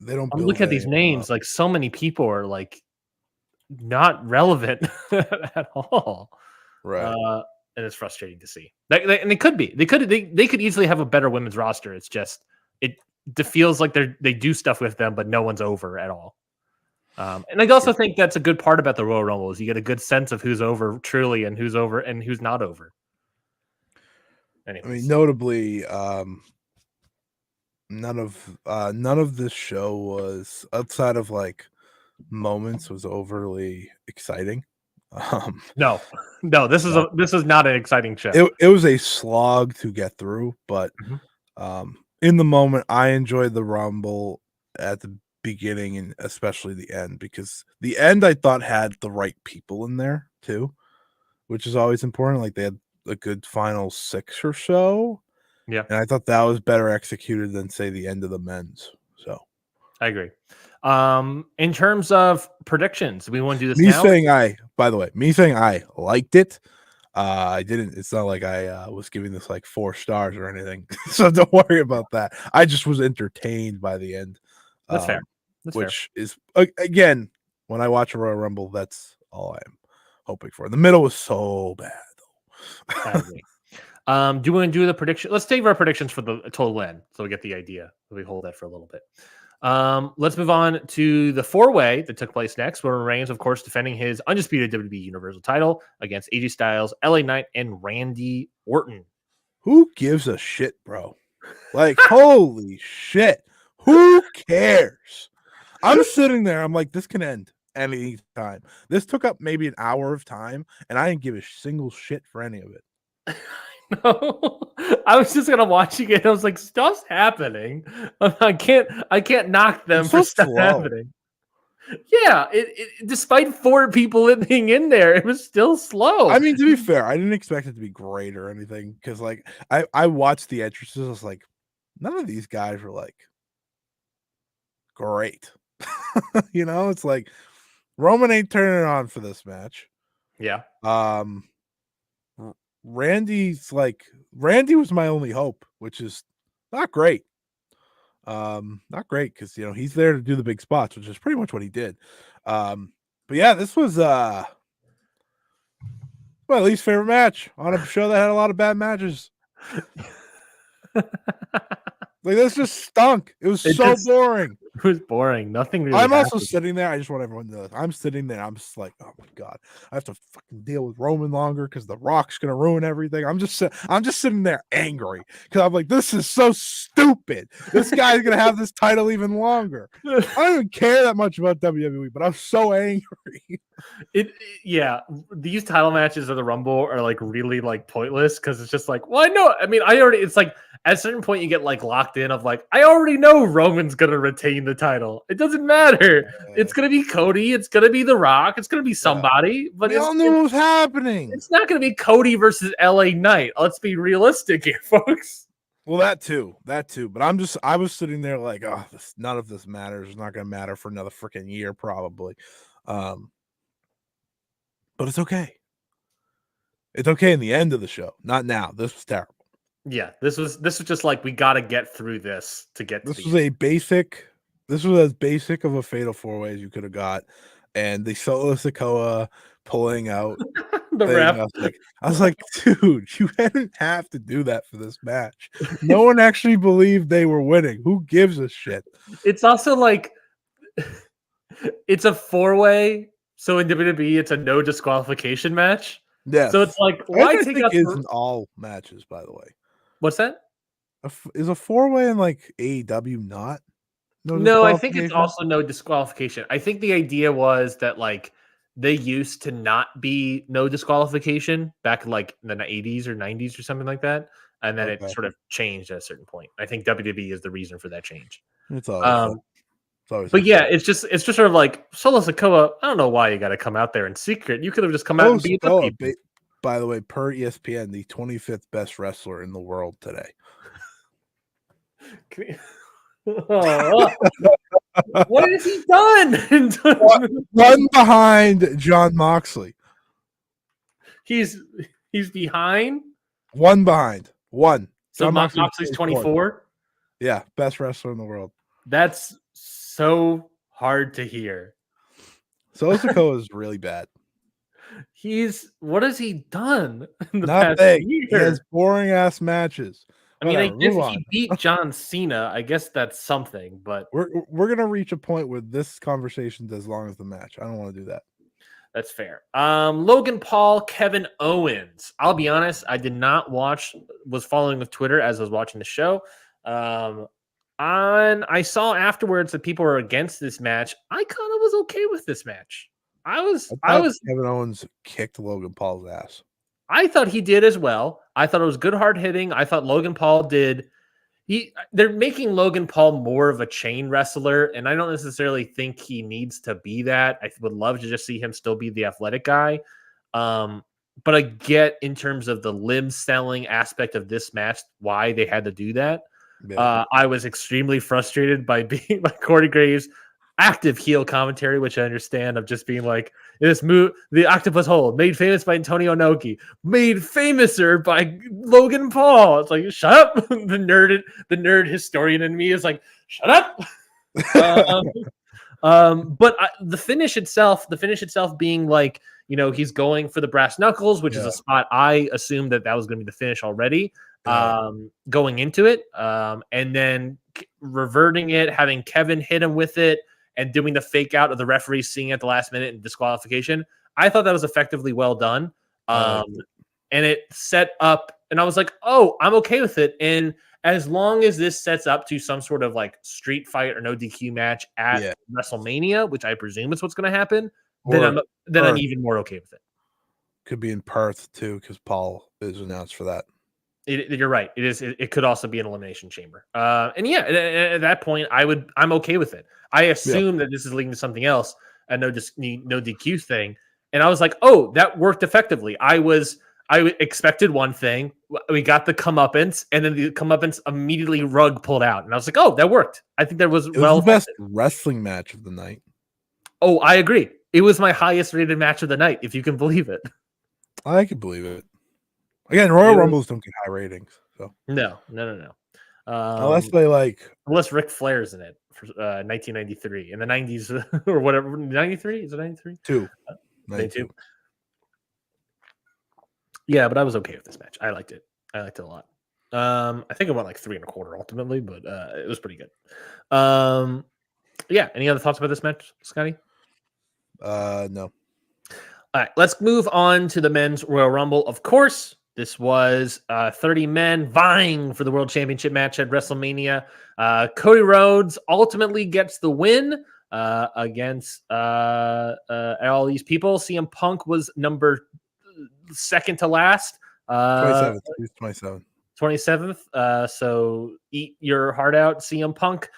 [SPEAKER 2] they don't
[SPEAKER 1] look at these names. Like so many people are like not relevant at all.
[SPEAKER 2] Right.
[SPEAKER 1] And it's frustrating to see. And it could be. They could easily have a better women's roster. It's just it feels like they do stuff with them, but no one's over at all. And I also think that's a good part about the Royal Rumble is you get a good sense of who's over truly and who's over and who's not over. Anyways.
[SPEAKER 2] I mean, notably, none of this show was outside of like moments was overly exciting.
[SPEAKER 1] No, this is not an exciting show.
[SPEAKER 2] It was a slog to get through, but in the moment, I enjoyed the Rumble at the beginning and especially the end because the end I thought had the right people in there too, which is always important. Like they had a good final 6 or so.
[SPEAKER 1] Yeah.
[SPEAKER 2] And I thought that was better executed than say the end of the men's. So
[SPEAKER 1] I agree. In terms of predictions, we want to do this now.
[SPEAKER 2] Me saying I liked it. I didn't. It's not like I was giving this like 4 stars or anything. So don't worry about that. I just was entertained by the end.
[SPEAKER 1] That's fair.
[SPEAKER 2] Is again, when I watch a Royal Rumble, that's all I'm hoping for. The middle was so bad though.
[SPEAKER 1] I agree. Do you want to do the prediction? Let's save our predictions for the total end, so we get the idea. We hold that for a little bit. Let's move on to the 4-way that took place next, where Reigns, of course, defending his undisputed WWE Universal title against AJ Styles, LA Knight, and Randy Orton.
[SPEAKER 2] Who gives a shit, bro? Like, holy shit. Who cares? I'm sitting there. I'm like, this can end any time. This took up maybe an hour of time, and I didn't give a single shit for any of it.
[SPEAKER 1] No, I was just gonna watching it. I was like, stuff's happening. I can't knock them
[SPEAKER 2] It's
[SPEAKER 1] for
[SPEAKER 2] so
[SPEAKER 1] stuff
[SPEAKER 2] slow.
[SPEAKER 1] happening. Yeah, it despite 4 people being in there, it was still slow.
[SPEAKER 2] I mean, to be fair, I didn't expect it to be great or anything because, like, I watched the entrances. I was like, none of these guys were like great. It's like Roman ain't turning it on for this match.
[SPEAKER 1] Yeah.
[SPEAKER 2] Randy was my only hope, which is not great. Not great because he's there to do the big spots, which is pretty much what he did. But yeah, this was my least favorite match on a show that had a lot of bad matches. Like, this just stunk. It was boring.
[SPEAKER 1] It was boring. Nothing really.
[SPEAKER 2] I'm also sitting there. I just want everyone to know this. I'm sitting there. I'm just like, oh my god, I have to fucking deal with Roman longer because The Rock's gonna ruin everything. I'm just sitting there angry because I'm like, this is so stupid. This guy's gonna have this title even longer. I don't even care that much about WWE, but I'm so angry.
[SPEAKER 1] Yeah, these title matches of the Rumble are like really like pointless because it's just like, well, I know. I mean, it's like at a certain point you get like locked in of like, I already know Roman's gonna retain the title. It doesn't matter. It's gonna be Cody. It's gonna be The Rock. It's gonna be somebody. But
[SPEAKER 2] we all knew what was happening.
[SPEAKER 1] It's not gonna be Cody versus LA Knight. Let's be realistic here, folks.
[SPEAKER 2] Well, that too. But I was sitting there like, oh, none of this matters. It's not gonna matter for another freaking year, probably. But it's okay. It's okay in the end of the show. Not now. This was terrible.
[SPEAKER 1] Yeah, this was just like, we got to get through this to get.
[SPEAKER 2] This was as basic of a fatal 4-way as you could have got, and the Solo Sikoa pulling out
[SPEAKER 1] the ref.
[SPEAKER 2] I was like, dude, you didn't have to do that for this match. No one actually believed they were winning. Who gives a shit?
[SPEAKER 1] It's also like, it's a 4-way. So in WWE, it's a no disqualification match.
[SPEAKER 2] Yeah.
[SPEAKER 1] So it's like, why take out?
[SPEAKER 2] Isn't all matches, by the way.
[SPEAKER 1] What's that?
[SPEAKER 2] Is a 4-way in like AEW not?
[SPEAKER 1] No, I think it's also no disqualification. I think the idea was that like they used to not be no disqualification back in like the 80s or 90s or something like that, and then it sort of changed at a certain point. I think WWE is the reason for that change.
[SPEAKER 2] It's always
[SPEAKER 1] but yeah, it's just sort of like Solo Sikoa. I don't know why you got to come out there in secret. You could have just come out and beat the people.
[SPEAKER 2] By the way, per ESPN, the 25th best wrestler in the world today.
[SPEAKER 1] What has he done?
[SPEAKER 2] One behind John Moxley.
[SPEAKER 1] He's behind.
[SPEAKER 2] One behind. One.
[SPEAKER 1] So Moxley's 24.
[SPEAKER 2] Yeah, best wrestler in the world.
[SPEAKER 1] That's so hard to hear.
[SPEAKER 2] Solo Sikoa is really bad.
[SPEAKER 1] What has he done in the
[SPEAKER 2] past year? He has boring ass matches.
[SPEAKER 1] I mean, I guess he beat John Cena. I guess that's something, but
[SPEAKER 2] we're gonna reach a point where this conversation's as long as the match. I don't want to do that.
[SPEAKER 1] That's fair. Logan Paul, Kevin Owens. I'll be honest, I did not was following with Twitter as I was watching the show. I saw afterwards that people were against this match. I kind of was okay with this match. I was
[SPEAKER 2] Kevin Owens kicked Logan Paul's ass.
[SPEAKER 1] I thought he did as well. I thought it was good hard hitting. I thought Logan Paul did. They're making Logan Paul more of a chain wrestler, and I don't necessarily think he needs to be that. I would love to just see him still be the athletic guy. But I get in terms of the limb selling aspect of this match why they had to do that. Yeah. I was extremely frustrated by Corey Graves' active heel commentary, which I understand, of just being like, this move, the octopus hold, made famous by Antonio Inoki, made famouser by Logan Paul. It's like, shut up. the nerd historian in me is like, shut up. But the finish itself being like, he's going for the brass knuckles, which is a spot I assumed that was going to be the finish already. Going into it, and then reverting it, having Kevin hit him with it, and doing the fake out of the referee seeing at the last minute and disqualification. I thought that was effectively well done. And it set up, and I was like, oh, I'm okay with it. And as long as this sets up to some sort of like street fight or no DQ match at
[SPEAKER 2] Yeah.
[SPEAKER 1] WrestleMania, which I presume is what's going to happen,
[SPEAKER 2] Or
[SPEAKER 1] then I'm
[SPEAKER 2] Perth.
[SPEAKER 1] even more okay with it.
[SPEAKER 2] Could be in Perth too, because Paul is announced for that.
[SPEAKER 1] You're right. It is. It could also be an elimination chamber. And yeah, at that point, I'm okay with it. I assume that this is leading to something else, a no DQ thing, and I was like, oh, that worked effectively. I expected one thing. We got the comeuppance, and then the comeuppance immediately rug pulled out, and I was like, oh, that worked. I think that was
[SPEAKER 2] It was the best wrestling match of the night.
[SPEAKER 1] Oh, I agree. It was my highest rated match of the night, if you can believe it.
[SPEAKER 2] I can believe it. Again, Royal Rumbles don't get high ratings, so
[SPEAKER 1] no.
[SPEAKER 2] unless they
[SPEAKER 1] unless Ric Flair's in it for 1993 in the 90s or whatever. 93 is it 93? 92. Yeah, but I was okay with this match. I liked it. I liked it a lot. I think it went like 3 1/4 ultimately, but it was pretty good. Yeah. Any other thoughts about this match, Scotty?
[SPEAKER 2] No.
[SPEAKER 1] All right, let's move on to the men's Royal Rumble. Of course, this was 30 men vying for the World Championship match at WrestleMania. Cody Rhodes ultimately gets the win against all these people. CM Punk was number second to last.
[SPEAKER 2] 27th. He was
[SPEAKER 1] 27th. So eat your heart out, CM Punk.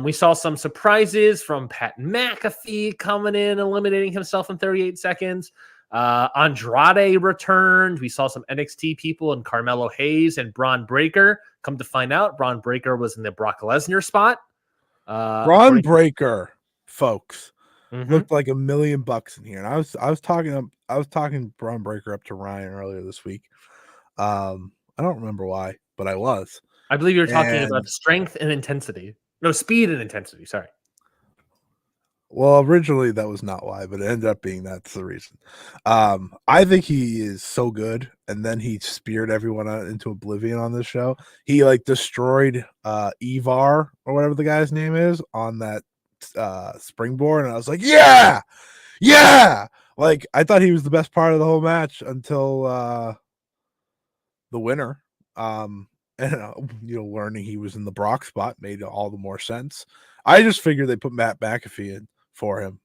[SPEAKER 1] We saw some surprises from Pat McAfee coming in, eliminating himself in 38 seconds. Andrade returned. We saw some NXT people and Carmelo Hayes and Braun Breaker. Come to find out, Braun Breaker was in the Brock Lesnar spot.
[SPEAKER 2] Braun Breaker, folks, looked like $1 million in here. And I was talking Braun Breaker up to Ryan earlier this week. I don't remember why, but I was.
[SPEAKER 1] I believe you were talking about strength and intensity. No, speed and intensity. Sorry.
[SPEAKER 2] Well, originally that was not why, but it ended up being that's the reason. I think he is so good, and then he speared everyone into oblivion on this show. He destroyed Ivar or whatever the guy's name is on that springboard, and I was like, yeah. Like I thought he was the best part of the whole match until the winner. And learning he was in the Brock spot made all the more sense. I just figured they put Matt McAfee in for him,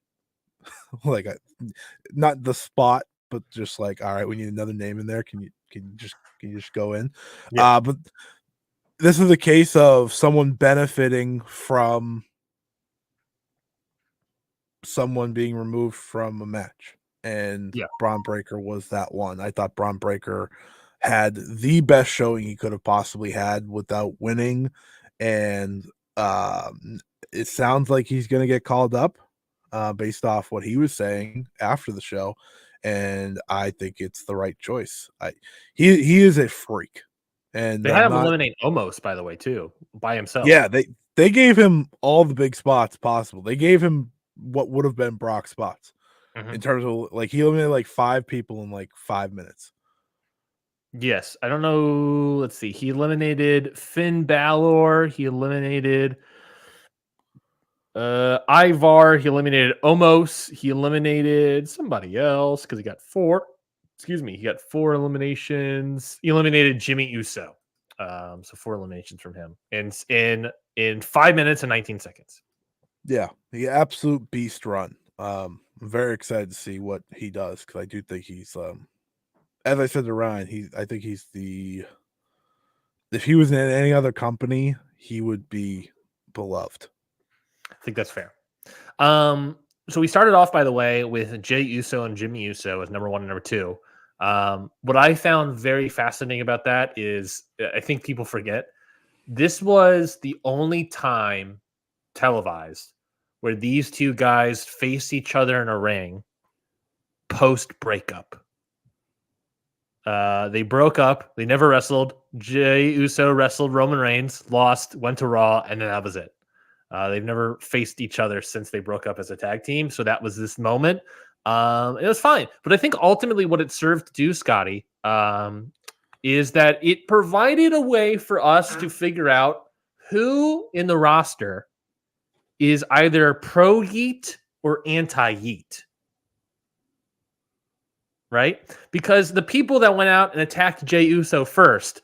[SPEAKER 2] not the spot, but just all right, we need another name in there. Can you just go in? Yeah. But this is a case of someone benefiting from someone being removed from a match, and Braun Breaker was that one. I thought Braun Breaker had the best showing he could have possibly had without winning, and it sounds like he's going to get called up based off what he was saying after the show, and I think it's the right choice. He is a freak, and
[SPEAKER 1] they had him eliminate Omos, by the way, too, by himself.
[SPEAKER 2] Yeah, they gave him all the big spots possible. They gave him what would have been Brock's spots in terms of he eliminated 5 people in 5 minutes.
[SPEAKER 1] Yes, I don't know. Let's see. He eliminated Finn Balor. He eliminated Ivar. He eliminated Omos. He eliminated somebody else because he got 4. Excuse me. He got 4 eliminations. He eliminated Jimmy Uso. So 4 eliminations from him in 5 minutes and 19 seconds.
[SPEAKER 2] Yeah, the absolute beast run. I'm very excited to see what he does because I do think he's as I said to Ryan, I think he's if he was in any other company, he would be beloved.
[SPEAKER 1] I think that's fair. So we started off, by the way, with Jey Uso and Jimmy Uso as number 1 and number 2. What I found very fascinating about that is I think people forget this was the only time televised where these two guys faced each other in a ring post breakup. They broke up. They never wrestled. Jey Uso wrestled Roman Reigns, lost, went to Raw, and then that was it. They've never faced each other since they broke up as a tag team. So that was this moment. It was fine. But I think ultimately what it served to do, Scotty, is that it provided a way for us to figure out who in the roster is either pro-Yeet or anti-Yeet. Right? Because the people that went out and attacked Jey Uso first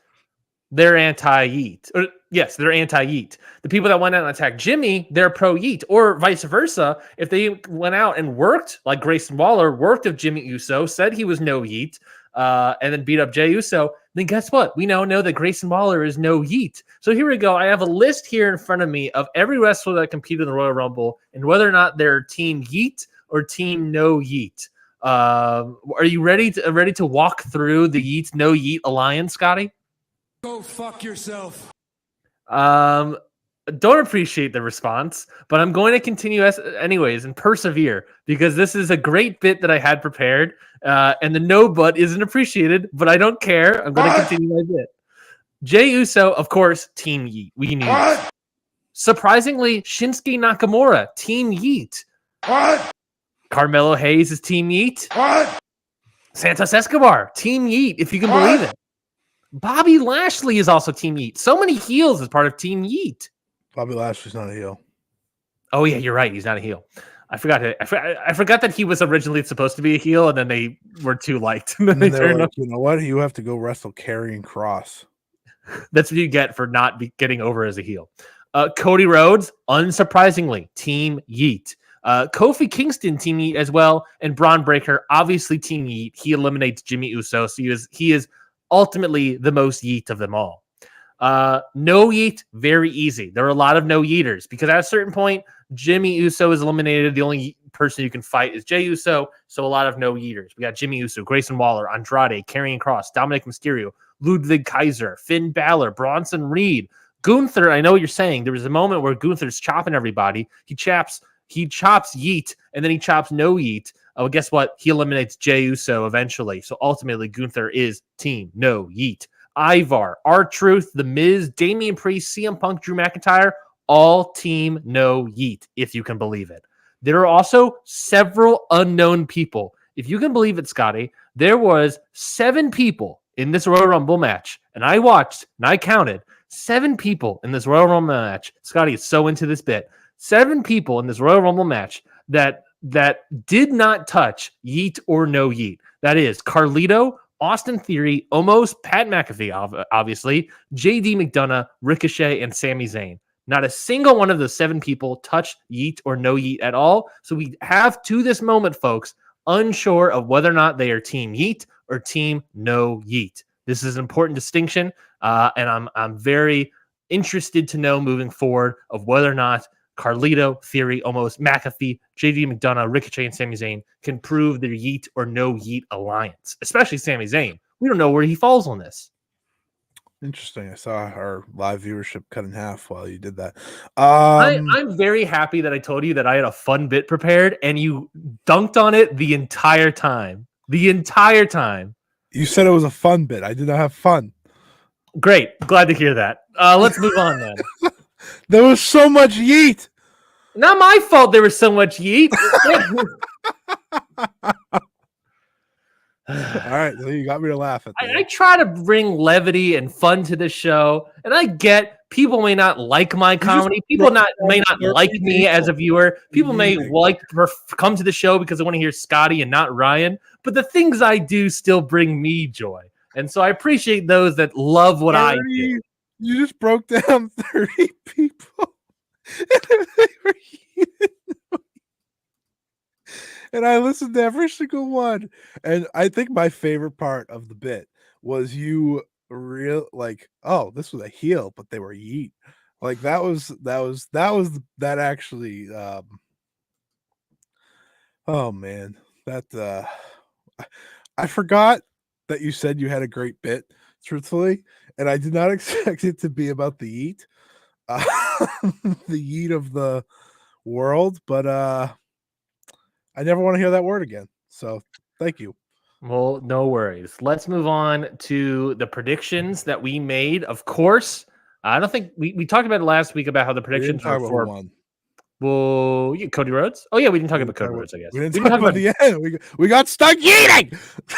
[SPEAKER 1] they're anti-Yeet. Yes, they're anti-Yeet. The people that went out and attacked Jimmy, they're pro-Yeet, or vice versa. If they went out and worked, like Grayson Waller worked with Jimmy Uso, said he was no Yeet, and then beat up Jey Uso, then guess what? We now know that Grayson Waller is no Yeet. So here we go. I have a list here in front of me of every wrestler that competed in the Royal Rumble and whether or not they're Team Yeet or Team No Yeet. Are you ready to walk through the Yeet No Yeet alliance, Scotty?
[SPEAKER 4] Go fuck yourself.
[SPEAKER 1] Don't appreciate the response, but I'm going to continue anyways and persevere because this is a great bit that I had prepared, and the no but isn't appreciated, but I don't care. I'm going to continue my bit. Jey Uso, of course, Team Yeet. We knew this. Surprisingly, Shinsuke Nakamura, Team Yeet. Carmelo Hayes is Team Yeet. Santos Escobar, Team Yeet, if you can believe it. Bobby Lashley is also Team Yeet. So many heels as part of Team Yeet.
[SPEAKER 2] Bobby Lashley's not a heel.
[SPEAKER 1] Oh yeah, you're right. He's not a heel. I forgot that he was originally supposed to be a heel, and then they were too liked. And then they
[SPEAKER 2] were
[SPEAKER 1] turned
[SPEAKER 2] like,
[SPEAKER 1] up.
[SPEAKER 2] you know what? You have to go wrestle Karrion Kross.
[SPEAKER 1] That's what you get for not getting over as a heel. Cody Rhodes, unsurprisingly, Team Yeet. Kofi Kingston, Team Yeet as well, and Braun Breaker, obviously Team Yeet. He eliminates Jimmy Uso, so he is ultimately the most Yeet of them all. No Yeet, very easy. There are a lot of no Yeeters because at a certain point, Jimmy Uso is eliminated. The only person you can fight is Jey Uso, so a lot of no Yeeters. We got Jimmy Uso, Grayson Waller, Andrade, Karrion Kross, Dominic Mysterio, Ludwig Kaiser, Finn Balor, Bronson Reed, Gunther. I know what you're saying. There was a moment where Gunther's chopping everybody. He chops Yeet, and then he chops no Yeet. Oh, guess what? He eliminates Jey Uso eventually. So ultimately, Gunther is Team No Yeet. Ivar, R-Truth, The Miz, Damian Priest, CM Punk, Drew McIntyre, all Team No Yeet, if you can believe it. There are also several unknown people. If you can believe it, Scotty, there was 7 people in this Royal Rumble match, and I watched and I counted 7 people in this Royal Rumble match. Scotty is so into this bit. 7 people in this Royal Rumble match that did not touch Yeet or No Yeet. That is Carlito, Austin Theory, Omos, Pat McAfee, obviously, JD McDonough, Ricochet, and Sami Zayn. Not a single one of those 7 people touched Yeet or No Yeet at all. So we have, to this moment, folks, unsure of whether or not they are Team Yeet or Team No Yeet. This is an important distinction, and I'm very interested to know moving forward of whether or not Carlito, Theory, Omos, McAfee, JD McDonough, Ricochet, and Sami Zayn can prove their Yeet or No Yeet alliance, especially Sami Zayn. We don't know where he falls on this.
[SPEAKER 2] Interesting. I saw our live viewership cut in half while you did that.
[SPEAKER 1] I'm very happy that I told you that I had a fun bit prepared, and you dunked on it the entire time. The entire time.
[SPEAKER 2] You said it was a fun bit. I did not have fun.
[SPEAKER 1] Great. Glad to hear that. Let's move on then.
[SPEAKER 2] There was so much Yeet.
[SPEAKER 1] Not my fault there was so much Yeet.
[SPEAKER 2] All right, so you got me to laugh at that.
[SPEAKER 1] I try to bring levity and fun to the show, and I get people may not like my comedy. People may not like me as a viewer. People may come to the show because they want to hear Scotty and not Ryan. But the things I do still bring me joy, and so I appreciate those that love what I do.
[SPEAKER 2] You just broke down 30 people, and they were heated. And I listened to every single one. And I think my favorite part of the bit was you oh, this was a heel, but they were Yeet. Like that actually oh man, that I forgot that you said you had a great bit, truthfully, and I did not expect it to be about the Yeet. The Yeet of the world, but I never want to hear that word again. So thank you.
[SPEAKER 1] Well, no worries. Let's move on to the predictions that we made. Of course, I don't think we talked about it last week about how the predictions were for. Well, Cody Rhodes. Oh yeah, we didn't talk about Cody Rhodes. I guess
[SPEAKER 2] we didn't talk about the end. We got stuck eating.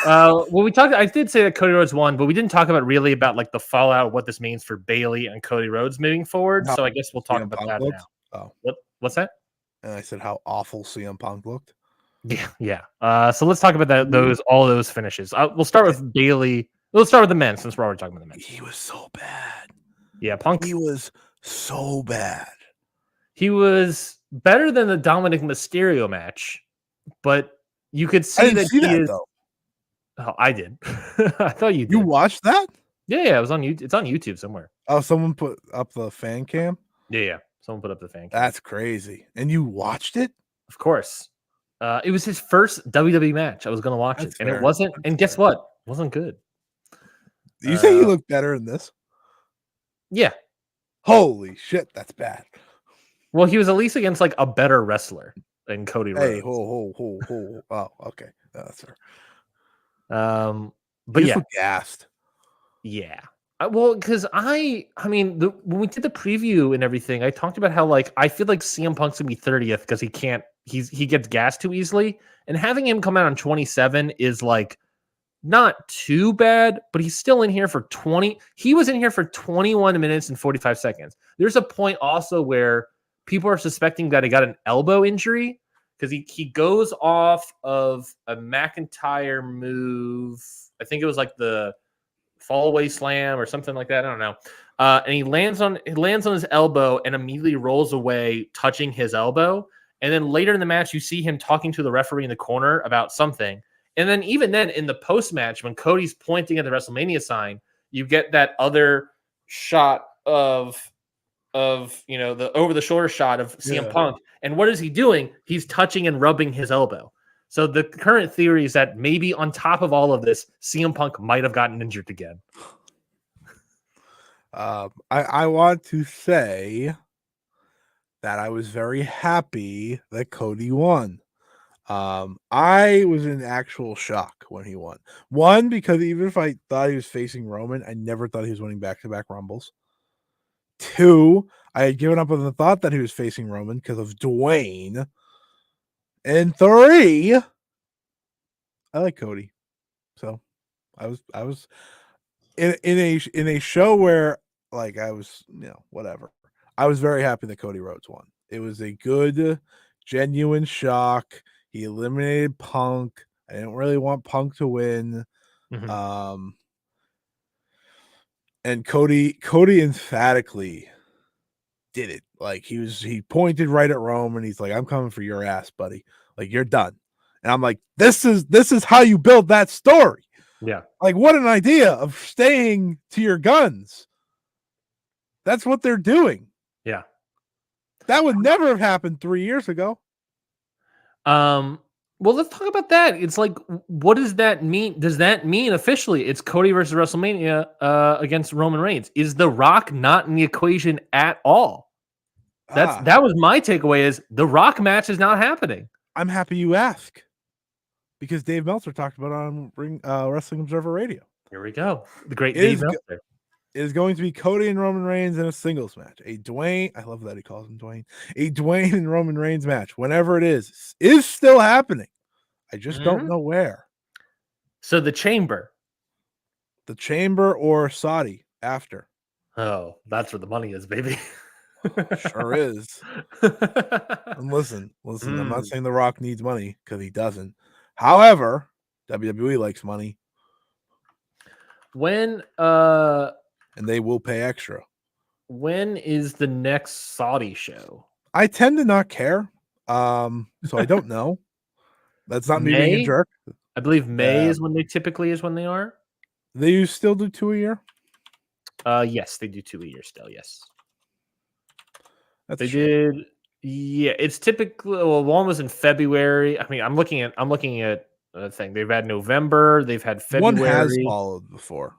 [SPEAKER 1] Well, we talked. I did say that Cody Rhodes won, but we didn't talk about really about like the fallout, what this means for Bayley and Cody Rhodes moving forward. So I guess we'll talk about that now. Oh, what's that?
[SPEAKER 2] And I said how awful CM Punk looked.
[SPEAKER 1] Yeah. So let's talk about all those finishes. We'll start with Bayley Let's start with the men since we're already talking about the men.
[SPEAKER 2] He was so bad.
[SPEAKER 1] Yeah, Punk.
[SPEAKER 2] He was so bad.
[SPEAKER 1] He was better than the Dominic Mysterio match, but you could
[SPEAKER 2] I
[SPEAKER 1] see
[SPEAKER 2] didn't
[SPEAKER 1] that
[SPEAKER 2] see
[SPEAKER 1] he
[SPEAKER 2] that
[SPEAKER 1] is.
[SPEAKER 2] though.
[SPEAKER 1] Oh, I did. I thought you did.
[SPEAKER 2] You watched that?
[SPEAKER 1] Yeah, it was on YouTube. It's on YouTube somewhere.
[SPEAKER 2] Oh, someone put up the fan cam?
[SPEAKER 1] Yeah. Someone put up the fan cam.
[SPEAKER 2] That's crazy. And you watched it?
[SPEAKER 1] Of course. It was his first WWE match. I was going to watch
[SPEAKER 2] That's
[SPEAKER 1] it, and it
[SPEAKER 2] fair.
[SPEAKER 1] wasn't.
[SPEAKER 2] That's
[SPEAKER 1] And guess
[SPEAKER 2] fair.
[SPEAKER 1] what? It wasn't good.
[SPEAKER 2] You say he looked better in this?
[SPEAKER 1] Yeah.
[SPEAKER 2] Holy shit, that's bad.
[SPEAKER 1] Well, he was at least against like a better wrestler than Cody
[SPEAKER 2] Hey,
[SPEAKER 1] Rhodes.
[SPEAKER 2] ho. Oh, okay. No, that's fair.
[SPEAKER 1] But
[SPEAKER 2] He
[SPEAKER 1] yeah,
[SPEAKER 2] just looked gassed.
[SPEAKER 1] yeah. Well, because I mean, when we did the preview and everything, I talked about how like I feel like CM Punk's gonna be 30th because he can't. He gets gassed too easily, and having him come out on 27 is like not too bad, but he's still in here for 20. He was in here for 21 minutes and 45 seconds. There's a point also where people are suspecting that he got an elbow injury because he goes off of a McIntyre move. I think it was like the fall away slam or something like that. I don't know. And he lands on his elbow and immediately rolls away, touching his elbow. And then later in the match, you see him talking to the referee in the corner about something. And then even then in the post-match, when Cody's pointing at the WrestleMania sign, you get that other shot of the over-the-shoulder shot of CM Punk. And what is he doing? He's touching and rubbing his elbow. So the current theory is that maybe on top of all of this, CM Punk might have gotten injured again.
[SPEAKER 2] I want to say that I was very happy that Cody won. I was in actual shock when he won. One, because even if I thought he was facing Roman, I never thought he was winning back-to-back Rumbles. Two, I had given up on the thought that he was facing Roman because of Dwayne. And three, I like Cody. So I was in a show where like I was, whatever. I was very happy that Cody Rhodes won. It was a good, genuine shock. He eliminated Punk. I didn't really want Punk to win.
[SPEAKER 1] Mm-hmm.
[SPEAKER 2] And Cody emphatically did it. Like he pointed right at Rome and he's like, I'm coming for your ass, buddy. Like you're done. And I'm like, this is how you build that story.
[SPEAKER 1] Yeah.
[SPEAKER 2] Like what an idea of staying to your guns. That's what they're doing.
[SPEAKER 1] Yeah.
[SPEAKER 2] That would never have happened 3 years ago.
[SPEAKER 1] Well, let's talk about that. It's like, what does that mean? Does that mean officially it's Cody versus WrestleMania against Roman Reigns? Is The Rock not in the equation at all? That was my takeaway. Is The Rock match is not happening?
[SPEAKER 2] I'm happy you ask, because Dave Meltzer talked about it on Wrestling Observer Radio.
[SPEAKER 1] Here we go. The great Dave Meltzer.
[SPEAKER 2] It is going to be Cody and Roman Reigns in a singles match. I love that he calls him Dwayne. A Dwayne and Roman Reigns match, whenever it is still happening. I just don't know where.
[SPEAKER 1] So the Chamber
[SPEAKER 2] or Saudi after.
[SPEAKER 1] Oh, that's where the money is, baby.
[SPEAKER 2] Sure is. And listen, I'm not saying The Rock needs money because he doesn't. However, WWE likes money.
[SPEAKER 1] When
[SPEAKER 2] and they will pay extra.
[SPEAKER 1] When is the next Saudi show?
[SPEAKER 2] I tend to not care. So I don't know. That's not me being a jerk.
[SPEAKER 1] I believe May is when they are.
[SPEAKER 2] They still do 2 a year?
[SPEAKER 1] Yes, they do 2 a year still, yes.
[SPEAKER 2] They did.
[SPEAKER 1] Yeah, it's typically one was in February. I mean, I'm looking at a thing. They've had November, they've had February.
[SPEAKER 2] One has followed before.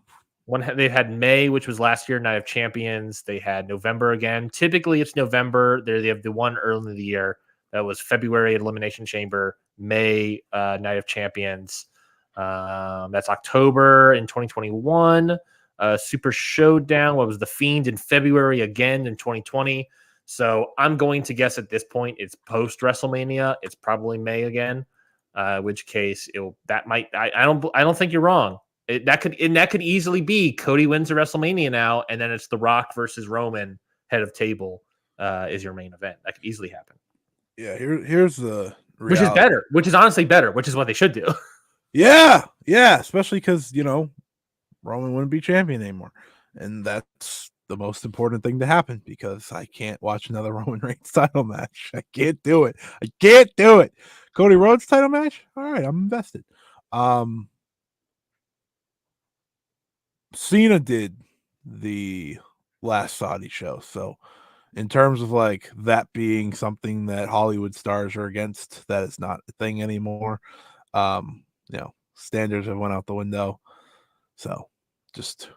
[SPEAKER 1] They've had May, which was last year, Night of Champions. They had November again. Typically, it's November. They have the one early in the year that was February Elimination Chamber, May Night of Champions. That's October in 2021. Super Showdown. What was the Fiend in February again in 2020? So I'm going to guess at this point it's post WrestleMania. It's probably May again. Which case I don't think you're wrong. That could easily be Cody wins a WrestleMania now, and then it's The Rock versus Roman head of table is your main event. That could easily happen.
[SPEAKER 2] Yeah, here's the reality.
[SPEAKER 1] Which is better. Which is honestly better. Which is what they should do.
[SPEAKER 2] Yeah, especially because Roman wouldn't be champion anymore. And that's the most important thing to happen because I can't watch another Roman Reigns title match. I can't do it. I can't do it. Cody Rhodes title match? All right, I'm invested. Cena did the last Saudi show. So in terms of like that being something that Hollywood stars are against, that is not a thing anymore. Standards have went out the window. So just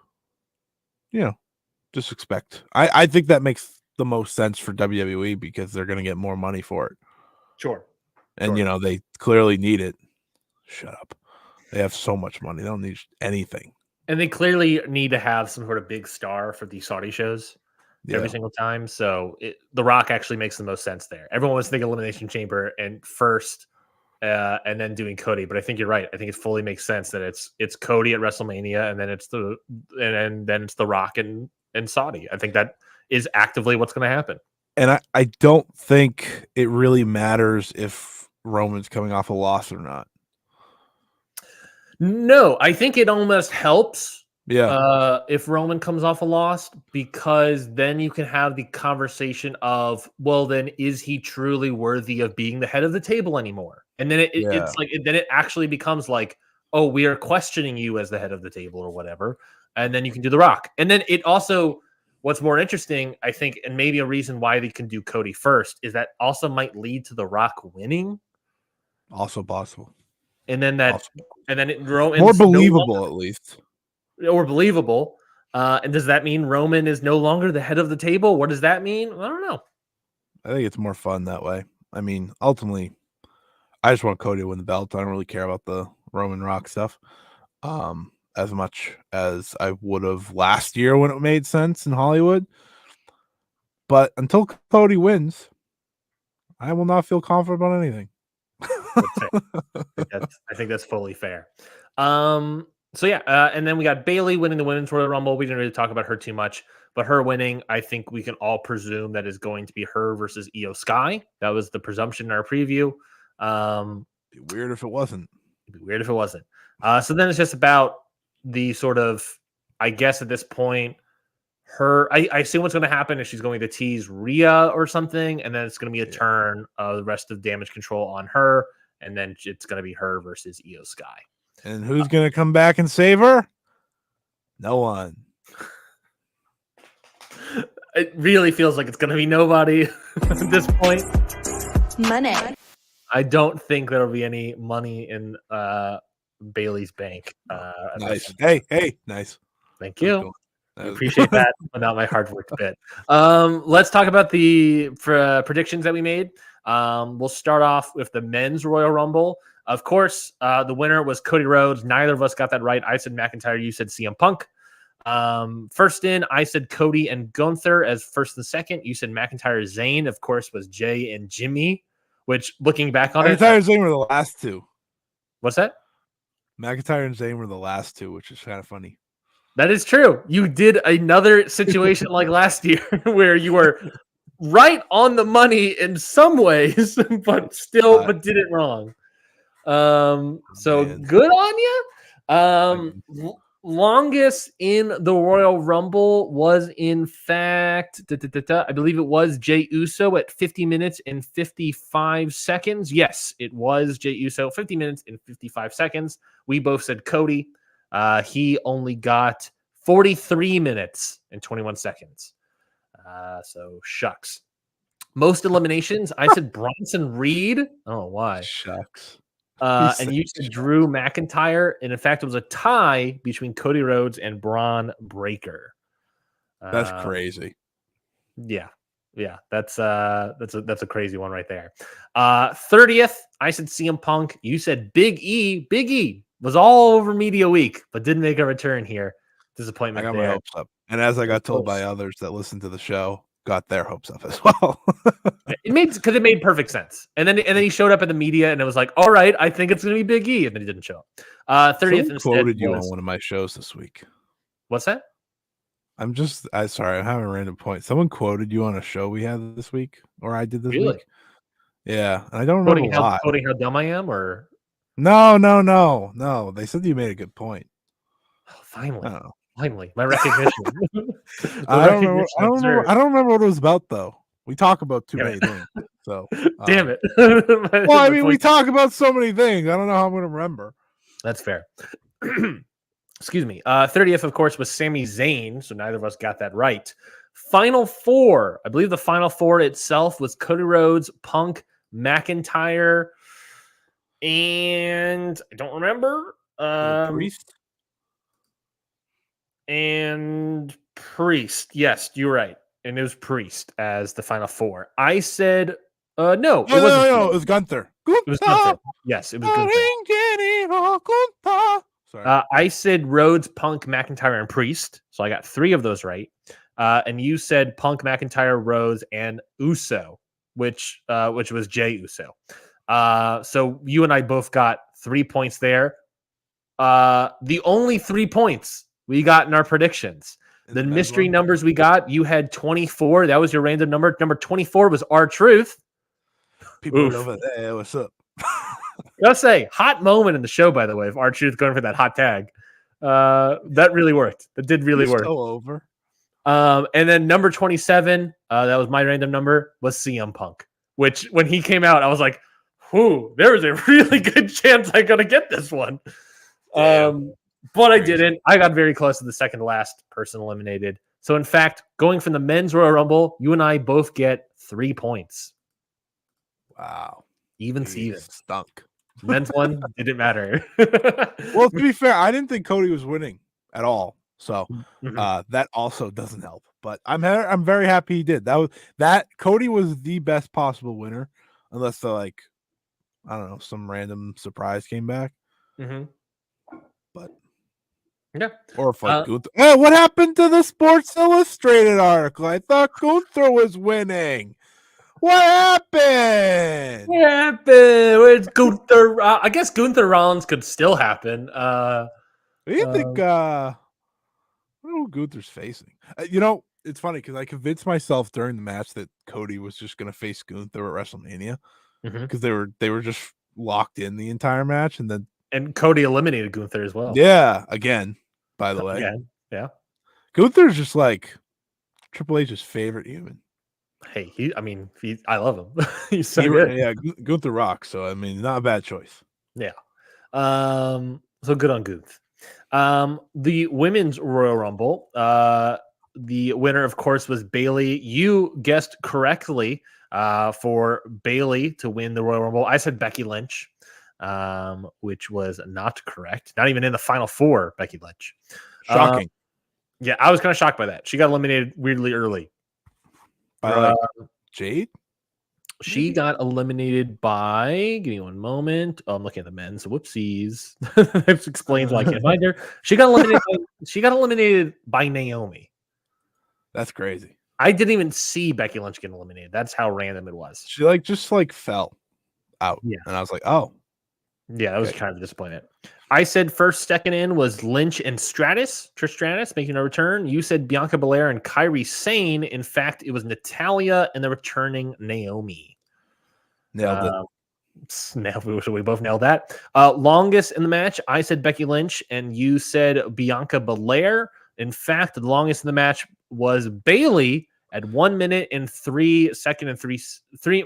[SPEAKER 2] just expect. I think that makes the most sense for WWE because they're going to get more money for it.
[SPEAKER 1] Sure.
[SPEAKER 2] And they clearly need it. Shut up. They have so much money. They don't need anything.
[SPEAKER 1] And they clearly need to have some sort of big star for these Saudi shows every single time. So The Rock actually makes the most sense there. Everyone wants to think Elimination Chamber and first, and then doing Cody. But I think you're right. I think it fully makes sense that it's Cody at WrestleMania, and then it's the Rock and Saudi. I think that is actively what's going to happen.
[SPEAKER 2] And I don't think it really matters if Roman's coming off a loss or not.
[SPEAKER 1] No, I think it almost helps.
[SPEAKER 2] Yeah.
[SPEAKER 1] If Roman comes off a loss, because then you can have the conversation of, well, then is he truly worthy of being the head of the table anymore? And then it's like, then it actually becomes like, oh, we are questioning you as the head of the table or whatever. And then you can do The Rock. And then it also, what's more interesting, I think, and maybe a reason why they can do Cody first is that also might lead to The Rock winning.
[SPEAKER 2] Also possible.
[SPEAKER 1] And then Roman's
[SPEAKER 2] more believable, at least.
[SPEAKER 1] Or believable. And does that mean Roman is no longer the head of the table? What does that mean? I don't know.
[SPEAKER 2] I think it's more fun that way. I mean, ultimately, I just want Cody to win the belt. I don't really care about the Roman Rock stuff as much as I would have last year when it made sense in Hollywood. But until Cody wins, I will not feel confident about anything.
[SPEAKER 1] I think that's fully fair. And then we got Bayley winning the Women's Royal Rumble. We didn't really talk about her too much, but her winning, I think we can all presume that is going to be her versus Io Sky. That was the presumption in our preview.
[SPEAKER 2] Be weird if it wasn't.
[SPEAKER 1] So then it's just about the sort of, I guess at this point, I assume what's going to happen is she's going to tease Rhea or something, and then it's going to be a turn of the rest of Damage Control on her, and then it's going to be her versus Io Sky.
[SPEAKER 2] And who's going to come back and save her? No one.
[SPEAKER 1] It really feels like it's going to be nobody at this point.
[SPEAKER 3] Money.
[SPEAKER 1] I don't think there'll be any money in Bayley's bank.
[SPEAKER 2] Nice. Hey, nice.
[SPEAKER 1] Thank you. I appreciate that, but not my hard work bit. Let's talk about the predictions that we made. We'll start off with the men's Royal Rumble. Of course, the winner was Cody Rhodes. Neither of us got that right. I said McIntyre. You said CM Punk. First in, I said Cody and Gunther as first and second. You said McIntyre Zayn, of course, was Jay and Jimmy, which looking back on
[SPEAKER 2] McIntyre and Zayn were the last two.
[SPEAKER 1] What's that?
[SPEAKER 2] McIntyre and Zayn were the last two, which is kind of funny.
[SPEAKER 1] That is true. You did another situation like last year where you were right on the money in some ways, but did it wrong. Good on you. Longest in the Royal Rumble was in fact, I believe it was Jey Uso at 50 minutes and 55 seconds. Yes, it was Jey Uso, 50 minutes and 55 seconds. We both said Cody. He only got 43 minutes and 21 seconds. So shucks. Most eliminations, I said Bronson Reed. Oh, why?
[SPEAKER 2] Shucks.
[SPEAKER 1] And you said Drew McIntyre, and in fact, it was a tie between Cody Rhodes and Braun Breaker.
[SPEAKER 2] That's crazy.
[SPEAKER 1] Yeah, that's a crazy one right there. 30th, I said CM Punk. You said Big E. Big E was all over Media Week, but didn't make a return here. Disappointment.
[SPEAKER 2] I got
[SPEAKER 1] there.
[SPEAKER 2] my hopes up, and as I got told by others that listened to the show, got their hopes up as well.
[SPEAKER 1] It made perfect sense. And then he showed up at the media and it was like, all right, I think it's gonna be Big E, and then he didn't show up. 30th instead
[SPEAKER 2] quoted you on one of my shows this week.
[SPEAKER 1] What's that?
[SPEAKER 2] I'm sorry, I'm having a random point. Someone quoted you on a show we had this week, or I did this week. Yeah, and I don't remember why.
[SPEAKER 1] Quoting how dumb I am, or
[SPEAKER 2] no. They said you made a good point.
[SPEAKER 1] Finally,
[SPEAKER 2] Oh.
[SPEAKER 1] finally, my recognition.
[SPEAKER 2] I don't know.
[SPEAKER 1] deserved.
[SPEAKER 2] I don't remember what it was about though. We talk about too
[SPEAKER 1] Damn
[SPEAKER 2] many
[SPEAKER 1] it.
[SPEAKER 2] things. So
[SPEAKER 1] Damn it.
[SPEAKER 2] well, I mean, we talk about so many things. I don't know how I'm gonna remember.
[SPEAKER 1] That's fair. Excuse me. 30th, of course, was Sami Zayn, so neither of us got that right. Final four. I believe the final four itself was Cody Rhodes, Punk, McIntyre, and I don't remember.
[SPEAKER 2] Priest.
[SPEAKER 1] And Priest. Yes, you're right. And it was Priest as the final four. I said no, it wasn't.
[SPEAKER 2] No, it was Gunther.
[SPEAKER 1] It was Gunther. Yes, it was Gunther.
[SPEAKER 2] Sorry.
[SPEAKER 1] I said Rhodes, Punk, McIntyre, and Priest. So I got 3 of those right. And you said Punk, McIntyre, Rhodes, and Uso, which was Jey Uso. So you and I both got 3 points there. The only 3 points we got in our predictions. The mystery numbers we got, you had 24. That was your random number. Number 24 was R-Truth.
[SPEAKER 2] People over there, what's up?
[SPEAKER 1] Gotta say, hot moment in the show, by the way, of R-Truth going for that hot tag. That really worked. That did really work.
[SPEAKER 2] So over.
[SPEAKER 1] And then number 27, that was my random number, was CM Punk. Which, when he came out, I was like, whoo, there was a really good chance I gotta get this one. But I didn't. I got very close to the second to last person eliminated. So, in fact, going from the men's Royal Rumble, you and I both get 3 points.
[SPEAKER 2] Wow.
[SPEAKER 1] Even Steven.
[SPEAKER 2] Stunk.
[SPEAKER 1] Men's one didn't matter.
[SPEAKER 2] Well, to be fair, I didn't think Cody was winning at all. So that also doesn't help. But I'm very happy he did. Cody was the best possible winner, unless the I don't know, some random surprise came back. But
[SPEAKER 1] yeah,
[SPEAKER 2] or if Gunther. Hey, what happened to the Sports Illustrated article? I thought Gunther was winning. What happened?
[SPEAKER 1] What happened? Where's Gunther? I guess Gunther Rollins could still happen.
[SPEAKER 2] What do you think? I don't know who Gunther's facing. It's funny because I convinced myself during the match that Cody was just going to face Gunther at WrestleMania because they were just locked in the entire match, and
[SPEAKER 1] Cody eliminated Gunther as well.
[SPEAKER 2] Yeah, again. By the way,
[SPEAKER 1] yeah.
[SPEAKER 2] Gunther's just like Triple H's favorite human.
[SPEAKER 1] Hey, I love him. He's so good.
[SPEAKER 2] Yeah, Gunther rocks. So not a bad choice.
[SPEAKER 1] Yeah. So good on Gunther. The women's Royal Rumble. The winner, of course, was Bayley. You guessed correctly for Bayley to win the Royal Rumble. I said Becky Lynch, which was not correct. Not even in the final four, Becky Lynch.
[SPEAKER 2] Shocking.
[SPEAKER 1] Yeah, I was kind of shocked by that. She got eliminated weirdly early.
[SPEAKER 2] By Jade?
[SPEAKER 1] She got eliminated by. Give me one moment. Oh, I'm looking at the men's. Whoopsies. That explains why I can't find her. She got eliminated by Naomi.
[SPEAKER 2] That's crazy.
[SPEAKER 1] I didn't even see Becky Lynch get eliminated. That's how random it was.
[SPEAKER 2] She just fell out. Yeah. And I was like, oh.
[SPEAKER 1] Yeah, that was kind of disappointing. I said first, second in was Lynch and Trish Stratus making a return. You said Bianca Belair and Kairi Sane. In fact, it was Natalya and the returning Naomi.
[SPEAKER 2] Nailed
[SPEAKER 1] it. We both nailed that. Longest in the match, I said Becky Lynch, and you said Bianca Belair. In fact, the longest in the match was Bayley at 1 minute and 3 seconds and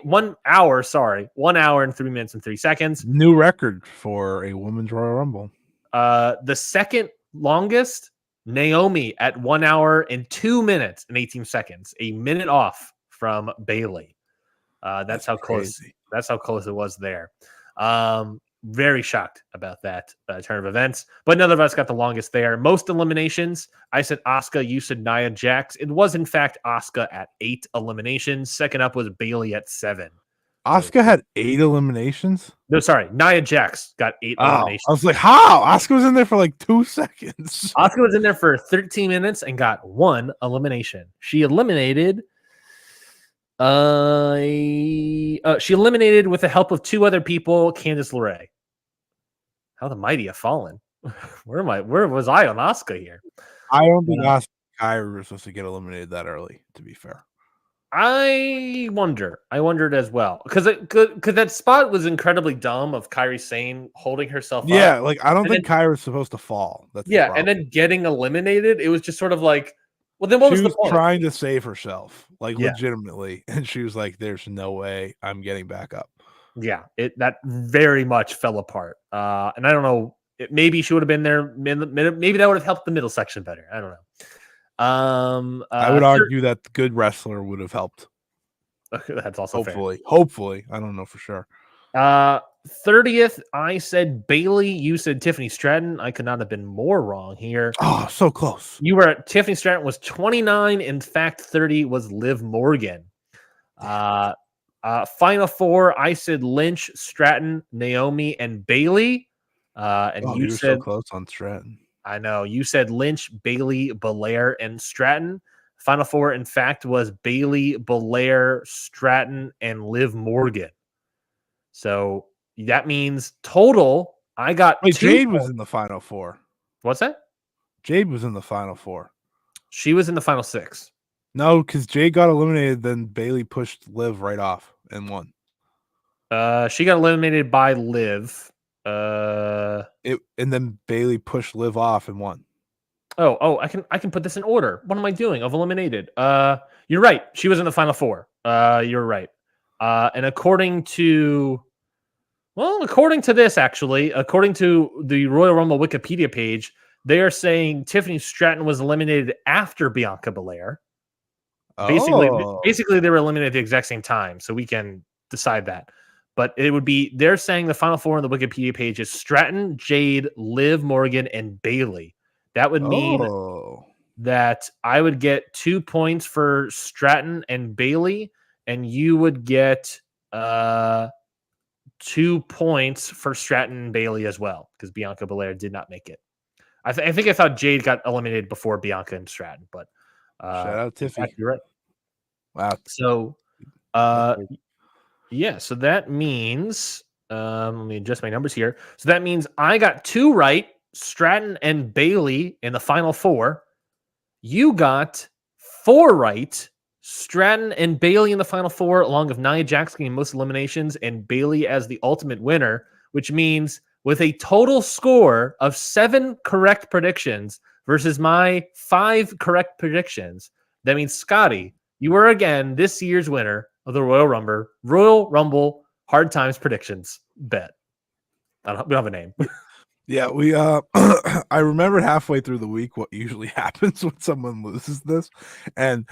[SPEAKER 1] 1 hour. Sorry, 1 hour and 3 minutes and 3 seconds.
[SPEAKER 2] New record for a women's Royal Rumble.
[SPEAKER 1] The second longest, Naomi at 1 hour and 2 minutes and 18 seconds, a minute off from Bayley. That's how close.
[SPEAKER 2] Crazy.
[SPEAKER 1] That's how close it was there. Very shocked about that turn of events, but none of us got the longest there. Most eliminations, I said Asuka, you said Nia Jax. It was in fact Asuka at 8 eliminations. Second up was Bayley at 7.
[SPEAKER 2] Asuka had 8 eliminations?
[SPEAKER 1] No, sorry, Nia Jax got 8 eliminations.
[SPEAKER 2] I was like, how? Asuka was in there for 2 seconds.
[SPEAKER 1] Asuka was in there for 13 minutes and got 1 elimination. She eliminated with the help of 2 other people, Candice LeRae. How the mighty have fallen. Where was I on Asuka here?
[SPEAKER 2] I don't think Asuka and Kairi were supposed to get eliminated that early, to be fair.
[SPEAKER 1] I wondered as well because that spot was incredibly dumb of Kairi Sane holding herself
[SPEAKER 2] Yeah,
[SPEAKER 1] up.
[SPEAKER 2] like I don't
[SPEAKER 1] And
[SPEAKER 2] think Kyra's supposed to fall. That's the
[SPEAKER 1] Yeah,
[SPEAKER 2] problem.
[SPEAKER 1] and then getting eliminated, it was just sort of like, well, then what
[SPEAKER 2] She
[SPEAKER 1] was the
[SPEAKER 2] was
[SPEAKER 1] point?
[SPEAKER 2] trying to save herself, like
[SPEAKER 1] Yeah.
[SPEAKER 2] legitimately, and she was like, "There's no way I'm getting back up."
[SPEAKER 1] Yeah, that very much fell apart. And I don't know, maybe she would have been there. Maybe that would have helped the middle section better. I don't know.
[SPEAKER 2] I would argue that the good wrestler would have helped.
[SPEAKER 1] That's also fair.
[SPEAKER 2] Hopefully, I don't know for sure.
[SPEAKER 1] 30th, I said Bailey. You said Tiffany Stratton. I could not have been more wrong here.
[SPEAKER 2] Oh, so close.
[SPEAKER 1] You were at Tiffany Stratton was 29. In fact, 30 was Liv Morgan. Final four, I said Lynch, Stratton, Naomi, and Bailey. And you
[SPEAKER 2] were
[SPEAKER 1] said
[SPEAKER 2] so close on Stratton.
[SPEAKER 1] I know you said Lynch, Bailey, Belair, and Stratton. Final four, in fact, was Bailey, Belair, Stratton, and Liv Morgan. So that means total. I got
[SPEAKER 2] Wait,
[SPEAKER 1] 2
[SPEAKER 2] Jade
[SPEAKER 1] points.
[SPEAKER 2] was in the final four.
[SPEAKER 1] What's that?
[SPEAKER 2] Jade was in the final four.
[SPEAKER 1] She was in the final 6.
[SPEAKER 2] No, because Jade got eliminated, then Bailey pushed Liv right off and won.
[SPEAKER 1] She got eliminated by Liv.
[SPEAKER 2] And then Bailey pushed Liv off and won.
[SPEAKER 1] I can put this in order. What am I doing? I've eliminated. You're right. She was in the final 4. You're right. And according to this, actually, according to the Royal Rumble Wikipedia page, they are saying Tiffany Stratton was eliminated after Bianca Belair. Basically, they were eliminated at the exact same time, so we can decide that. But it would be, they're saying the final 4 on the Wikipedia page is Stratton, Jade, Liv Morgan, and Bailey. That would mean that I would get 2 points for Stratton and Bailey, and you would get 2 points for Stratton and Bailey as well, because Bianca Belair did not make it. I think I thought Jade got eliminated before Bianca and Stratton, but
[SPEAKER 2] shout out Tiffy.
[SPEAKER 1] You're right.
[SPEAKER 2] Wow.
[SPEAKER 1] So yeah, so that means let me adjust my numbers here. So that means I got 2 right, Stratton and Bailey in the final 4. You got 4 right, Stratton and Bailey in the final 4, along with Nia Jax getting most eliminations and Bailey as the ultimate winner, which means with a total score of 7 correct predictions versus my 5 correct predictions, that means Scotty, you are again this year's winner of the Royal Rumble Hard Times Predictions bet. We don't have a name.
[SPEAKER 2] Yeah, we I remembered halfway through the week what usually happens when someone loses this, and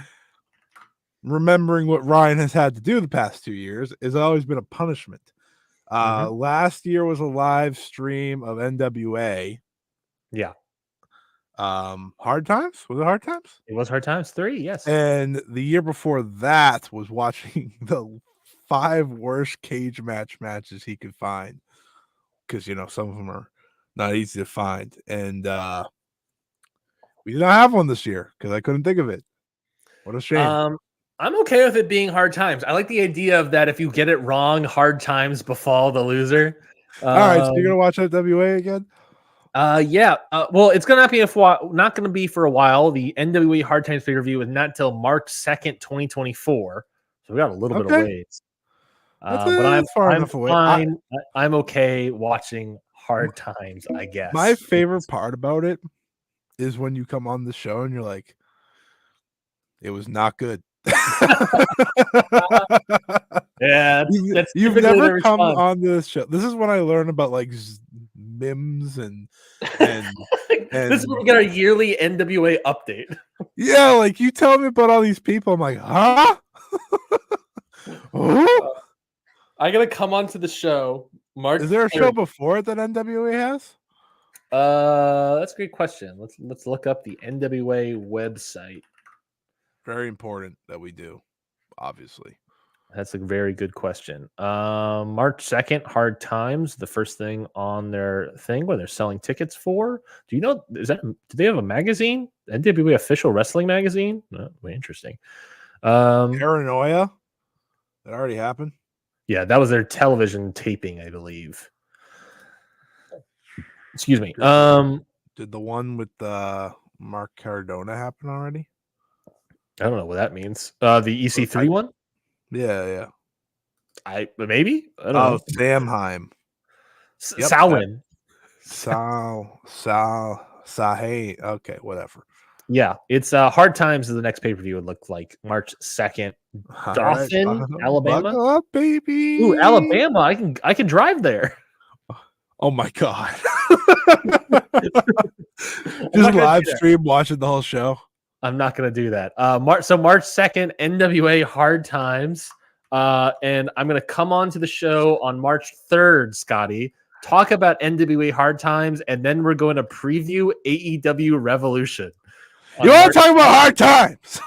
[SPEAKER 2] remembering what Ryan has had to do the past 2 years has always been a punishment. Last year was a live stream of NWA.
[SPEAKER 1] Yeah.
[SPEAKER 2] Hard Times? Was it Hard Times?
[SPEAKER 1] It was Hard Times 3, yes.
[SPEAKER 2] And the year before that was watching the 5 worst cage matches he could find, because some of them are not easy to find, and we did not have one this year because I couldn't think of it. What a shame.
[SPEAKER 1] I'm okay with it being Hard Times. I like the idea of that. If you get it wrong, Hard Times befall the loser.
[SPEAKER 2] All right, so you're gonna watch NWA again?
[SPEAKER 1] Yeah. Well, it's gonna not gonna be for a while. The NWA Hard Times pay-per-view is not till March 2nd, 2024. So we got a little bit of ways. But I'm fine. I'm okay watching Hard Times, I guess.
[SPEAKER 2] My favorite part about it is when you come on the show and you're like, it was not good.
[SPEAKER 1] Yeah,
[SPEAKER 2] you've never come on this show. This is when I learn about like MIMS and
[SPEAKER 1] this is when we get our yearly NWA update.
[SPEAKER 2] Yeah, like you tell me about all these people. I'm like, huh?
[SPEAKER 1] I gotta come onto the show. March.
[SPEAKER 2] Is there a show before that NWA has?
[SPEAKER 1] That's a great question. Let's look up the NWA website.
[SPEAKER 2] Very important that we do, obviously.
[SPEAKER 1] That's a very good question. March 2nd, Hard Times, the first thing on their thing where they're selling tickets for. Do you know, do they have a magazine? NWA official wrestling magazine? No, very interesting.
[SPEAKER 2] Paranoia? That already happened?
[SPEAKER 1] Yeah, that was their television taping, I believe. Excuse me.
[SPEAKER 2] Did the one with Mark Cardona happen already?
[SPEAKER 1] I don't know what that means. The EC3 one?
[SPEAKER 2] Yeah.
[SPEAKER 1] Maybe? I don't
[SPEAKER 2] Oh,
[SPEAKER 1] know.
[SPEAKER 2] Samheim. Yep,
[SPEAKER 1] Samhain.
[SPEAKER 2] Sahay. Okay, whatever.
[SPEAKER 1] Yeah, it's Hard Times is the next pay-per-view. It looked like March 2nd.
[SPEAKER 2] All
[SPEAKER 1] Dauphin,
[SPEAKER 2] right.
[SPEAKER 1] Alabama.
[SPEAKER 2] Buckle up, baby.
[SPEAKER 1] Ooh, Alabama. I can drive there.
[SPEAKER 2] Oh my god.
[SPEAKER 1] I'm
[SPEAKER 2] Just
[SPEAKER 1] not gonna
[SPEAKER 2] live
[SPEAKER 1] do that.
[SPEAKER 2] stream watching the whole show.
[SPEAKER 1] I'm not gonna do that. March 2nd, NWA Hard Times. And I'm gonna come on to the show on March 3rd, Scotty. Talk about NWA Hard Times, and then we're going to preview AEW Revolution.
[SPEAKER 2] You want to talk about hard times?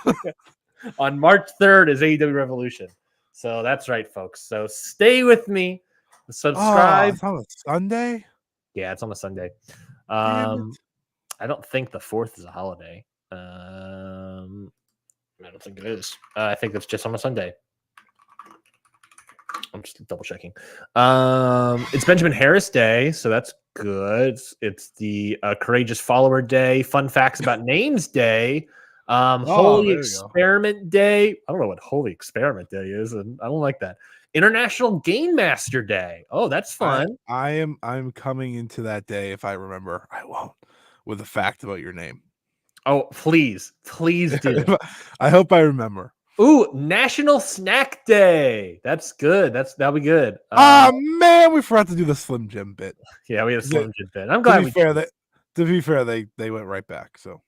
[SPEAKER 1] On March 3rd is AEW Revolution. So that's right, folks. So stay with me. Subscribe.
[SPEAKER 2] Oh, it's on a Sunday?
[SPEAKER 1] Yeah, it's on a Sunday.
[SPEAKER 2] Damn it.
[SPEAKER 1] I don't think the 4th is a holiday. I don't think it is. I think it's just on a Sunday. I'm just double checking. It's Benjamin Harris Day, so that's good. It's the Courageous Follower Day. Fun facts about names day. Holy
[SPEAKER 2] there you go.
[SPEAKER 1] Experiment Day. I don't know what Holy Experiment Day is, and I don't like that. International Game Master Day. Oh, that's fun.
[SPEAKER 2] I'm coming into that day if I remember. I won't. With a fact about your name.
[SPEAKER 1] Oh, please do.
[SPEAKER 2] I hope I remember.
[SPEAKER 1] Ooh, National Snack Day. That's good. That'll be good.
[SPEAKER 2] Oh man, we forgot to do the Slim Jim bit.
[SPEAKER 1] Yeah, we had a Slim Jim bit. I'm glad
[SPEAKER 2] To be fair, they went right back. So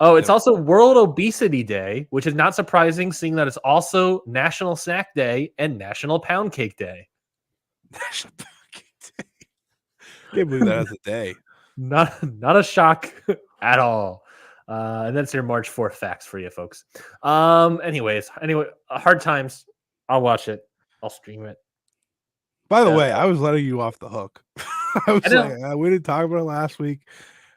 [SPEAKER 1] it's also World Obesity Day, which is not surprising, seeing that it's also National Snack Day and National Pound Cake Day.
[SPEAKER 2] National Pound Cake Day. Can't believe that as a day.
[SPEAKER 1] Not a shock at all. And that's your March 4th facts for you folks. Anyway, Hard Times. I'll watch it. I'll stream it.
[SPEAKER 2] By the way, I was letting you off the hook. I was
[SPEAKER 1] like,
[SPEAKER 2] we didn't talk about it last week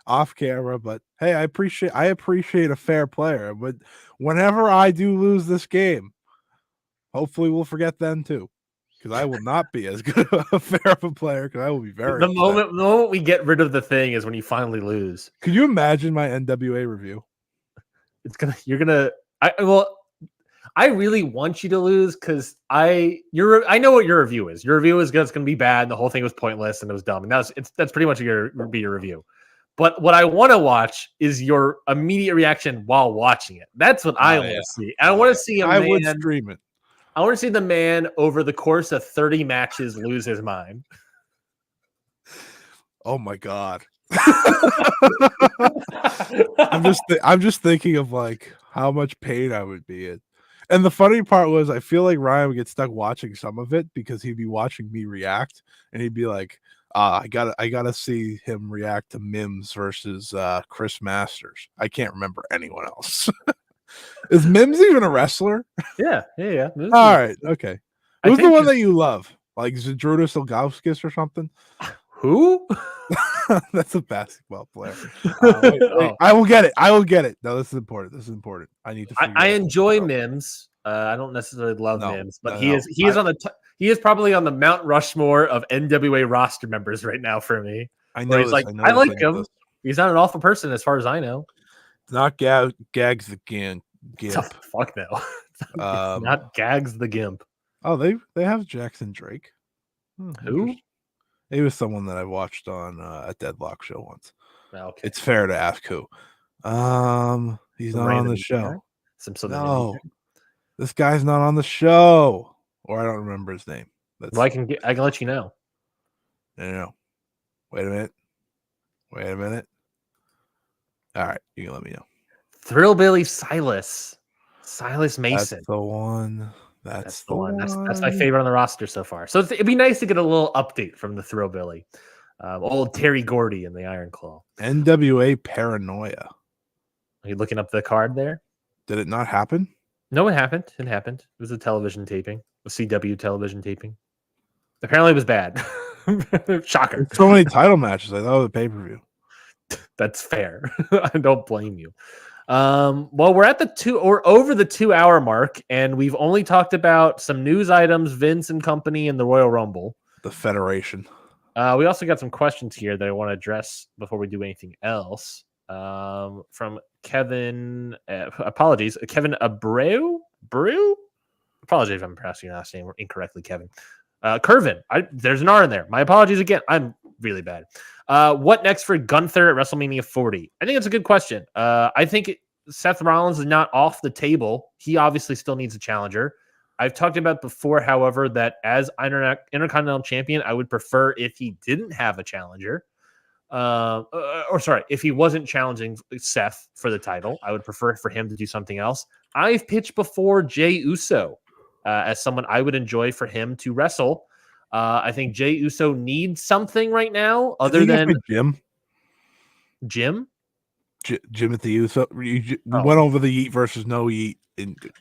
[SPEAKER 2] off camera, but hey, I appreciate a fair player. But whenever I do lose this game, hopefully we'll forget then too. Because I will not be as good a fair of a player. Because I will be very
[SPEAKER 1] the moment we get rid of the thing is when you finally lose.
[SPEAKER 2] Could you imagine my NWA review?
[SPEAKER 1] I really want you to lose because I know what your review is. Your review is good. It's going to be bad. And the whole thing was pointless and it was dumb. And that's pretty much your review. But what I want to watch is your immediate reaction while watching it. That's what I want to see. And I want to see
[SPEAKER 2] I would stream it.
[SPEAKER 1] I want to see the man over the course of 30 matches lose his mind.
[SPEAKER 2] Oh my god! I'm just thinking of like how much pain I would be in. And the funny part was, I feel like Ryan would get stuck watching some of it because he'd be watching me react, and he'd be like, I gotta see him react to Mims versus Chris Masters. I can't remember anyone else. Is Mims even a wrestler?
[SPEAKER 1] Yeah.
[SPEAKER 2] All right, okay. Who's the one that you love? Like Zdrunas Ilgauskas or something?
[SPEAKER 1] Who?
[SPEAKER 2] That's a basketball player. Wait. I will get it. No, this is important. I need to.
[SPEAKER 1] I enjoy Mims. I don't necessarily love Mims, but he is probably on the Mount Rushmore of NWA roster members right now for me.
[SPEAKER 2] I know.
[SPEAKER 1] I like him. He's not an awful person as far as I know.
[SPEAKER 2] Not Gags the Gimp.
[SPEAKER 1] Oh, fuck no. Not Gags the Gimp.
[SPEAKER 2] Oh, they have Jackson Drake.
[SPEAKER 1] Who?
[SPEAKER 2] He was someone that I watched on a Deadlock show once.
[SPEAKER 1] Okay.
[SPEAKER 2] It's fair to ask who. He's not on the show. No, this guy's not on the show, or I don't remember his name.
[SPEAKER 1] Well, I can let you know.
[SPEAKER 2] No. Wait a minute. All right, you can let me know.
[SPEAKER 1] Thrillbilly Silas Mason.
[SPEAKER 2] That's the one. That's the one.
[SPEAKER 1] That's my favorite on the roster so far. So it'd be nice to get a little update from the Thrillbilly. Old Terry Gordy in the Iron Claw.
[SPEAKER 2] NWA Paranoia.
[SPEAKER 1] Are you looking up the card there?
[SPEAKER 2] Did it not happen?
[SPEAKER 1] No, it happened. It happened. It was a television taping, a CW television taping. Apparently it was bad. Shocker.
[SPEAKER 2] So many title matches. I thought it was a pay-per-view.
[SPEAKER 1] That's fair. I don't blame you. Well, we're at over the 2 hour mark, and we've only talked about some news items, Vince and company, and the Royal Rumble.
[SPEAKER 2] The Federation.
[SPEAKER 1] We also got some questions here that I want to address before we do anything else. From Kevin. Apologies, Kevin Abreu. Brew. Apologies if I'm pronouncing your last name incorrectly, Kevin. Curvin. There's an R in there. My apologies again. I'm really bad. What next for Gunther at WrestleMania 40? I think it's a good question. I think Seth Rollins is not off the table. He obviously still needs a challenger. I've talked about before, however, that as Intercontinental Champion, I would prefer if he didn't have a challenger. If he wasn't challenging Seth for the title, I would prefer for him to do something else. I've pitched before Jey Uso as someone I would enjoy for him to wrestle. I think Jey Uso needs something right now other than
[SPEAKER 2] Jim. Jimothy Uso. We went over the Yeet versus no Yeet.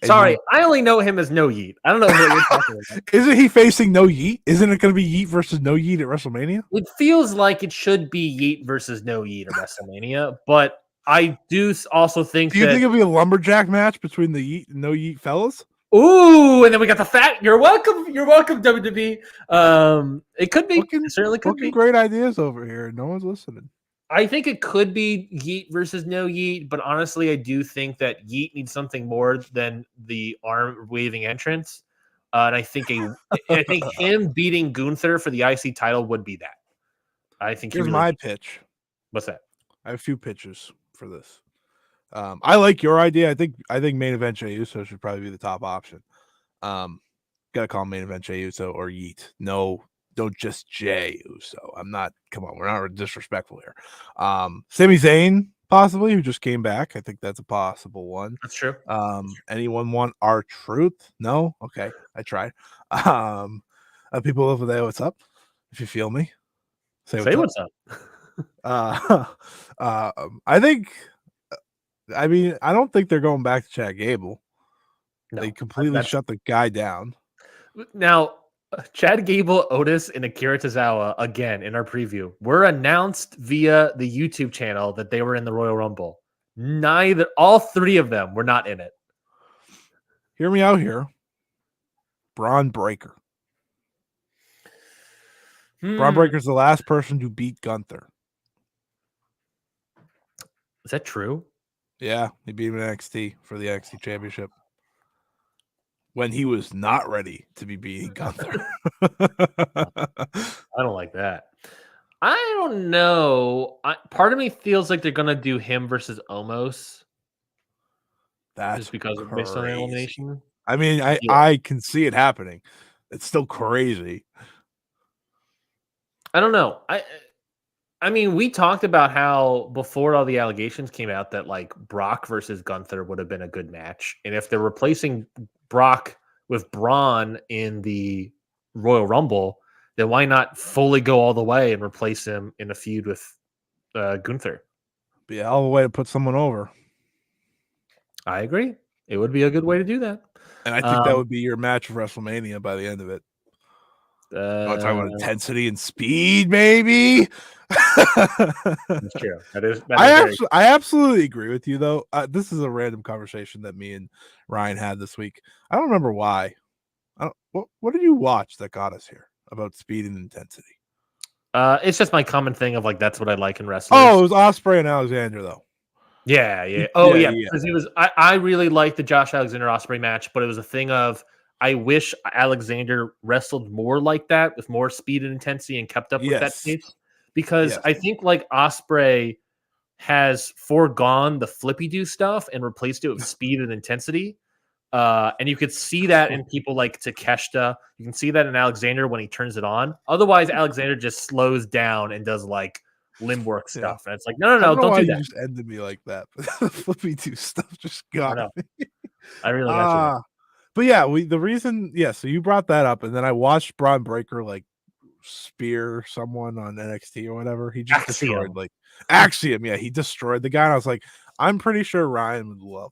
[SPEAKER 1] Sorry, I only know him as No Yeet. I don't know what you're talking about.
[SPEAKER 2] Isn't he facing No Yeet? Isn't it going to be Yeet versus No Yeet at WrestleMania?
[SPEAKER 1] It feels like it should be Yeet versus No Yeet at WrestleMania, but I do also think.
[SPEAKER 2] Do you think it'll be a lumberjack match between the Yeet and No Yeet fellas?
[SPEAKER 1] Ooh, and then we got the fat. You're welcome. You're welcome, WWE. It could be. It certainly could be.
[SPEAKER 2] Great ideas over here. No one's listening.
[SPEAKER 1] I think it could be Yeet versus No Yeet, but honestly, I do think that Yeet needs something more than the arm waving entrance. And I think him beating Gunther for the IC title would be that. I think
[SPEAKER 2] here's my pitch.
[SPEAKER 1] What's that?
[SPEAKER 2] I have a few pitches for this. I like your idea. I think main event Jey Uso should probably be the top option. Gotta call main event Jey Uso or Yeet. No, don't just Jey Uso. Come on, we're not disrespectful here. Sami Zayn, possibly, who just came back. I think that's a possible one.
[SPEAKER 1] That's true.
[SPEAKER 2] Anyone want R-Truth? No? Okay, I tried. People over there, what's up? If you feel me,
[SPEAKER 1] say what's up.
[SPEAKER 2] I don't think they're going back to Chad Gable.
[SPEAKER 1] No,
[SPEAKER 2] they completely shut the guy down.
[SPEAKER 1] Now, Chad Gable, Otis, and Akira Tozawa, again, in our preview, were announced via the YouTube channel that they were in the Royal Rumble. All three of them were not in it.
[SPEAKER 2] Hear me out here. Braun Breaker. Braun Breaker's the last person to beat Gunther.
[SPEAKER 1] Is that true?
[SPEAKER 2] Yeah, he beat him in NXT for the NXT Championship when he was not ready to be beating Gunther.
[SPEAKER 1] I don't like that. I don't know. Part of me feels like they're gonna do him versus Omos.
[SPEAKER 2] That's
[SPEAKER 1] just because
[SPEAKER 2] crazy.
[SPEAKER 1] Based on the elimination.
[SPEAKER 2] I mean, I can see it happening. It's still crazy.
[SPEAKER 1] I don't know. I mean, we talked about how before all the allegations came out that like Brock versus Gunther would have been a good match. And if they're replacing Brock with Braun in the Royal Rumble, then why not fully go all the way and replace him in a feud with Gunther?
[SPEAKER 2] Be a hell of a way to put someone over.
[SPEAKER 1] I agree. It would be a good way to do that.
[SPEAKER 2] And I think that would be your match of WrestleMania by the end of it. I'm talking about intensity and speed, maybe.
[SPEAKER 1] That's true.
[SPEAKER 2] I absolutely agree with you, though. This is a random conversation that me and Ryan had this week. I don't remember why. What did you watch that got us here about speed and intensity?
[SPEAKER 1] It's just my common thing of like that's what I like in wrestling.
[SPEAKER 2] Oh, it was Ospreay and Alexander, though.
[SPEAKER 1] Yeah. Oh, yeah. Because it was. I really liked the Josh Alexander Ospreay match, but it was a thing of. I wish Alexander wrestled more like that with more speed and intensity and kept up with that pace. Because I think like Ospreay has foregone the flippy do stuff and replaced it with speed and intensity. And you could see that in people like Takeshita. You can see that in Alexander when he turns it on. Otherwise, Alexander just slows down and does like limb work stuff. And it's like, no, don't do that.
[SPEAKER 2] You just ended me like that. The flippy do stuff just got me.
[SPEAKER 1] I really got you.
[SPEAKER 2] But yeah, so you brought that up, and then I watched Braun Breaker like spear someone on NXT or whatever. He just destroyed Axiom. Yeah, he destroyed the guy. And I was like, I'm pretty sure Ryan would love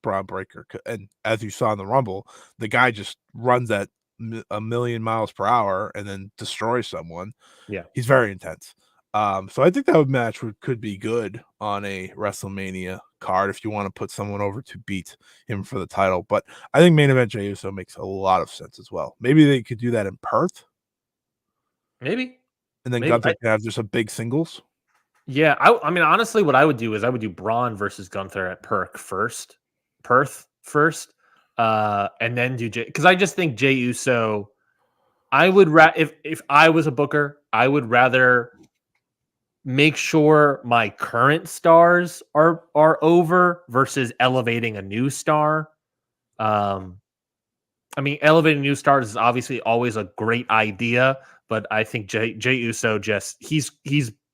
[SPEAKER 2] Braun Breaker. And as you saw in the Rumble, the guy just runs at 1,000,000 miles per hour and then destroys someone.
[SPEAKER 1] Yeah,
[SPEAKER 2] he's very intense. So I think that match could be good on a WrestleMania card if you want to put someone over to beat him for the title. But I think main event Jey Uso makes a lot of sense as well. Maybe they could do that in Perth.
[SPEAKER 1] Maybe.
[SPEAKER 2] And then Gunther can have just a big singles.
[SPEAKER 1] Yeah, I mean, honestly, what I would do is I would do Braun versus Gunther at Perth first, and then do Jay, because I just think Jey Uso. I would if I was a booker, I would rather make sure my current stars are over versus elevating a new star. I mean, elevating new stars is obviously always a great idea, but I think Jey Uso he's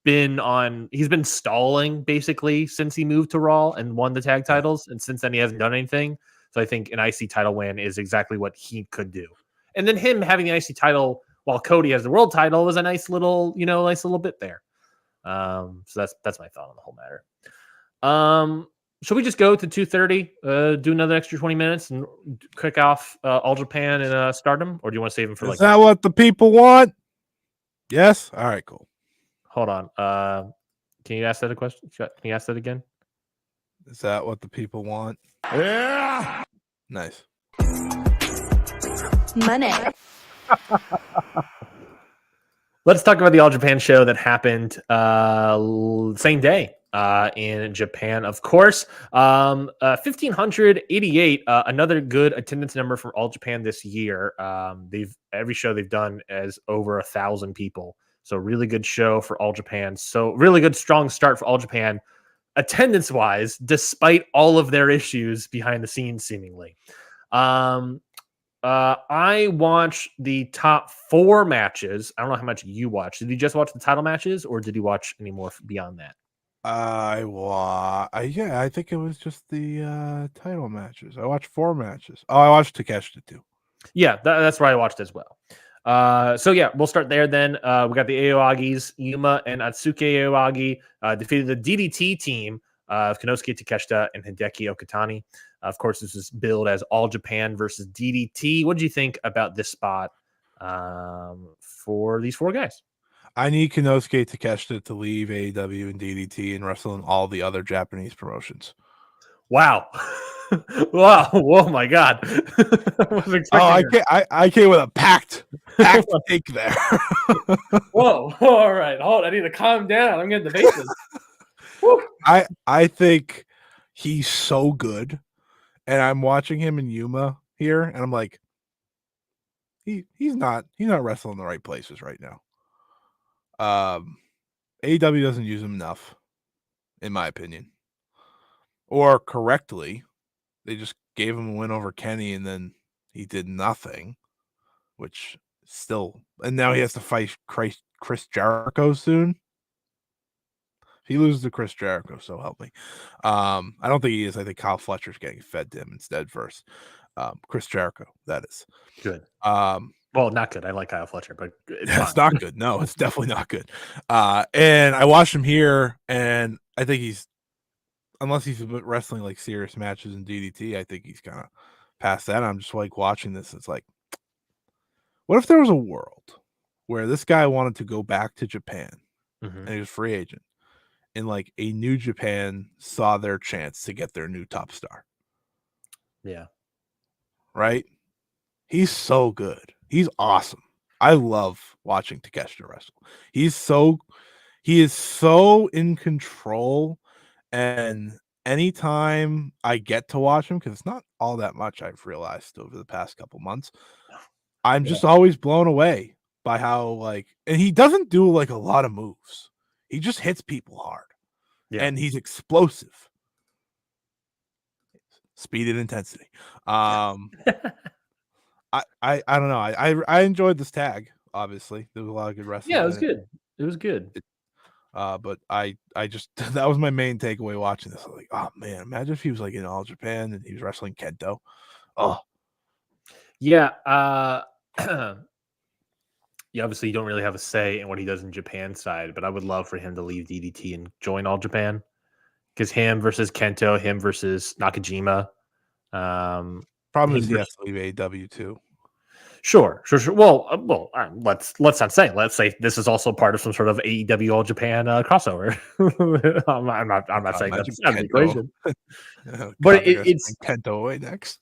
[SPEAKER 1] been stalling basically since he moved to Raw and won the tag titles, and since then he hasn't done anything. So I think an IC title win is exactly what he could do. And then him having the IC title while Cody has the world title was a nice little bit there. So that's my thought on the whole matter. Should we just go to 2:30, do another extra 20 minutes and kick off All Japan and Stardom, or do you want to save them for
[SPEAKER 2] Is that what the people want? Yes. All right. Cool.
[SPEAKER 1] Hold on. Can you ask that a question? Can you ask that again?
[SPEAKER 2] Is that what the people want?
[SPEAKER 4] Yeah.
[SPEAKER 2] Nice.
[SPEAKER 3] Money.
[SPEAKER 1] Let's talk about the All Japan show that happened same day in Japan, of course. 1,588, another good attendance number for All Japan this year. Every show they've done as over 1,000 people. So really good show for All Japan. So really good, strong start for All Japan attendance-wise, despite all of their issues behind the scenes, seemingly. I watched the top 4 matches. I don't know how much you watched. Did you just watch the title matches, or did you watch any more beyond that?
[SPEAKER 2] I think it was just the title matches. I watched 4 matches. Oh, I watched Takeshita too.
[SPEAKER 1] Yeah, that's where I watched as well. So yeah, we'll start there then. We got the Aoagis, Yuma and Atsuki Aoagi defeated the DDT team of Konosuke Takeshita and Hideki Okatani. Of course, this is billed as All Japan versus DDT. What did you think about this spot for these 4 guys?
[SPEAKER 2] I need Konosuke Takeshita to leave AEW and DDT and wrestle in all the other Japanese promotions.
[SPEAKER 1] Wow. Wow. Oh my God.
[SPEAKER 2] I came with a packed take there.
[SPEAKER 1] Whoa. All right. Hold on. I need to calm down. I'm getting the bases.
[SPEAKER 2] I think he's so good. And I'm watching him in Yuma here, and I'm like, he's not wrestling in the right places right now. AEW doesn't use him enough, in my opinion. Or correctly, they just gave him a win over Kenny, and then he did nothing, which still, and now he has to fight Chris Jericho soon. If he loses to Chris Jericho, so help me. I don't think he is. I think Kyle Fletcher's getting fed to him instead first. Chris Jericho, that is.
[SPEAKER 1] Good. Well, not good. I like Kyle Fletcher, but
[SPEAKER 2] it's not good. No, it's definitely not good. And I watched him here, and I think unless he's wrestling like serious matches in DDT, I think he's kind of past that. I'm just like watching this. It's like, what if there was a world where this guy wanted to go back to Japan and he was a free agent, and like a New Japan saw their chance to get their new top star?
[SPEAKER 1] Yeah.
[SPEAKER 2] Right? He's so good. He's awesome. I love watching Takeshita wrestle. He is so in control, and anytime I get to watch him, because it's not all that much I've realized over the past couple months, I'm just always blown away by how and he doesn't do like a lot of moves. He just hits people hard. Yeah. And he's explosive. Speed and intensity. I don't know. I enjoyed this tag, obviously. There was a lot of good wrestling.
[SPEAKER 1] Yeah, it was good. It was good.
[SPEAKER 2] But I just that was my main takeaway watching this. I was like, oh man, imagine if he was like in All Japan and he was wrestling Kento. Oh.
[SPEAKER 1] Yeah. Yeah, obviously you don't really have a say in what he does in Japan side, but I would love for him to leave DDT and join All Japan. Because him versus Kento, him versus Nakajima.
[SPEAKER 2] Problem is he has to leave AEW too.
[SPEAKER 1] Sure. Well, let's not say. Let's say this is also part of some sort of AEW All Japan crossover. I'm not saying that's out of the equation. But it's
[SPEAKER 2] Kento away next.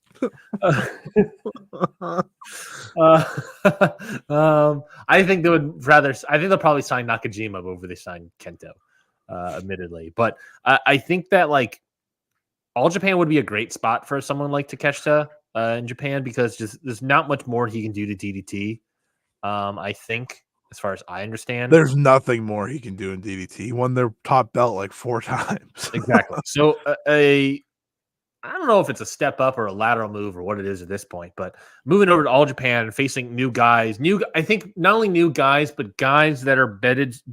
[SPEAKER 1] I think they would rather. I think they'll probably sign Nakajima over they sign Kento. admittedly. But I think that like All Japan would be a great spot for someone like Takeshita in Japan because just there's not much more he can do to DDT. I think, as far as I understand,
[SPEAKER 2] There's nothing more he can do in DDT. He won their top belt like 4 times.
[SPEAKER 1] exactly. So I don't know if it's a step up or a lateral move or what it is at this point, but moving over to All Japan and facing new guys, I think not only new guys, but guys that are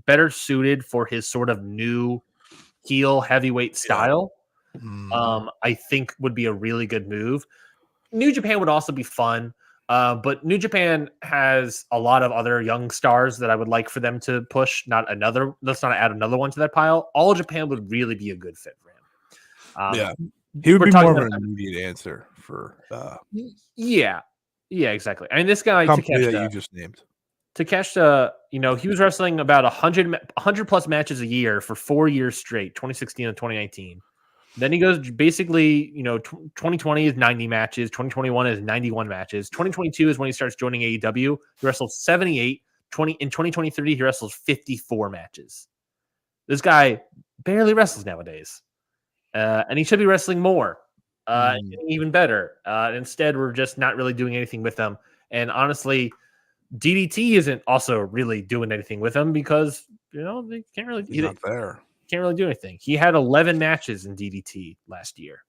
[SPEAKER 1] better suited for his sort of new heel heavyweight style. I think would be a really good move. New Japan would also be fun, but New Japan has a lot of other young stars that I would like for them to push. Let's not add another one to that pile. All Japan would really be a good fit for him.
[SPEAKER 2] Yeah. He would
[SPEAKER 1] we're
[SPEAKER 2] be
[SPEAKER 1] talking
[SPEAKER 2] more of
[SPEAKER 1] about-
[SPEAKER 2] an immediate answer for
[SPEAKER 1] Yeah, exactly. I mean, this guy
[SPEAKER 2] company that you
[SPEAKER 1] Takeshita,
[SPEAKER 2] just named.
[SPEAKER 1] he was wrestling about 100 plus matches a year for 4 years straight, 2016 and 2019. Then he goes basically, 2020 is 90 matches, 2021 is 91 matches, 2022 is when he starts joining AEW. He wrestled 78. In 2023 he wrestles 54 matches. This guy barely wrestles nowadays. And he should be wrestling more, even better. Instead, we're just not really doing anything with them. And honestly, DDT isn't also really doing anything with him because they can't really.
[SPEAKER 2] He's not there.
[SPEAKER 1] Can't really do anything. He had 11 matches in DDT last year.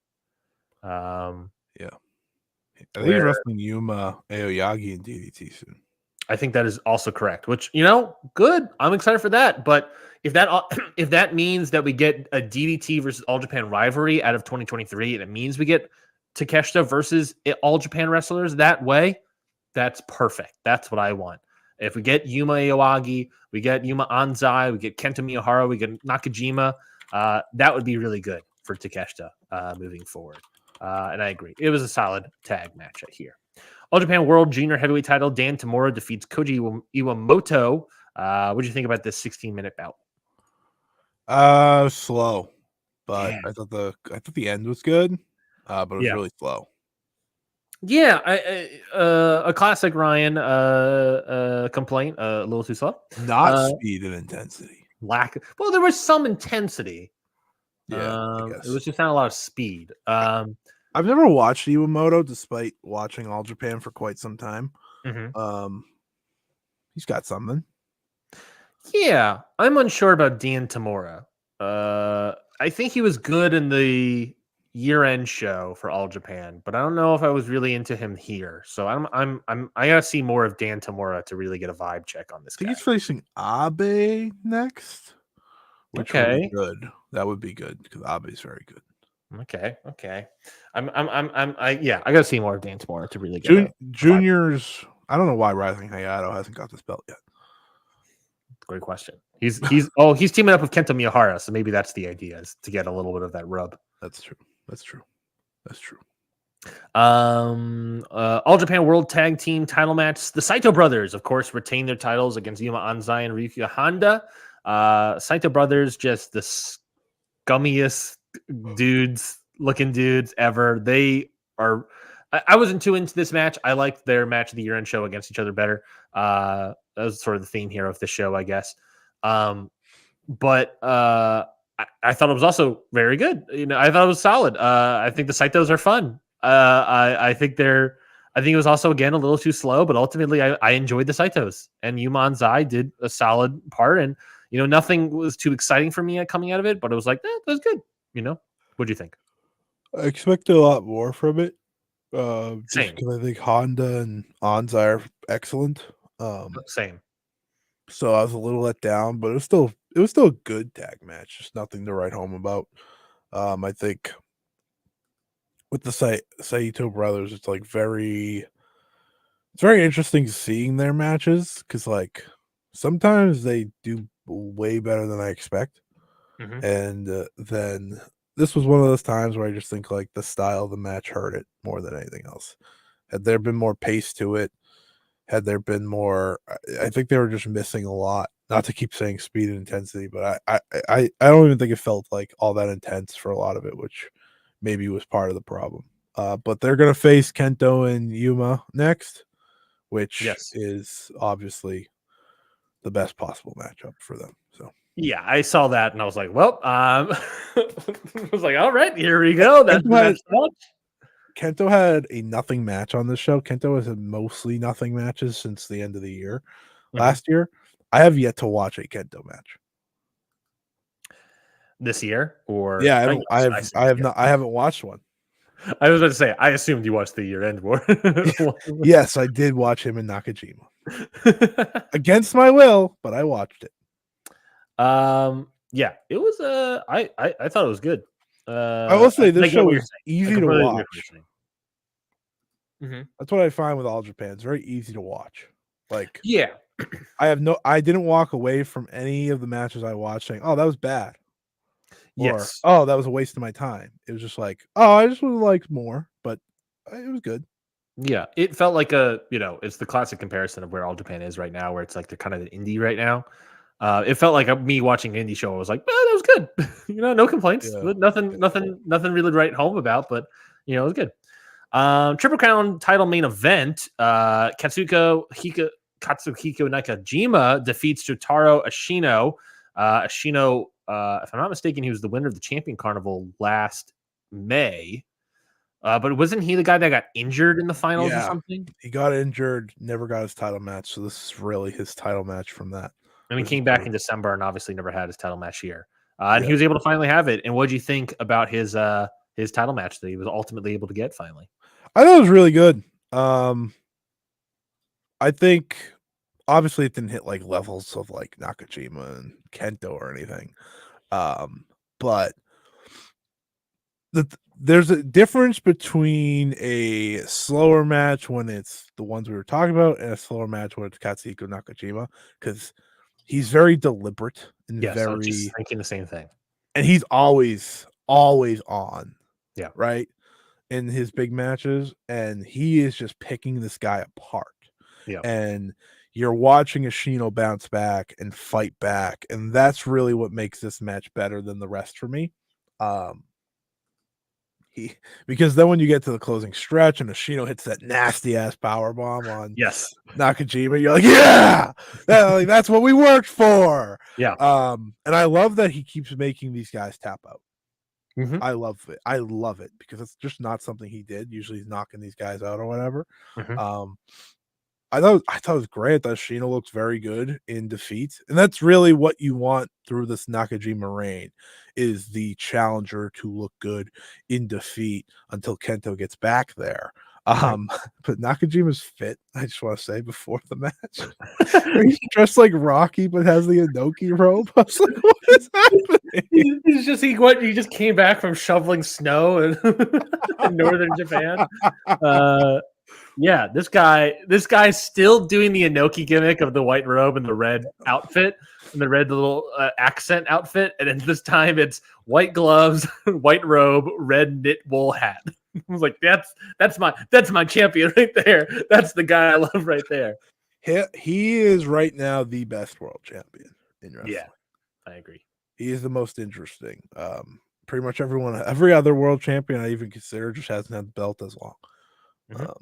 [SPEAKER 2] I think he's wrestling Yuma Aoyagi in DDT soon.
[SPEAKER 1] I think that is also correct. Which good. I'm excited for that. But if that means that we get a DDT versus All Japan rivalry out of 2023, and it means we get Takeshita versus All Japan wrestlers that way, that's perfect. That's what I want. If we get Yuma Aoyagi, we get Yuma Anzai, we get Kenta Miyahara, we get Nakajima, that would be really good for Takeshita moving forward. And I agree. It was a solid tag match right here. All Japan World Junior Heavyweight Title, Dan Tamura defeats Koji Iwamoto. What do you think about this 16-minute bout?
[SPEAKER 2] Slow, but I thought the end was good, but it was really slow.
[SPEAKER 1] Yeah, a classic Ryan complaint, a little too slow.
[SPEAKER 2] Not speed and intensity.
[SPEAKER 1] Well, there was some intensity.
[SPEAKER 2] Yeah, I guess.
[SPEAKER 1] It was just not a lot of speed.
[SPEAKER 2] I've never watched Iwamoto, despite watching All Japan for quite some time. He's got something.
[SPEAKER 1] Yeah, I'm unsure about Dan Tamura. I think he was good in the year-end show for All Japan, but I don't know if I was really into him here. So I gotta see more of Dan Tamura to really get a vibe check on this guy.
[SPEAKER 2] I think he's facing Abe next. Which would be good. That would be good because Abe's very good.
[SPEAKER 1] Okay. I gotta see more of Dan Tamura to really get
[SPEAKER 2] Juniors. I don't know why Rising Hayato hasn't got this belt yet.
[SPEAKER 1] Great question. He's teaming up with Kenta Miyahara, so maybe that's the idea, is to get a little bit of that rub.
[SPEAKER 2] That's true.
[SPEAKER 1] All Japan World Tag Team title match. The Saito brothers, of course, retain their titles against Yuma Anzai and Ryuki Honda. Saito brothers, just the scummiest looking dudes ever. They are. I wasn't too into this match. I liked their match of the year-end show against each other better. That was sort of the theme here of the show, I guess. But I thought it was also very good. I thought it was solid. I think the Saitos are fun. I think it was also, again, a little too slow, but ultimately I enjoyed the Saitos, and Yuma Anzai did a solid part, and nothing was too exciting for me coming out of it, but it was like, that was good. What'd you think?
[SPEAKER 2] I expected a lot more from it. Just
[SPEAKER 1] Same.
[SPEAKER 2] because I think Honda and Anzai are excellent.
[SPEAKER 1] Same.
[SPEAKER 2] So I was a little let down, but it was still a good tag match. Just nothing to write home about. I think with the Saito brothers, it's like very interesting seeing their matches because like sometimes they do way better than I expect, and then this was one of those times where I just think like the style of the match hurt it more than anything else. Had there been more pace to it, had there been more, I think they were just missing a lot. Not to keep saying speed and intensity, but I don't even think it felt like all that intense for a lot of it, which maybe was part of the problem. But they're gonna face Kento and Yuma next, which is obviously the best possible matchup for them. So
[SPEAKER 1] Yeah, I saw that and I was like, well, I was like, all right, here we go. That's the match.
[SPEAKER 2] Kento had a nothing match on this show. Kento has had mostly nothing matches since the end of the year. Last year, I have yet to watch a Kento match.
[SPEAKER 1] This year, or
[SPEAKER 2] Yeah, I haven't watched one.
[SPEAKER 1] I was about to say, I assumed you watched the year-end war.
[SPEAKER 2] Yes, I did watch him in Nakajima against my will, but I watched it.
[SPEAKER 1] Yeah, it was. I thought it was good.
[SPEAKER 2] I will say this show is easy to watch. That's what I find with All Japan. It's very easy to watch. Like,
[SPEAKER 1] yeah,
[SPEAKER 2] I didn't walk away from any of the matches I watched saying, "Oh, that was bad."
[SPEAKER 1] Yes.
[SPEAKER 2] Or, "Oh, that was a waste of my time." It was just like, "Oh, I just would have liked more," but it was good.
[SPEAKER 1] Yeah, it felt like it's the classic comparison of where All Japan is right now, where it's like they're kind of an indie right now. It felt like me watching an indie show. I was like, that was good. No complaints.
[SPEAKER 2] Yeah.
[SPEAKER 1] Nothing really to write home about, but it was good. Triple Crown title main event. Katsuhiko Nakajima defeats Jotaro Ashino. Ashino, if I'm not mistaken, he was the winner of the Champion Carnival last May. But wasn't he the guy that got injured in the finals or something?
[SPEAKER 2] He got injured, never got his title match. So this is really his title match from that.
[SPEAKER 1] And he came back in December and obviously never had his title match here. And he was able to finally have it. And what did you think about his title match that he was ultimately able to get finally?
[SPEAKER 2] I thought it was really good. I think obviously it didn't hit like levels of like Nakajima and Kento or anything. But there's a difference between a slower match when it's the ones we were talking about and a slower match when it's Katsuhiko Nakajima, because he's very deliberate and
[SPEAKER 1] I was just thinking the same thing.
[SPEAKER 2] And he's always on.
[SPEAKER 1] Yeah.
[SPEAKER 2] Right. In his big matches, and he is just picking this guy apart.
[SPEAKER 1] Yeah.
[SPEAKER 2] And you're watching Ashino bounce back and fight back, and that's really what makes this match better than the rest for me. Because then when you get to the closing stretch and Ashino hits that nasty ass power bomb on Nakajima, you're like, that's what we worked for.
[SPEAKER 1] Yeah.
[SPEAKER 2] And I love that he keeps making these guys tap out.
[SPEAKER 1] Mm-hmm.
[SPEAKER 2] I love it because it's just not something he did. Usually he's knocking these guys out or whatever.
[SPEAKER 1] Mm-hmm.
[SPEAKER 2] I thought it was great. That Ashino looks very good in defeat, and that's really what you want through this Nakajima reign, is the challenger to look good in defeat until Kento gets back there. But Nakajima's fit, I just want to say, before the match. He's dressed like Rocky but has the Inoki robe. I was like, what is happening?
[SPEAKER 1] He just came back from shoveling snow in northern Japan. Yeah, this guy's still doing the Inoki gimmick of the white robe and the red outfit and the red little accent outfit, and then this time it's white gloves, white robe, red knit wool hat. I was like, that's my champion right there. That's the guy I love right there.
[SPEAKER 2] He is right now the best world champion in wrestling.
[SPEAKER 1] Yeah, I agree.
[SPEAKER 2] He is the most interesting. Pretty much every other world champion I even consider just hasn't had the belt as long.
[SPEAKER 1] Mm-hmm.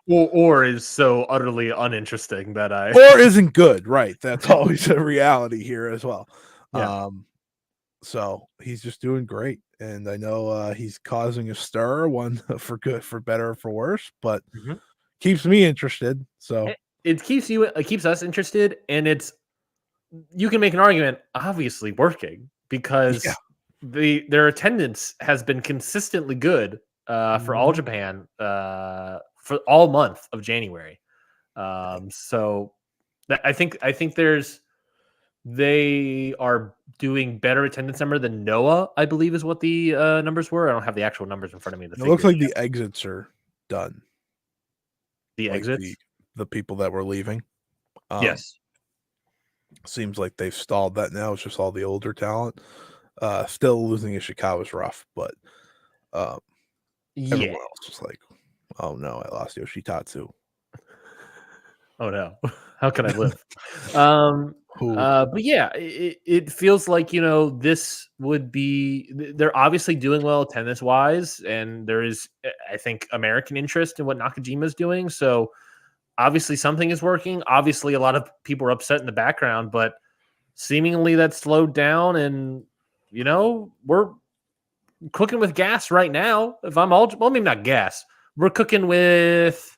[SPEAKER 2] Or
[SPEAKER 1] is so utterly uninteresting that
[SPEAKER 2] or isn't good, right? That's always a reality here as well.
[SPEAKER 1] Yeah.
[SPEAKER 2] So he's just doing great, and I know he's causing a stir, one for good, for better, or for worse, but keeps me interested. So
[SPEAKER 1] it keeps us interested, and you can make an argument, obviously working, because their attendance has been consistently good for All Japan for all month of January. So I think they are doing better attendance number than Noah, I believe is what the numbers were. I don't have the actual numbers in front of me.
[SPEAKER 2] It looks like the exits are done.
[SPEAKER 1] The exits?
[SPEAKER 2] The people that were leaving.
[SPEAKER 1] Yes.
[SPEAKER 2] Seems like they've stalled that now. It's just all the older talent. Still losing Ishikawa was rough, but everyone else was like, oh no, I lost Yoshitatsu.
[SPEAKER 1] Oh no, how can I live? But yeah, it feels like, this would be, they're obviously doing well tennis wise, and there is, I think, American interest in what Nakajima's doing. So obviously something is working. Obviously a lot of people are upset in the background, but seemingly that slowed down, and we're cooking with gas right now. If I'm well, maybe not gas. We're cooking with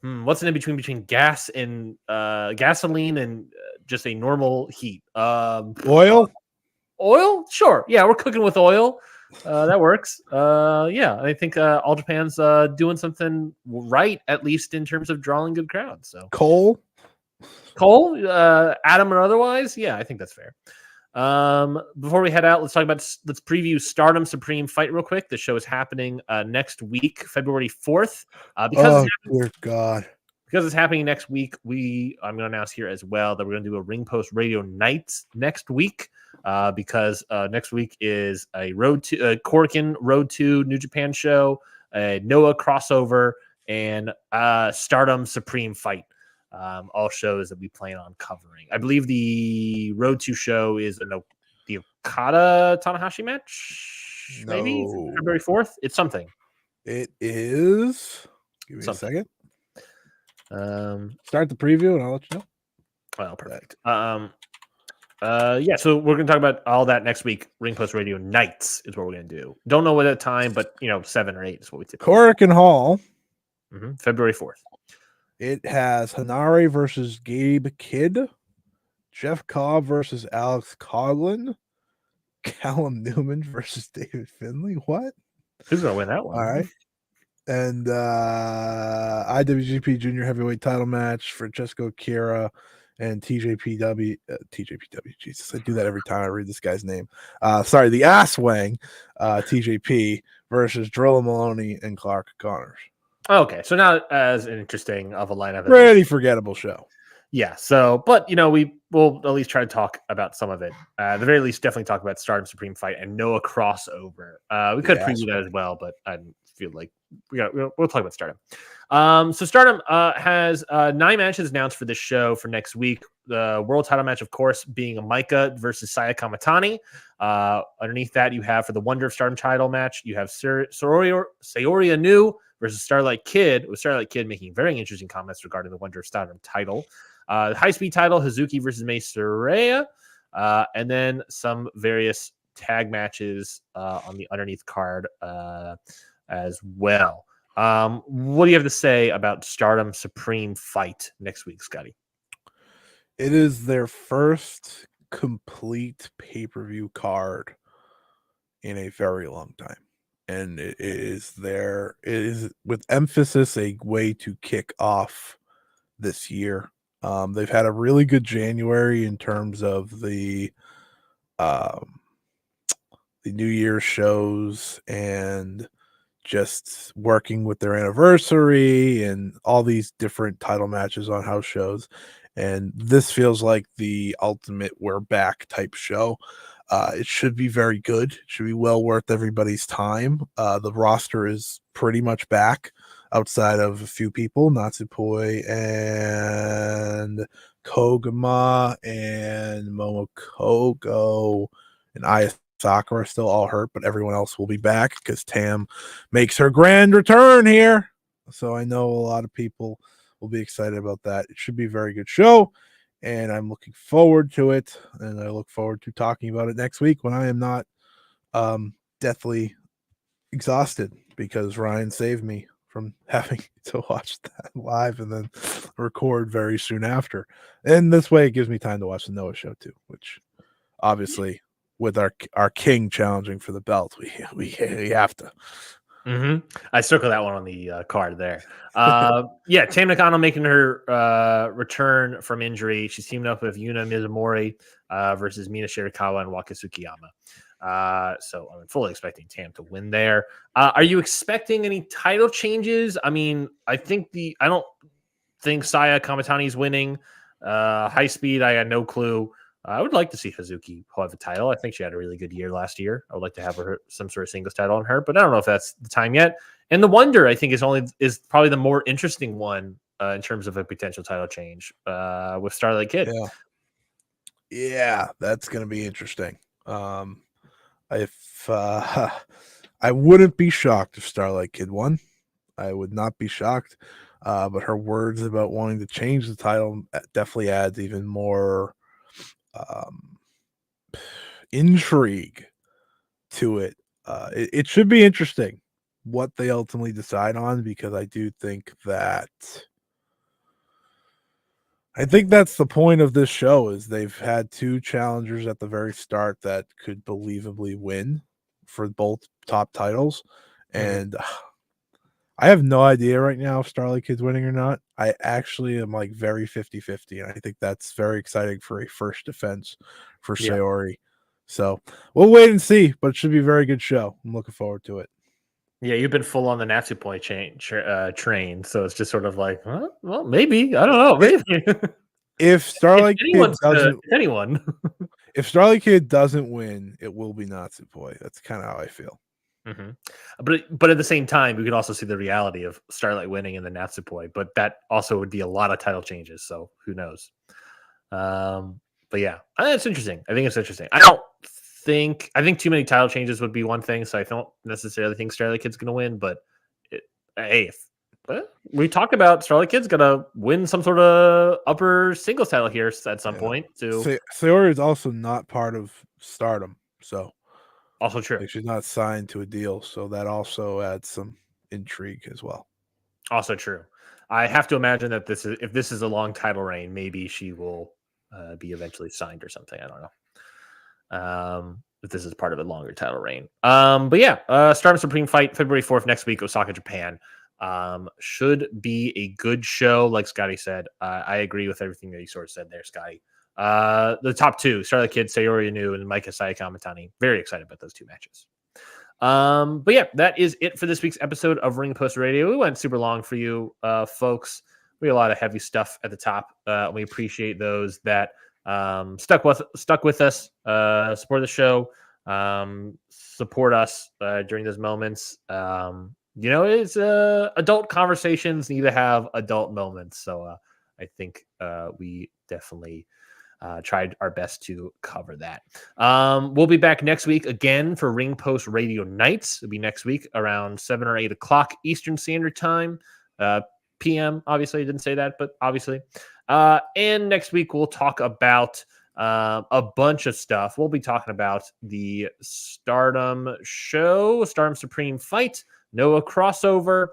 [SPEAKER 1] what's in between gas and gasoline and just a normal heat.
[SPEAKER 2] Oil?
[SPEAKER 1] Oil? Sure. Yeah, we're cooking with oil. That works. Yeah, I think All Japan's doing something right, at least in terms of drawing good crowds. So
[SPEAKER 2] Coal?
[SPEAKER 1] Adam or otherwise, yeah, I think that's fair. Before we head out, let's preview Stardom Supreme Fight real quick. The show is happening next week, February 4th.
[SPEAKER 2] Dear God.
[SPEAKER 1] Because it's happening next week, I'm going to announce here as well that we're going to do a Ring Post Radio Nights next week. Because next week is a Korakuen Road to New Japan show, a Noah crossover, and Stardom Supreme Fight. All shows that we plan on covering. I believe the Road to show is the Okada Tanahashi match.
[SPEAKER 2] No.
[SPEAKER 1] Maybe February 4th. It's something.
[SPEAKER 2] It is. Give me
[SPEAKER 1] something.
[SPEAKER 2] a second. Start the preview and I'll let you know.
[SPEAKER 1] Well, perfect. Yeah, so we're going to talk about all that next week. Ring Post Radio Nights is what we're going to do. Don't know what at time, but 7 or 8 is what we typically
[SPEAKER 2] Korakuen Hall.
[SPEAKER 1] February 4th.
[SPEAKER 2] It has Hanare versus Gabe Kidd, Jeff Cobb versus Alex Coughlin, Callum Newman versus David Finlay. What?
[SPEAKER 1] Who's going to win that one?
[SPEAKER 2] All right. And IWGP Junior Heavyweight title match, Francesco Chiara and TJPW. Jesus, I do that every time I read this guy's name. The Ass Wang, TJP versus Drilla Maloney and Clark Connors.
[SPEAKER 1] Okay, so not as interesting of a lineup.
[SPEAKER 2] Pretty forgettable show.
[SPEAKER 1] Yeah, so, but, we will at least try to talk about some of it. At the very least, definitely talk about Stardom Supreme Fight and Noah crossover. We could preview that as well, but I feel like we'll talk about Stardom. So Stardom has 9 matches announced for this show for next week. The world title match, of course, being Maika versus Saya Kamitani. Underneath that, you have for the Wonder of Stardom title match, you have Saori Anu versus Starlight Kid, with Starlight Kid making very interesting comments regarding the Wonder of Stardom title. High speed title, Hazuki versus Mei Saraya, and then some various tag matches on the underneath card as well. What do you have to say about Stardom Supreme Fight next week, Scotty?
[SPEAKER 2] It is their first complete pay-per-view card in a very long time. And it is with emphasis a way to kick off this year. They've had a really good January in terms of the New Year's shows and just working with their anniversary and all these different title matches on house shows. And this feels like the ultimate we're back type show. It should be very good. It should be well worth everybody's time. The roster is pretty much back outside of a few people, Natsupoi and Koguma and Momokogo and Aya Sakura are still all hurt, but everyone else will be back because Tam makes her grand return here. So I know a lot of people will be excited about that. It should be a very good show, and I'm looking forward to it. And I look forward to talking about it next week when I am not deathly exhausted because Ryan saved me from having to watch that live and then record very soon after. And this way it gives me time to watch the Noah show too, which obviously with our king challenging for the belt, we have to.
[SPEAKER 1] I circled that one on the card there. Yeah, Tam Nakano making her return from injury. She's teaming up with Yuna Mizumori versus Mina Shirakawa and Waka Tsukiyama. So I'm fully expecting Tam to win there. Are you expecting any title changes? I mean, I don't think Saya Kamitani's winning. High speed, I got no clue. I would like to see Hazuki have a title. I think she had a really good year last year. I would like to have her some sort of singles title on her, but I don't know if that's the time yet. And the Wonder, I think, is probably the more interesting one in terms of a potential title change with Starlight Kid.
[SPEAKER 2] Yeah, that's going to be interesting. If I wouldn't be shocked if Starlight Kid won. I would not be shocked. But her words about wanting to change the title definitely adds even more intrigue to it. It should be interesting what they ultimately decide on, because I do think that that's the point of this show, is they've had two challengers at the very start that could believably win for both top titles. And I have no idea right now if Starlight Kid's winning or not. I actually am like very 50-50, and I think that's very exciting for a first defense for Sayori. So we'll wait and see, but it should be a very good show. I'm looking forward to it.
[SPEAKER 1] Yeah, you've been full on the Natsupoi train, so it's just sort of like, huh? Well, maybe, I don't know, maybe.
[SPEAKER 2] If Starlight Kid doesn't,
[SPEAKER 1] anyone,
[SPEAKER 2] if Starlight Kid doesn't win, it will be Natsupoi. That's kind of how I feel.
[SPEAKER 1] But at the same time, we could also see the reality of Starlight winning in the Natsupoi, but that also would be a lot of title changes. So who knows? But yeah, it's interesting. I think it's interesting. I think too many title changes would be one thing, so I don't necessarily think Starlight Kid's going to win. But we talked about Starlight Kid's going to win some sort of upper singles title here at some point. So
[SPEAKER 2] Sayori is also not part of Stardom, so
[SPEAKER 1] also true.
[SPEAKER 2] She's not signed to a deal, so that also adds some intrigue as well.
[SPEAKER 1] Also true. I have to imagine that if this is a long title reign, maybe she will be eventually signed or something. I don't know. If this is part of a longer title reign. But yeah, Stardom Supreme fight February 4th next week, Osaka, Japan. Should be a good show, like Scotty said. I agree with everything that you sort of said there, Scotty. The top two, Starlight Kid, Sayori Inu, and Mika Sayakamatani. Very excited about those two matches. But yeah, that is it for this week's episode of Ring Post Radio. We went super long for you, folks. We had a lot of heavy stuff at the top. We appreciate those that stuck with us, support the show, support us during those moments. It's adult conversations need to have adult moments. So I think we definitely tried our best to cover that. We'll be back next week again for Ring Post Radio Nights. It'll be next week around 7 or 8 o'clock Eastern Standard Time. PM, obviously, I didn't say that, but obviously. And next week, we'll talk about a bunch of stuff. We'll be talking about the Stardom show, Stardom Supreme fight, Noah crossover,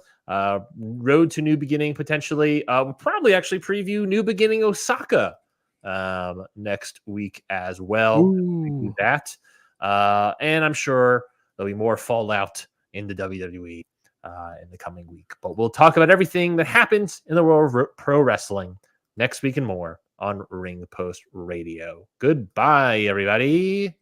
[SPEAKER 1] Road to New Beginning, potentially. We'll probably actually preview New Beginning Osaka next week as well. We do that. And I'm sure there'll be more fallout in the WWE in the coming week. But we'll talk about everything that happens in the world of pro wrestling next week and more on Ring Post Radio. Goodbye, everybody.